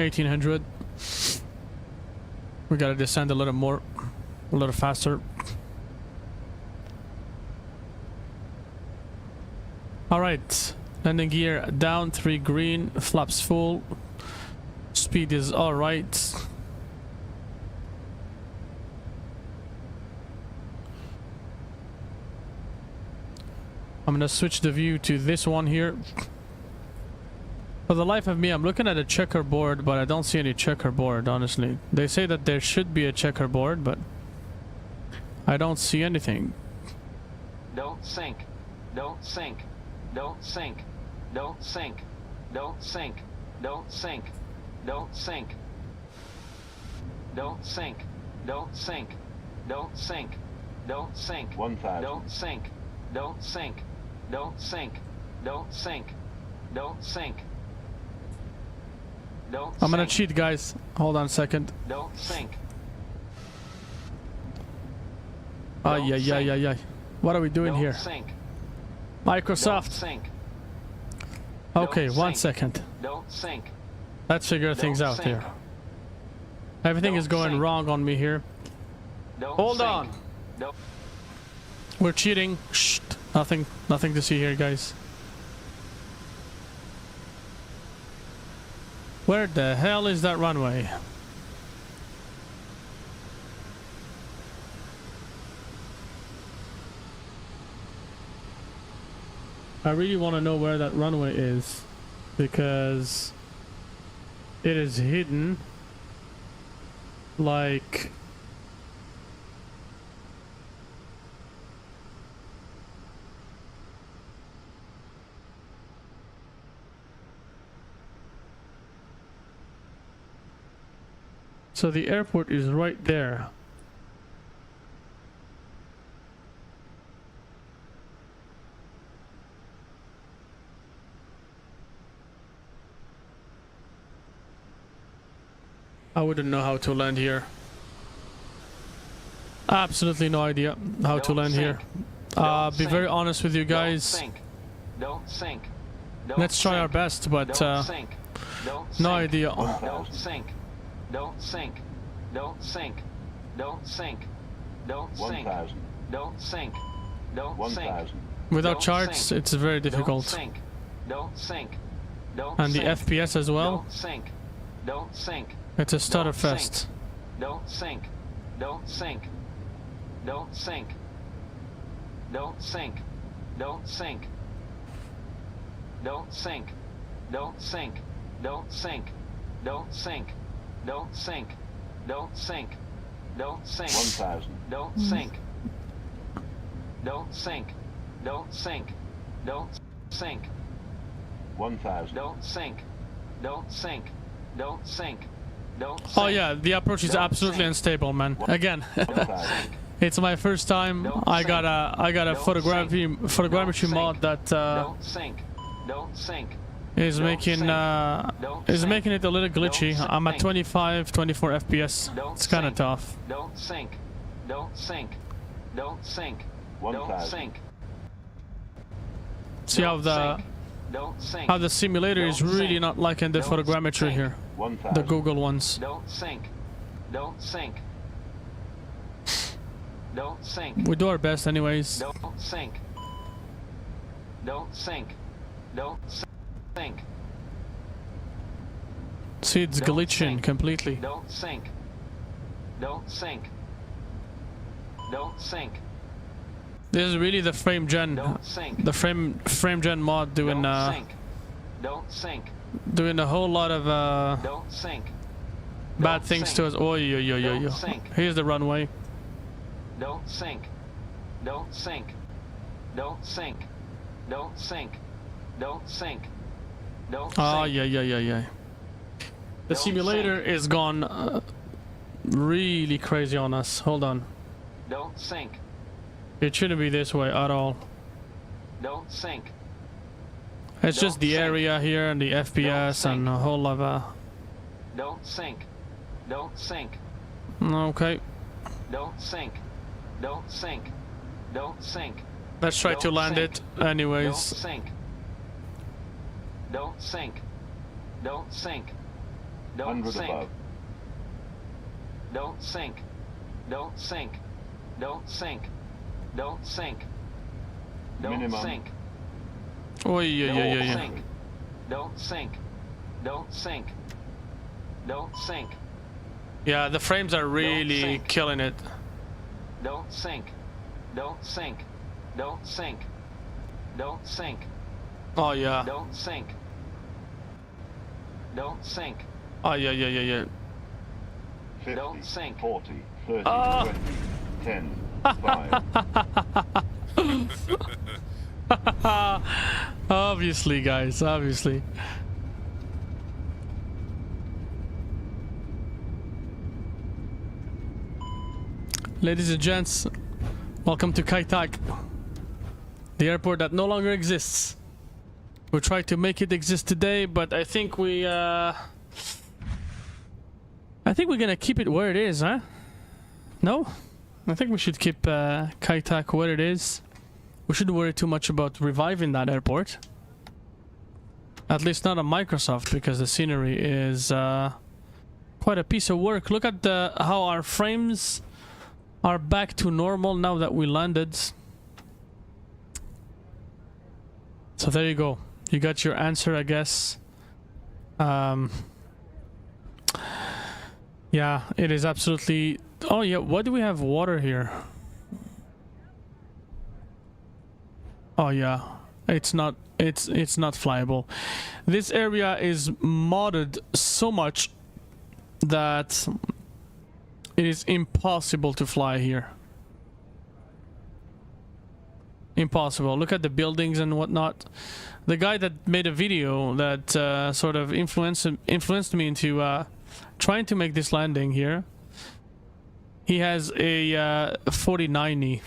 1800. We gotta descend a little more, a little faster. Alright, landing gear down, 3 green, flaps full. Speed is alright. I'm gonna switch the view to this one here. For the life of me, I'm looking at a checkerboard, but I don't see any checkerboard, honestly. They say that there should be a checkerboard, but I don't see anything. Don't sink. Don't sink. Don't sink. Don't sink. Don't sink. Don't sink. Don't sink. Don't sink. Don't sink. Don't sink. Don't sink. 1,000. Don't sink. Don't sink. Don't sink. Don't sink. Don't sink. Don't I'm gonna sink. cheat, guys. Hold on a second. Don't sink. Ay, ay, ay, ay, ay. What are we doing Don't here? sink. Microsoft. Don't sink. Okay, Don't one sink. second. Don't sink. Let's figure things Don't out sink. here. Everything is Don't going sink. wrong on me here. Don't Hold sink. on. Don't. We're cheating. Shh. Nothing to see here, guys. Where the hell is that runway? I really want to know where that runway is, because it is hidden like so the airport is right there. I wouldn't know how to land here. Absolutely no idea how to land here. Be very honest with you guys. Don't sink. Don't sink. Don't Let's try sink. our best, but Don't sink. Don't no sink. idea. Don't sink. Don't sink. Don't sink. Don't sink. Don't sink. 1,000. Don't sink. Don't sink. 1,000. Without Don't charts, sink. it's very difficult. Don't sink. Don't sink. Don't And the sink. FPS as well. Don't sink. Don't sink. It's a stutter Don't sink. fest. Don't sink. Don't sink. Don't sink. Don't sink. Don't sink. Don't sink. Don't sink. Don't sink. Don't sink. Don't sink. Don't sink. Don't sink. 1,000. Don't sink. Don't sink. Don't sink. Don't sink. 1,000. Don't sink. Don't sink. Don't sink. Don't sink. Oh yeah, the approach is Don't absolutely sink. unstable, man. Again, 1,000. it's my first time. Don't I sink. got a Don't photogrammetry sink. mod that Don't sink. Don't sink. is Don't making sink. Don't is sink. making it a little glitchy. Don't I'm at sink. 25, 24 FPS. Don't It's kind of sink. tough. Don't sink. Don't sink. Don't sink. 1,000. Don't sink. See how Don't the sink. Don't sink. how the simulator is Don't really sink. not liking the Don't photogrammetry sink. here. 1,000. The Google ones. Don't sink. Don't sink. Don't sink. We do our best anyways. Don't sink. Don't sink. Don't sink. See, it's Don't glitching sink. completely. Don't sink. Don't sink. Don't sink. This is really the frame gen, Don't sink. the frame gen mod doing Don't sink. Don't sink. doing a whole lot of Don't sink. bad Don't things sink. to us. Oh, yo, yo, yo, yo. Don't sink. Here's the runway. Don't sink. Don't sink. Don't sink. Don't sink. Don't sink. Don't Oh, sink. yeah, yeah, yeah, yeah. The Don't simulator sink. is gone really crazy on us. Hold on. Don't sink. It shouldn't be this way at all. Don't sink. It's just Don't the sink. area here and the FPS and a whole lot of Don't sink. Don't sink. okay. Don't sink. Don't sink. Don't sink. Let's try to Don't land sink. it Don't anyways. sink. Don't sink. Don't sink. Don't sink. Don't sink. Don't sink. Don't sink. Don't sink. Don't sink. Oh yeah. Don't sink. Don't sink. Don't sink. Yeah, the frames are really killing it. Don't sink. Don't sink. Don't sink. Don't sink. Oh yeah. Don't sink. Don't sink. Oh yeah. 50, Don't sink. 40, 30, 20, 10, 5. Obviously, guys, obviously. Ladies and gents, welcome to Saitek, the airport that no longer exists. We tried to make it exist today, but I think we're gonna keep it where it is, huh? No? I think we should keep Saitek where it is. We shouldn't worry too much about reviving that airport. At least not on Microsoft, because the scenery is quite a piece of work. Look at how our frames are back to normal now that we landed. So there you go. You got your answer, I guess. Yeah, it is absolutely... Oh yeah, why do we have water here? Oh yeah, it's not flyable. This area is modded so much that it is impossible to fly here. Impossible. Look at the buildings and whatnot. The guy that made a video that sort of influenced me into trying to make this landing here. He has a 4090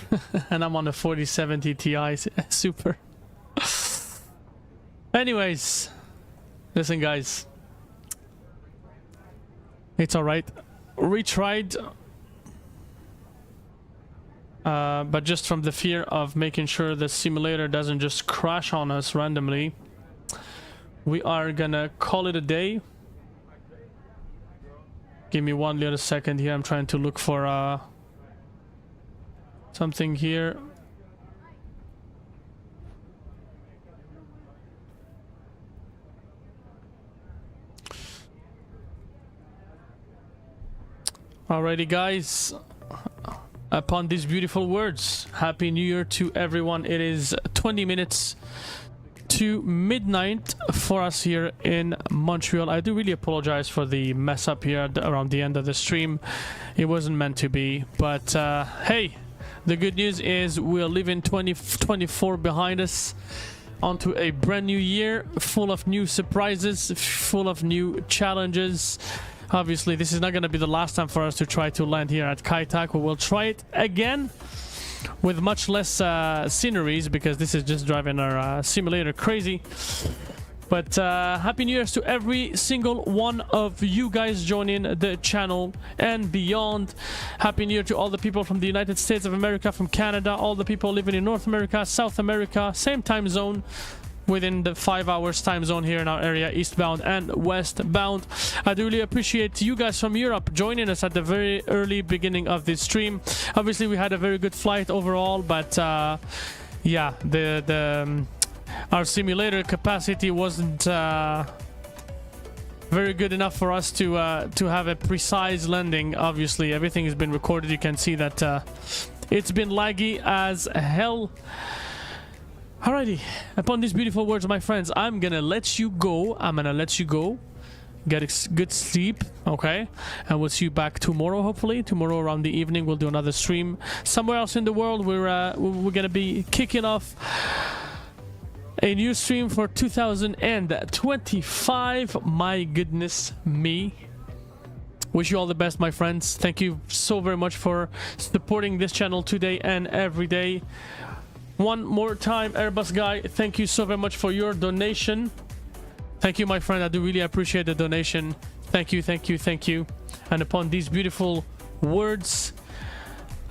and I'm on a 4070 Ti Super. Anyways, listen guys, it's alright. Retried, but just from the fear of making sure the simulator doesn't just crash on us randomly, we are gonna call it a day. Give me one little second here. I'm trying to look for something here. Alrighty guys, upon these beautiful words, Happy New Year to everyone. It is 20 minutes to midnight for us here in Montreal. I do really apologize for the mess up here around the end of the stream. It wasn't meant to be, but hey, the good news is we're leaving 2024 behind us onto a brand new year full of new surprises, full of new challenges. Obviously this is not going to be the last time for us to try to land here at Saitek. We will try it again with much less sceneries, because this is just driving our simulator crazy. But Happy New Year's to every single one of you guys joining the channel and beyond. Happy New Year to all the people from the United States of America, from Canada, all the people living in North America, South America, same time zone, within the 5 hours time zone here in our area, eastbound and westbound. I do really appreciate you guys from Europe joining us at the very early beginning of this stream. Obviously we had a very good flight overall, but yeah, our simulator capacity wasn't very good enough for us to have a precise landing. Obviously everything has been recorded. You can see that it's been laggy as hell. Alrighty, upon these beautiful words, my friends, I'm gonna let you go. Get a good sleep, okay? And we'll see you back tomorrow, hopefully. Tomorrow around the evening, we'll do another stream. Somewhere else in the world, we're gonna be kicking off a new stream for 2025. My goodness me. Wish you all the best, my friends. Thank you so very much for supporting this channel today and every day. One more time, Airbus guy, thank you so very much for your donation. Thank you, my friend. I do really appreciate the donation. Thank you, thank you, thank you. And upon these beautiful words,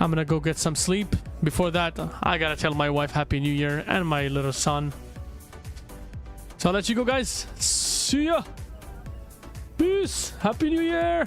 I'm gonna go get some sleep. Before that, I gotta tell my wife Happy New Year and my little son. So I'll let you go, guys. See ya. Peace. Happy New Year.